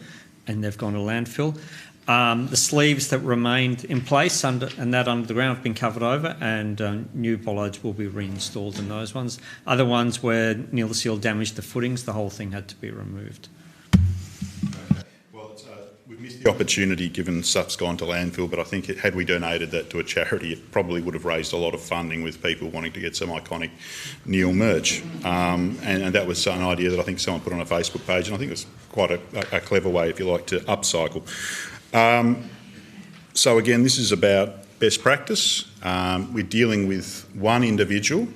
and they've gone to landfill. The sleeves that remained in place under the ground have been covered over, and new bollards will be reinstalled in those ones. Other ones where Neil the Seal damaged the footings, the whole thing had to be removed. We've missed the opportunity given stuff's gone to landfill, but I think had we donated that to a charity, it probably would have raised a lot of funding with people wanting to get some iconic Neil merch. And that was an idea that I think someone put on a Facebook page, and I think it was quite a clever way, if you like, to upcycle. So again, this is about best practice. We're dealing with one individual,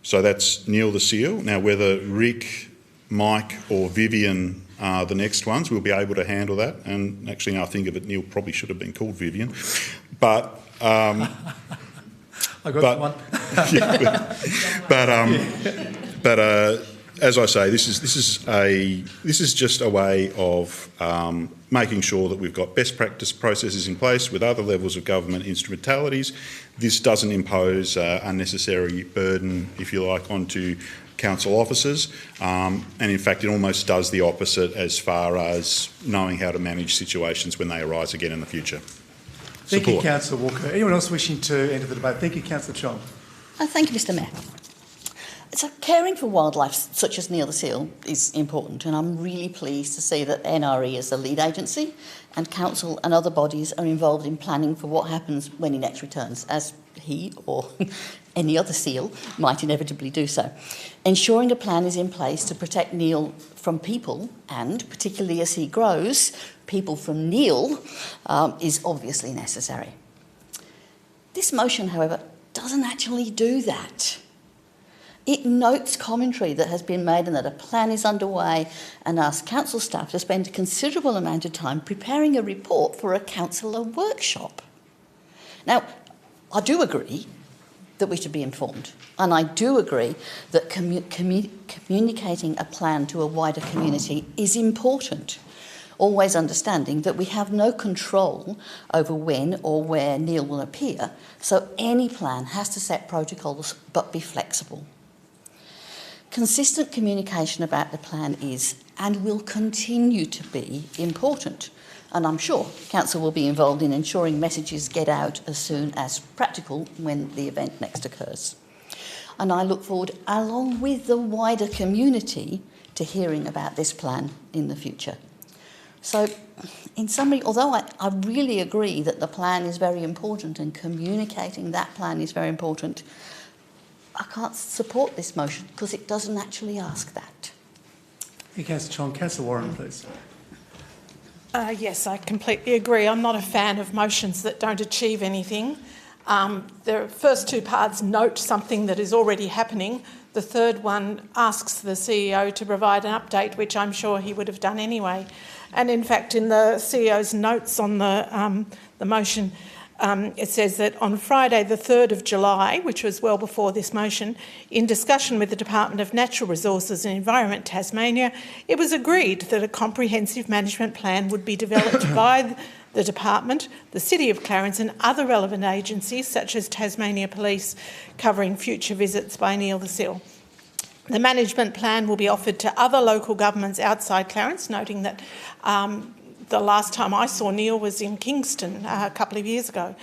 so that's Neil the Seal. Now, whether Rick, Mike or Vivian are the next ones, we'll be able to handle that. And actually, now I think of it, Neil probably should have been called Vivian. But I got one. as I say, this is just a way of making sure that we've got best practice processes in place with other levels of government instrumentalities. This doesn't impose unnecessary burden, if you like, onto council officers, and in fact it almost does the opposite as far as knowing how to manage situations when they arise again in the future. Thank you, Councillor Walker. Anyone else wishing to enter the debate? Thank you, Councillor Chong. Thank you, Mr Mayor. So caring for wildlife such as Neil the seal is important, and I'm really pleased to see that NRE is the lead agency and council and other bodies are involved in planning for what happens when he next returns, as he or any other seal might inevitably do so. Ensuring a plan is in place to protect Neil from people, and particularly as he grows, people from Neil, is obviously necessary. This motion, however, doesn't actually do that. It notes commentary that has been made and that a plan is underway and asks council staff to spend a considerable amount of time preparing a report for a councillor workshop. Now, I do agree that we should be informed, and I do agree that communicating a plan to a wider community is important, always understanding that we have no control over when or where Neil will appear, so any plan has to set protocols but be flexible. Consistent communication about the plan is and will continue to be important, and I'm sure Council will be involved in ensuring messages get out as soon as practical when the event next occurs. And I look forward, along with the wider community, to hearing about this plan in the future. So, in summary, although I really agree that the plan is very important and communicating that plan is very important, I can't support this motion because it doesn't actually ask that. Thank you, Councillor Chong. Councillor Warren, please. Yes, I completely agree. I'm not a fan of motions that don't achieve anything. The first two parts note something that is already happening. The third one asks the CEO to provide an update, which I'm sure he would have done anyway. And in fact, in the CEO's notes on the motion, it says that on Friday the 3rd of July, which was well before this motion, in discussion with the Department of Natural Resources and Environment Tasmania, it was agreed that a comprehensive management plan would be developed by the Department, the City of Clarence and other relevant agencies such as Tasmania Police, covering future visits by Neil the seal. The management plan will be offered to other local governments outside Clarence, noting that the last time I saw Neil was in Kingston a couple of years ago,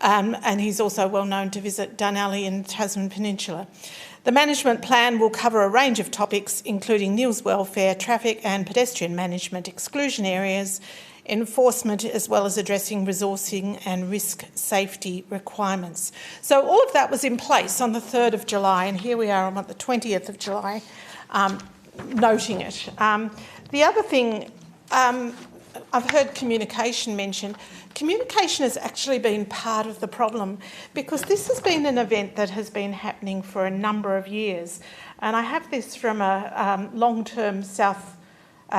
and he's also well known to visit Dunalley and Tasman Peninsula. The management plan will cover a range of topics, including Neil's welfare, traffic and pedestrian management, exclusion areas, enforcement, as well as addressing resourcing and risk safety requirements. So all of that was in place on the 3rd of July, and here we are on the 20th of July, noting it. The other thing, I've heard communication mentioned. Communication has actually been part of the problem because this has been an event that has been happening for a number of years. And I have this from a long-term South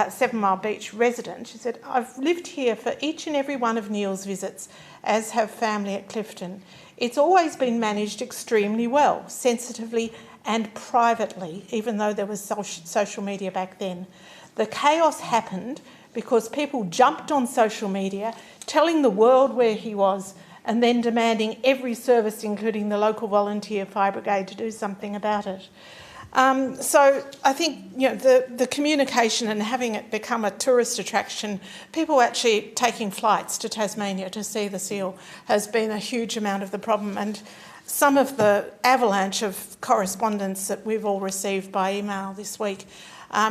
7 Mile Beach resident. She said, I've lived here for each and every one of Neil's visits, as have family at Clifton. It's always been managed extremely well, sensitively and privately, even though there was social media back then. The chaos happened because people jumped on social media, telling the world where he was, and then demanding every service, including the local volunteer fire brigade, to do something about it. So I think the communication and having it become a tourist attraction, people actually taking flights to Tasmania to see the seal, has been a huge amount of the problem. And some of the avalanche of correspondence that we've all received by email this week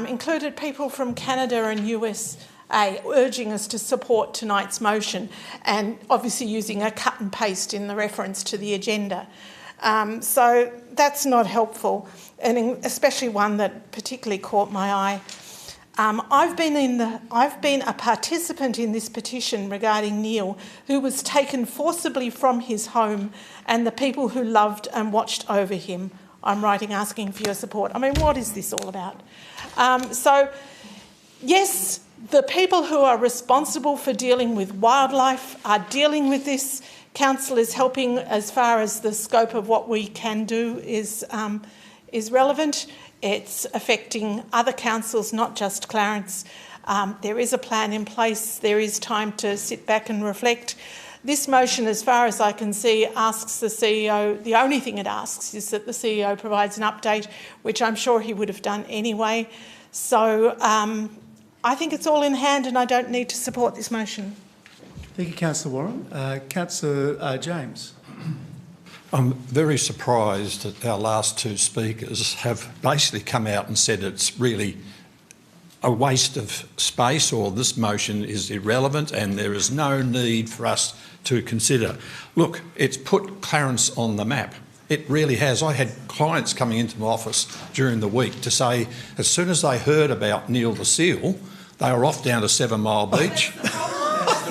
included people from Canada and USA urging us to support tonight's motion, and obviously using a cut and paste in the reference to the agenda. So that's not helpful, and especially one that particularly caught my eye. I've been a participant in this petition regarding Neil, who was taken forcibly from his home, and the people who loved and watched over him. I'm writing asking for your support. I mean, what is this all about? So, yes, the people who are responsible for dealing with wildlife are dealing with this. Council is helping as far as the scope of what we can do is is relevant. It's affecting other councils, not just Clarence. There is a plan in place. There is time to sit back and reflect. This motion, as far as I can see, asks the CEO, the only thing it asks is that the CEO provides an update, which I'm sure he would have done anyway. So I think it's all in hand and I don't need to support this motion. Thank you, Councillor Warren. Councillor James. I'm very surprised that our last two speakers have basically come out and said it's really a waste of space, or this motion is irrelevant and there is no need for us to consider. Look, it's put Clarence on the map. It really has. I had clients coming into my office during the week to say as soon as they heard about Neil the Seal, they were off down to 7 Mile Beach.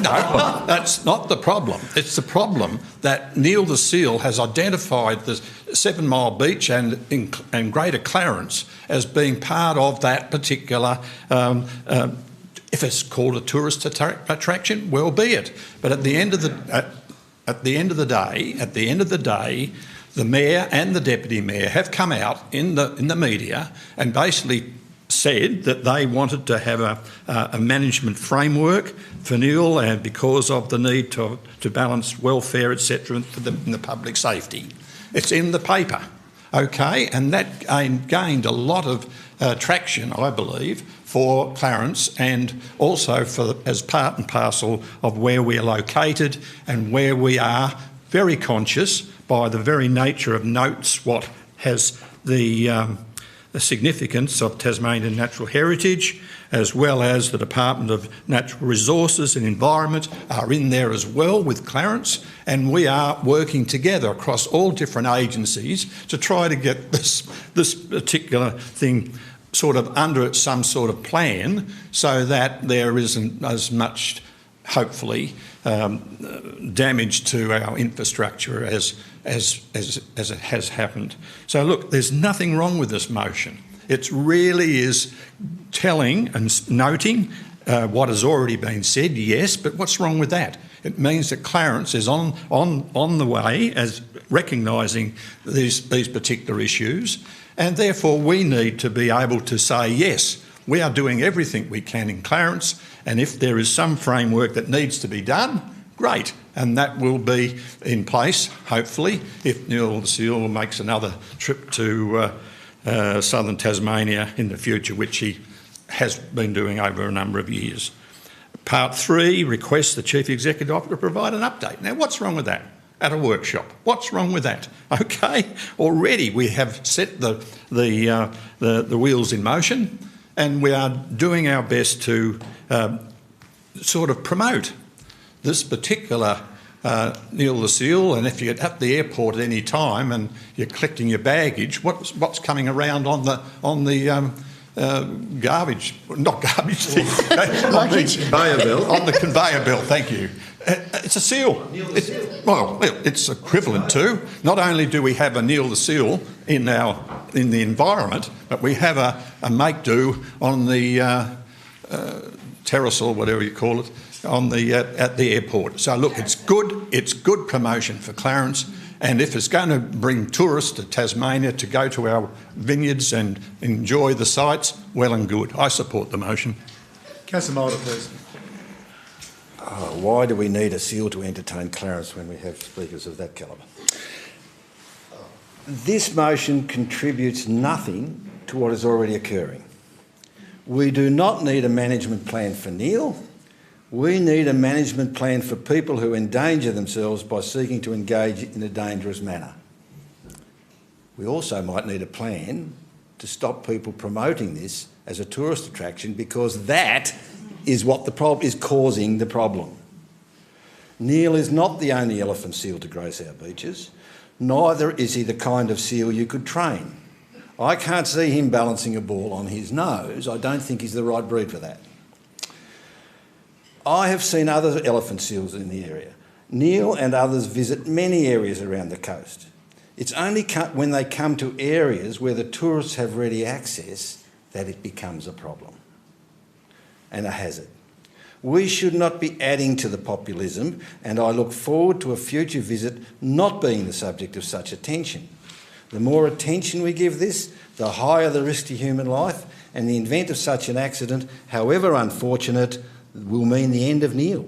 No, that's not the problem. It's the problem that Neil the Seal has identified the 7 Mile Beach and Greater Clarence as being part of that particular, if it's called a tourist attraction, well be it. But at the end of the day, the mayor and the deputy mayor have come out in the media and basically said that they wanted to have a management framework for Neil, and because of the need to balance welfare, etc., in the public safety. It's in the paper, okay, and that gained a lot of traction, I believe, for Clarence, and also as part and parcel of where we are located and where we are very conscious by the very nature of notes what has the significance of Tasmanian natural heritage, as well as the Department of Natural Resources and Environment are in there as well with Clarence, and we are working together across all different agencies to try to get this particular thing sort of under some sort of plan so that there isn't as much, hopefully, damage to our infrastructure as it has happened. So look, there's nothing wrong with this motion. It really is telling and noting what has already been said, yes, but what's wrong with that? It means that Clarence is on the way as recognising these particular issues, and therefore we need to be able to say, yes, we are doing everything we can in Clarence, and if there is some framework that needs to be done, great, and that will be in place, hopefully, if Neil the Seal makes another trip to southern Tasmania in the future, which he has been doing over a number of years. Part 3 requests the Chief Executive Officer to provide an update. Now, what's wrong with that at a workshop? What's wrong with that? Okay, already we have set the wheels in motion, and we are doing our best to sort of promote this particular Neil the Seal. And if you're at the airport at any time and you're collecting your baggage, what's coming around on the garbage, not garbage, on the conveyor belt, thank you. It's a seal. It's equivalent to, not only do we have a Neil the Seal in the environment, but we have a make-do on the terrace or whatever you call it, at the airport. So look, it's good promotion for Clarence, and if it's going to bring tourists to Tasmania to go to our vineyards and enjoy the sights, well and good. I support the motion. Councillor Mulder, please. Why do we need a seal to entertain Clarence when we have speakers of that calibre? This motion contributes nothing to what is already occurring. We do not need a management plan for Neil. We need a management plan for people who endanger themselves by seeking to engage in a dangerous manner. We also might need a plan to stop people promoting this as a tourist attraction, because that is what is causing the problem. Neil is not the only elephant seal to grace our beaches. Neither is he the kind of seal you could train. I can't see him balancing a ball on his nose. I don't think he's the right breed for that. I have seen other elephant seals in the area. Neil and others visit many areas around the coast. It's only when they come to areas where the tourists have ready access that it becomes a problem and a hazard. We should not be adding to the populism, and I look forward to a future visit not being the subject of such attention. The more attention we give this, the higher the risk to human life, and the event of such an accident, however unfortunate, will mean the end of Neil.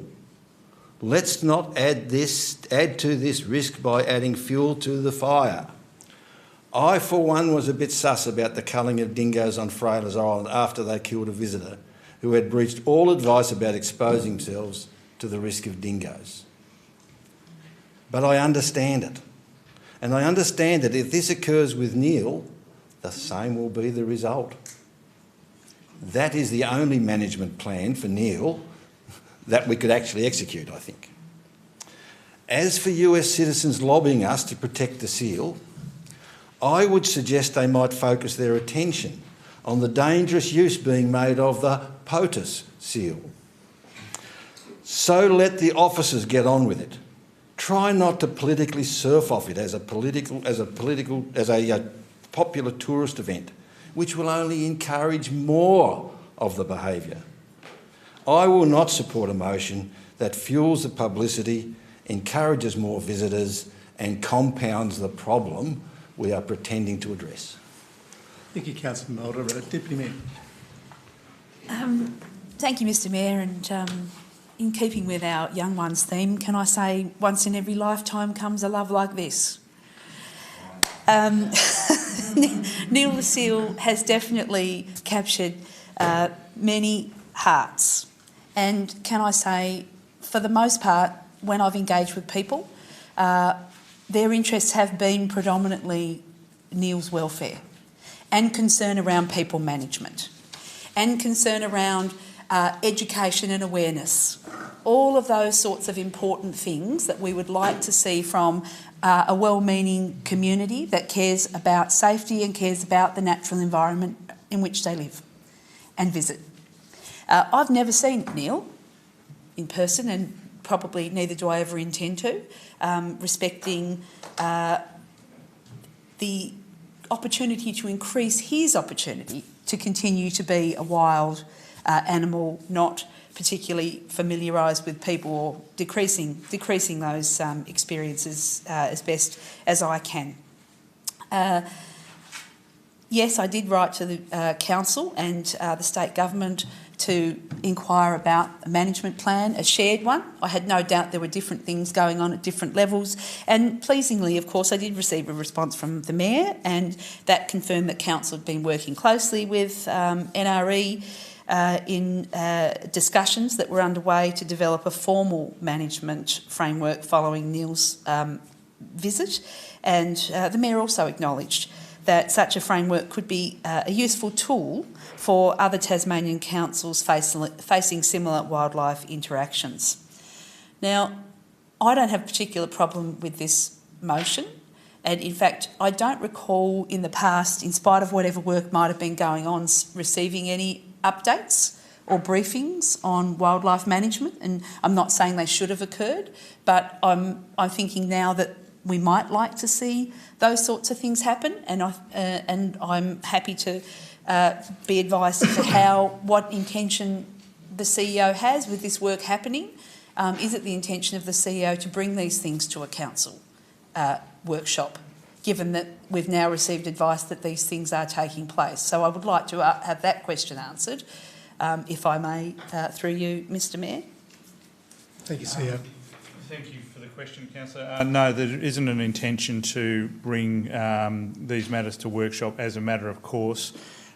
Let's not add to this risk by adding fuel to the fire. I, for one, was a bit sus about the culling of dingoes on Fraylers Island after they killed a visitor who had breached all advice about exposing themselves to the risk of dingoes. But I understand it. And I understand that if this occurs with Neil, the same will be the result. That is the only management plan for Neil that we could actually execute, I think. As for US citizens lobbying us to protect the seal, I would suggest they might focus their attention on the dangerous use being made of the POTUS seal. So let the officers get on with it. Try not to politically surf off it as a popular tourist event, which will only encourage more of the behaviour. I will not support a motion that fuels the publicity, encourages more visitors and compounds the problem we are pretending to address. Thank you, Councillor Mulder. Deputy Mayor. Thank you, Mr Mayor, and in keeping with our young ones theme, can I say once in every lifetime comes a love like this? Neil the Seal has definitely captured many hearts, and can I say, for the most part, when I've engaged with people, their interests have been predominantly Neil's welfare and concern around people management and concern around education and awareness. All of those sorts of important things that we would like to see from a well-meaning community that cares about safety and cares about the natural environment in which they live and visit. I've never seen Neil in person, and probably neither do I ever intend to, respecting the opportunity to increase his opportunity to continue to be a wild animal, not particularly familiarised with people, or decreasing those experiences as best as I can. Yes, I did write to the council and the state government to inquire about a management plan, a shared one. I had no doubt there were different things going on at different levels, and pleasingly, of course, I did receive a response from the Mayor, and that confirmed that council had been working closely with NRE in discussions that were underway to develop a formal management framework following Neil's visit, and the Mayor also acknowledged that such a framework could be a useful tool for other Tasmanian councils facing similar wildlife interactions. Now, I don't have a particular problem with this motion, and in fact, I don't recall in the past, in spite of whatever work might have been going on, receiving any updates or briefings on wildlife management, and I'm not saying they should have occurred, but I'm thinking now that we might like to see those sorts of things happen, and I'm happy to be advised as to what intention the CEO has with this work happening. Is it the intention of the CEO to bring these things to a council workshop, given that we've now received advice that these things are taking place? So I would like to have that question answered, if I may, through you, Mr Mayor. Thank you, CEO. Thank you for the question, Councillor. No, there isn't an intention to bring these matters to workshop as a matter of course.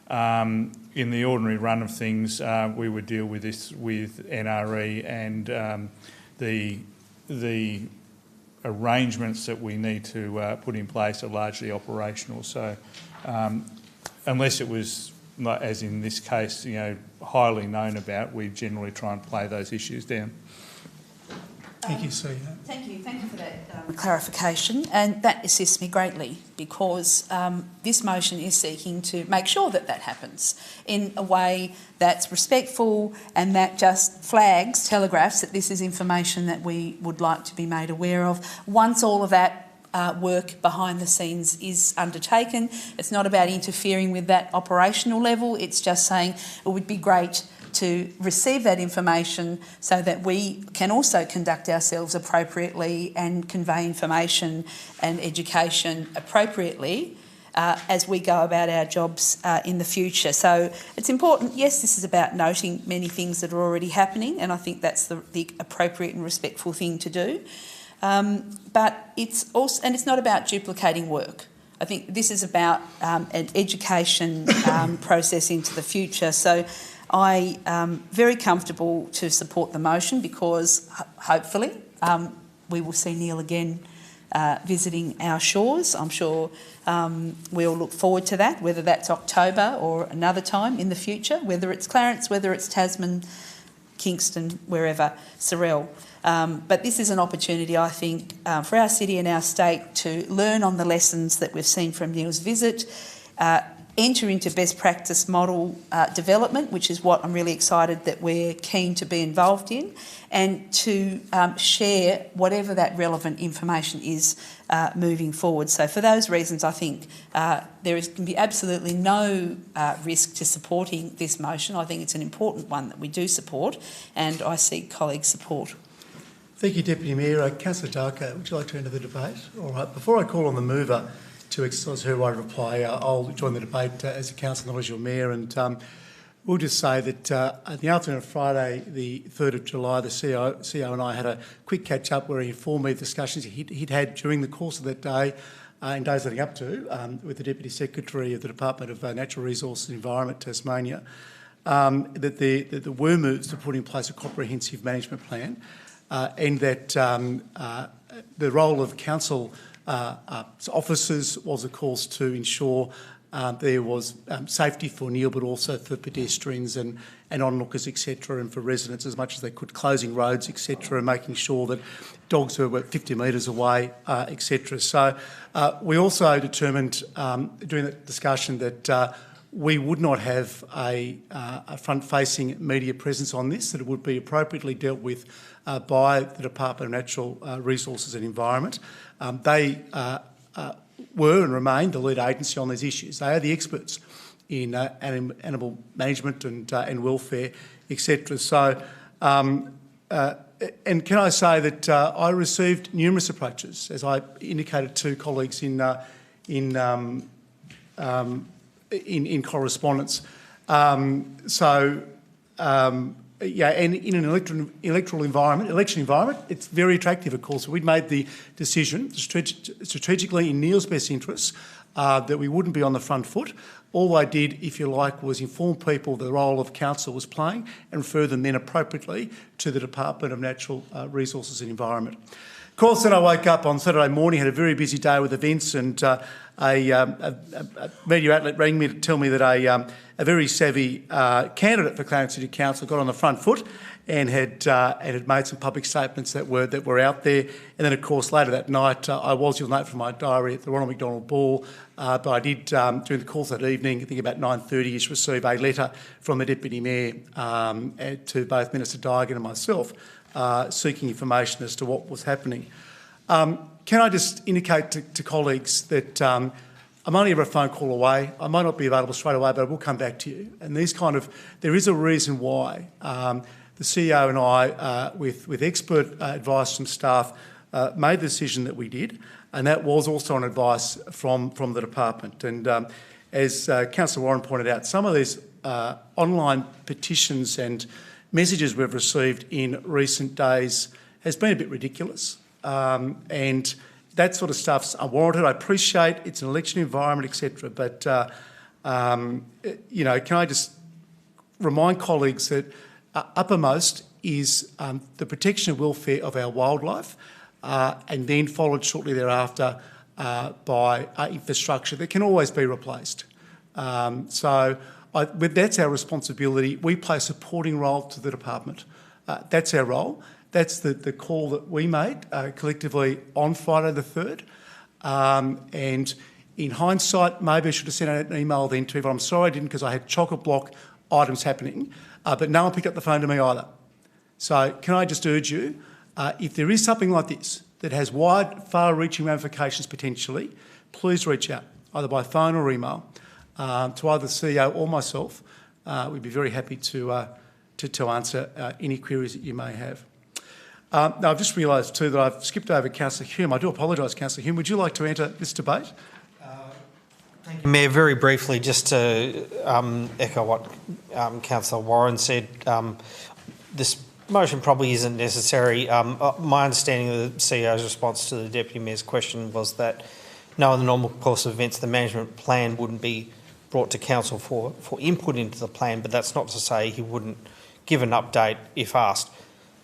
In the ordinary run of things, we would deal with this with NRE, and the arrangements that we need to put in place are largely operational. So unless it was, as in this case, highly known about, we generally try and play those issues down. Thank you, CEO. Thank you for that clarification, and that assists me greatly, because this motion is seeking to make sure that that happens in a way that's respectful and that just telegraphs that this is information that we would like to be made aware of. Once all of that work behind the scenes is undertaken, it's not about interfering with that operational level, it's just saying it would be great to receive that information so that we can also conduct ourselves appropriately and convey information and education appropriately as we go about our jobs in the future. So it's important, yes, this is about noting many things that are already happening, and I think that's the appropriate and respectful thing to do. But it's also, and it's not about duplicating work. I think this is about an education process into the future. So I am very comfortable to support the motion because hopefully we will see Neil again visiting our shores. I'm sure we'll look forward to that, whether that's October or another time in the future, whether it's Clarence, whether it's Tasman, Kingston, wherever, Sorell. But this is an opportunity, I think, for our city and our state to learn on the lessons that we've seen from Neil's visit, enter into best practice model development, which is what I'm really excited that we're keen to be involved in, and to share whatever that relevant information is moving forward. So for those reasons, I think can be absolutely no risk to supporting this motion. I think it's an important one that we do support, and I seek colleagues' support. Thank you, Deputy Mayor. Councillor Darko, would you like to enter the debate? All right. Before I call on the mover to exercise her right of reply, I'll join the debate as a councillor, not as your mayor. And we'll just say that at the afternoon of Friday, the 3rd of July, the CEO and I had a quick catch-up where he informed me of discussions he'd had during the course of that day and days leading up to with the Deputy Secretary of the Department of Natural Resources and Environment, Tasmania, that there were moves to put in place a comprehensive management plan and that the role of council officers was, of course, to ensure there was safety for Neil, but also for pedestrians and onlookers, etc., and for residents as much as they could, closing roads, etc., and making sure that dogs were 50 metres away, etc. So we also determined during that discussion that we would not have a front-facing media presence on this, that it would be appropriately dealt with by the Department of Natural Resources and Environment. They were and remain the lead agency on these issues. They are the experts in animal management and welfare, etc. So, and can I say that I received numerous approaches, as I indicated to colleagues in correspondence. Yeah, and in an election environment, it's very attractive, of course. We'd made the decision strategically in Neil's best interests that we wouldn't be on the front foot. All I did, if you like, was inform people the role of council was playing and refer them then appropriately to the Department of Natural Resources and Environment. Of course, then I woke up on Saturday morning, had a very busy day with events, and a media outlet rang me to tell me that a very savvy candidate for Clarence City Council got on the front foot and had made some public statements that were out there. And then, of course, later that night, you'll note from my diary, at the Ronald McDonald Ball, but I did, during the course of that evening, I think about 9:30ish, receive a letter from the Deputy Mayor to both Minister Diagan and myself, seeking information as to what was happening. Can I just indicate to colleagues that I'm only ever a phone call away. I might not be available straight away, but I will come back to you. And there is a reason why the CEO and I, with expert advice from staff, made the decision that we did, and that was also on advice from the department. And as Councillor Warren pointed out, some of these online petitions and messages we've received in recent days has been a bit ridiculous. And that sort of stuff's unwarranted. I appreciate it's an election environment, etc. But, can I just remind colleagues that uppermost is the protection and welfare of our wildlife, and then followed shortly thereafter by infrastructure that can always be replaced. That's our responsibility. We play a supporting role to the department. That's our role. That's the call that we made collectively on Friday the 3rd. And in hindsight, maybe I should have sent out an email then to everyone. I'm sorry I didn't, because I had chock-a block items happening, but no one picked up the phone to me either. So can I just urge you, if there is something like this that has wide, far-reaching ramifications potentially, please reach out, either by phone or email, to either the CEO or myself. We'd be very happy to to answer any queries that you may have. Now, I've just realised too that I've skipped over Councillor Hume. I do apologise, Councillor Hume. Would you like to enter this debate? Thank you, Mayor. Very briefly, just to echo what Councillor Warren said, this motion probably isn't necessary. My understanding of the CEO's response to the Deputy Mayor's question was that no, in the normal course of events, the management plan wouldn't be brought to Council for input into the plan, but that's not to say he wouldn't give an update if asked.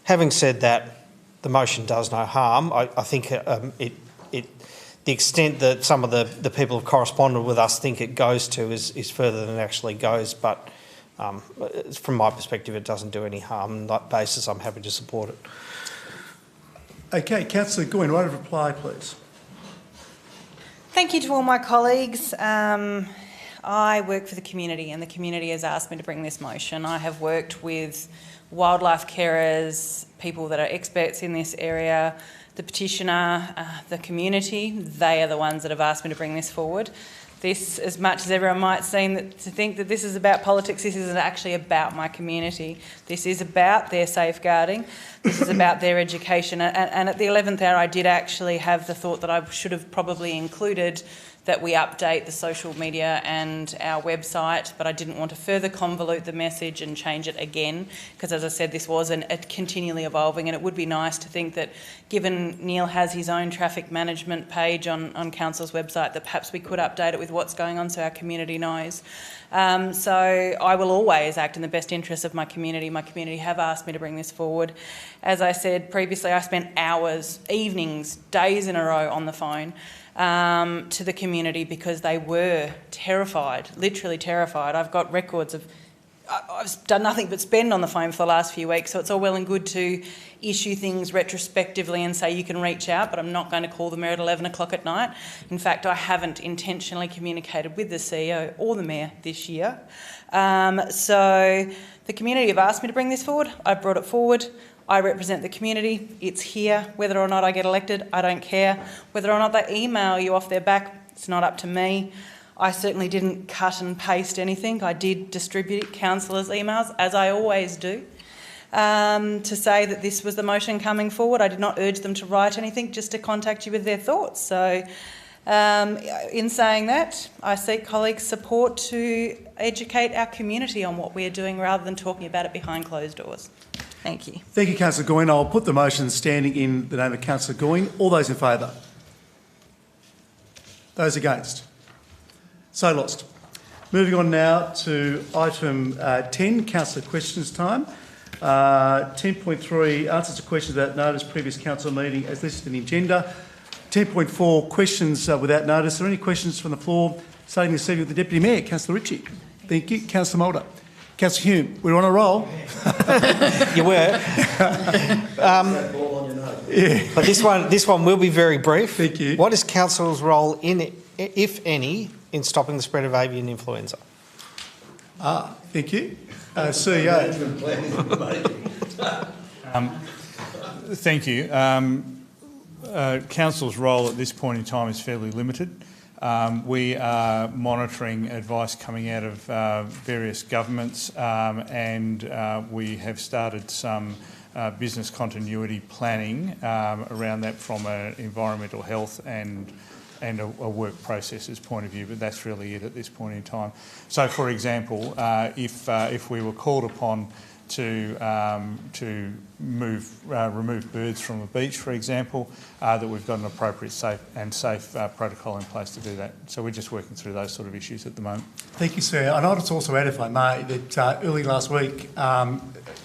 Having said that, the motion does no harm. I think the extent that some of the people who have corresponded with us think it goes to is further than it actually goes, but from my perspective, it doesn't do any harm. On that basis, I'm happy to support it. Okay, Councillor Goyne, right of reply, please. Thank you to all my colleagues. I work for the community and the community has asked me to bring this motion. I have worked with wildlife carers, people that are experts in this area, the petitioner, the community. They are the ones that have asked me to bring this forward. This, as much as everyone might seem to think that this is about politics, this isn't actually about my community. This is about their safeguarding. This is about their education. And at the 11th hour, I did actually have the thought that I should have probably included that we update the social media and our website, but I didn't want to further convolute the message and change it again, because as I said, this was a continually evolving, and it would be nice to think that given Neil has his own traffic management page on Council's website, that perhaps we could update it with what's going on so our community knows. So I will always act in the best interests of my community. My community have asked me to bring this forward. As I said previously, I spent hours, evenings, days in a row on the phone to the community because they were terrified, literally terrified. I've got records of, I've done nothing but spend on the phone for the last few weeks, so it's all well and good to issue things retrospectively and say you can reach out, but I'm not going to call the mayor at 11 o'clock at night. In fact, I haven't intentionally communicated with the CEO or the mayor this year. So the community have asked me to bring this forward. I've brought it forward. I represent the community. It's here. Whether or not I get elected, I don't care. Whether or not they email you off their back, it's not up to me. I certainly didn't cut and paste anything. I did distribute councillors' emails, as I always do, to say that this was the motion coming forward. I did not urge them to write anything, just to contact you with their thoughts. So in saying that, I seek colleagues' support to educate our community on what we are doing rather than talking about it behind closed doors. Thank you. Thank you, Councillor Goyne. I'll put the motion standing in the name of Councillor Goyne. All those in favour? Those against? So lost. Moving on now to item 10, councillor questions time. 10.3, answers to questions without notice, previous council meeting as listed in the agenda. 10.4, questions without notice. Are there any questions from the floor? Starting this evening with the Deputy Mayor, Councillor Ritchie. Thank you. Councillor Mulder. Councillor Hume, we're on a roll. You were. Yeah. But this one will be very brief. Thank you. What is Council's role in it, if any, in stopping the spread of avian influenza? Thank you. CEO. Thank you. Council's role at this point in time is fairly limited. We are monitoring advice coming out of various governments and we have started some business continuity planning around that from an environmental health and a work processes point of view, but that's really it at this point in time. So, for example, if we were called upon to remove birds from a beach, for example, that we've got an appropriate safe protocol in place to do that. So we're just working through those sort of issues at the moment. Thank you, sir. And I'll just also add, if I may, that early last week, the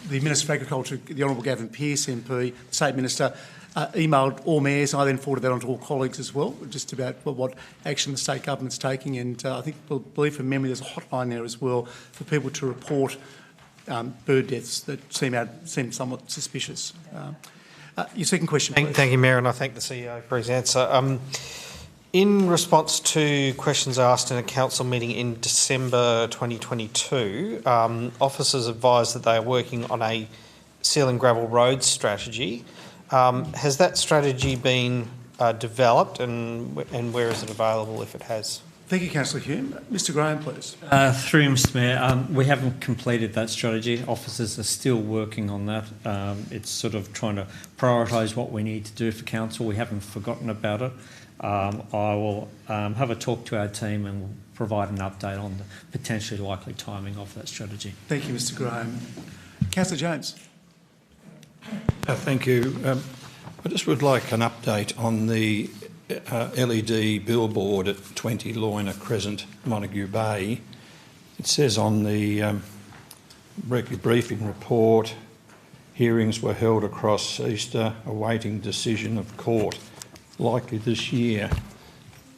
Minister for Agriculture, the Honourable Gavin Pearce MP, State Minister, emailed all mayors. I then forwarded that on to all colleagues as well, just about what action the state government's taking. And I think, I believe from memory, there's a hotline there as well for people to report bird deaths that seem somewhat suspicious. Your second question, please. Thank you, Mayor, and I thank the CEO for his answer. In response to questions asked in a council meeting in December 2022, officers advised that they are working on a seal and gravel roads strategy. Has that strategy been developed, and where is it available if it has? Thank you, Councillor Hume. Mr Graham, please. Through Mr Mayor, we haven't completed that strategy. Officers are still working on that. It's sort of trying to prioritise what we need to do for council. We haven't forgotten about it. I will have a talk to our team and we'll provide an update on the potentially likely timing of that strategy. Thank you, Mr Graham. Councillor James. Thank you. I just would like an update on the LED billboard at 20 Loyna Crescent, Montague Bay. It says on the weekly briefing report, hearings were held across Easter, awaiting decision of court, likely this year.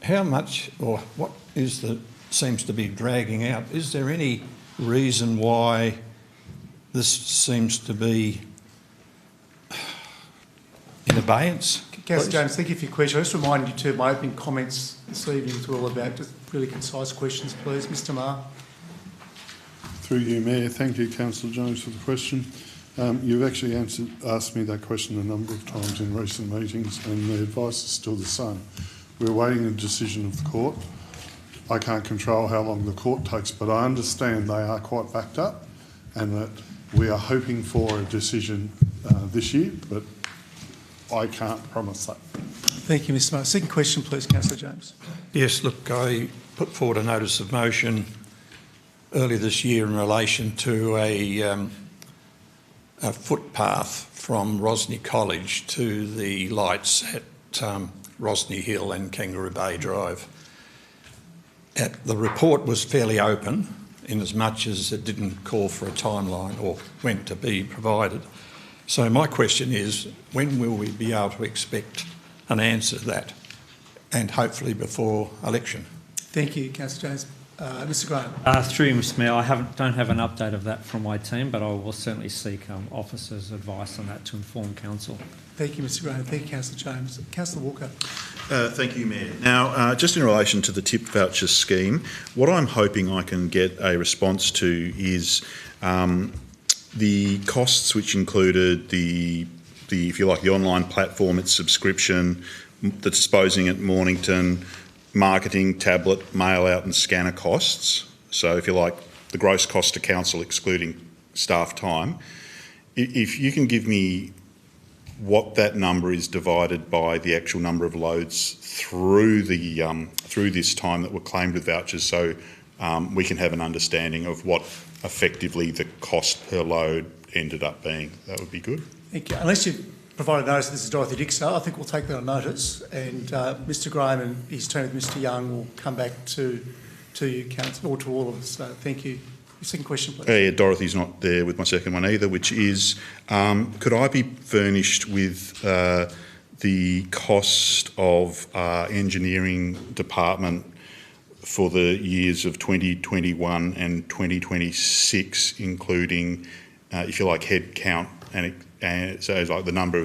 How much, or what is the seems to be dragging out? Is there any reason why this seems to be in abeyance? Councillor James, thank you for your question. I just remind you too, my opening comments this evening were all about just really concise questions, please. Mr Maher. Through you, Mayor. Thank you, Councillor Jones, for the question. You've actually asked me that question a number of times in recent meetings, and the advice is still the same. We're awaiting a decision of the court. I can't control how long the court takes, but I understand they are quite backed up and that we are hoping for a decision this year, but I can't promise that. Thank you, Mr Maher. Second question, please, Councillor James. Yes, look, I put forward a notice of motion earlier this year in relation to a footpath from Rosny College to the lights at Rosny Hill and Kangaroo Bay Drive. The report was fairly open in as much as it didn't call for a timeline or when to be provided. So my question is, when will we be able to expect an answer to that, and hopefully before election? Thank you, Councillor James. Mr Graham. Through you, Mr Mayor, I don't have an update of that from my team, but I will certainly seek officers' advice on that to inform council. Thank you, Mr Graham. Thank you, Councillor James. Councillor Walker. Thank you, Mayor. Now, just in relation to the tip voucher scheme, what I'm hoping I can get a response to is the costs, which included the if you like, the online platform, its subscription, the disposing at Mornington, marketing, tablet, mail out and scanner costs. So if you like, the gross cost to council excluding staff time. If you can give me what that number is divided by the actual number of loads through the through this time that were claimed with vouchers, so we can have an understanding of what effectively the cost per load ended up being. That would be good. Thank you. Unless you've provided notice, this is Dorothy Dixon, I think we'll take that on notice, and Mr Graham and his team with Mr Young will come back to you, Council, or to all of us. Thank you. Your second question, please. Yeah, Dorothy's not there with my second one either, which is, could I be furnished with the cost of engineering department for the years of 2021 and 2026, including, if you like, head count and so it's like the number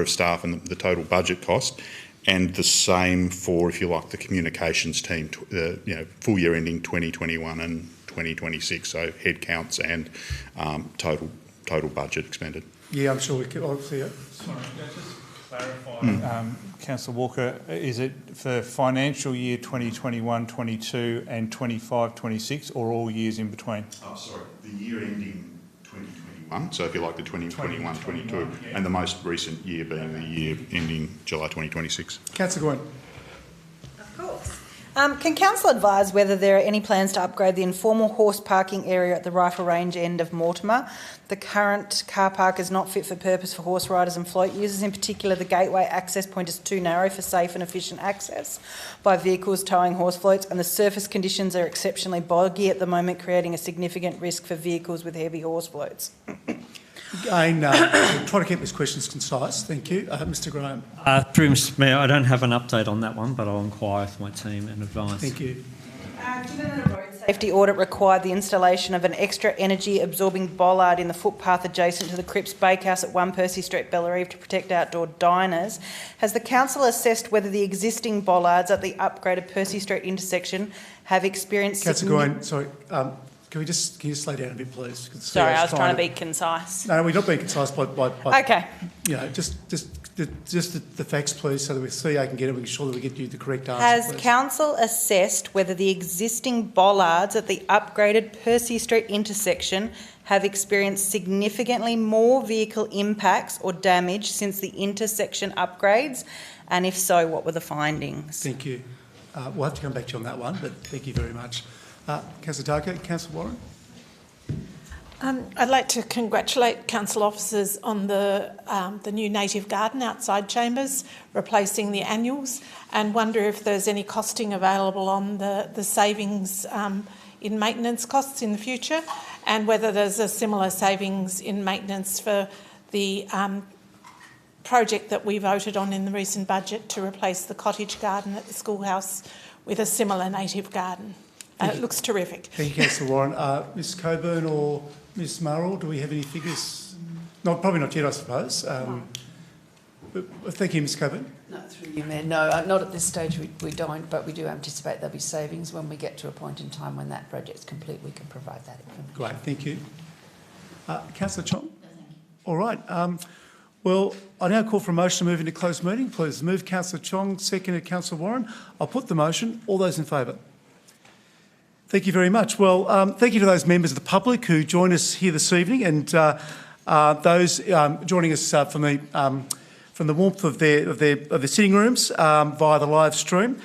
of staff and the total budget cost, and the same for, if you like, the communications team, full year ending 2021 and 2026, so head counts and total budget expended. Yeah, I'm sure we could obviously. Sorry, just clarify, Councillor Walker, is it for financial year 2021-22 and 25-26, or all years in between? Oh, sorry, the year ending 2021, so if you like the 2021-22, and the most recent year being the year ending July 2026. Councillor Gwynn. Of course. Can Council advise whether there are any plans to upgrade the informal horse parking area at the Rifle Range end of Mortimer? The current car park is not fit for purpose for horse riders and float users. In particular, the gateway access point is too narrow for safe and efficient access by vehicles towing horse floats, and the surface conditions are exceptionally boggy at the moment, creating a significant risk for vehicles with heavy horse floats. Again, we'll try to keep these questions concise. Thank you. Mr Graham. Through Mr Mayor, I don't have an update on that one, but I'll inquire with my team and advise. Thank you. Given that a road safety audit required the installation of an extra energy-absorbing bollard in the footpath adjacent to the Cripps Bakehouse at 1 Percy Street, Bellarive, to protect outdoor diners, has the council assessed whether the existing bollards at the upgraded Percy Street intersection have experienced... Councillor Gwynn, sorry. Can you just slow down a bit, please? Sorry, I was trying to be concise. No, we're not being concise by okay. Just Just the facts, please, so that the CEO can get it. We can ensure that we get you the correct answer. Has please. council assessed whether the existing bollards at the upgraded Percy Street intersection have experienced significantly more vehicle impacts or damage since the intersection upgrades? And if so, what were the findings? Thank you. We'll have to come back to you on that one, but thank you very much. Councillor Tarko, Councillor Warren. I'd like to congratulate council officers on the new native garden outside Chambers, replacing the annuals, and wonder if there's any costing available on the savings in maintenance costs in the future, and whether there's a similar savings in maintenance for the project that we voted on in the recent budget to replace the cottage garden at the schoolhouse with a similar native garden. It looks terrific. Thank you, Councillor Warren. Ms Coburn or Ms Murrell, do we have any figures? No, probably not yet, I suppose. Thank you, Ms Coburn. No, through you, Mayor. No, not at this stage we don't, but we do anticipate there'll be savings when we get to a point in time when that project's complete. We can provide that information. Great, thank you. Councillor Chong? All right. Well, I now call for a motion to move into closed meeting. Please move Councillor Chong, seconded Councillor Warren. I'll put the motion. All those in favour? Thank you very much. Well, thank you to those members of the public who joined us here this evening, and those joining us from the warmth of their sitting rooms via the live stream.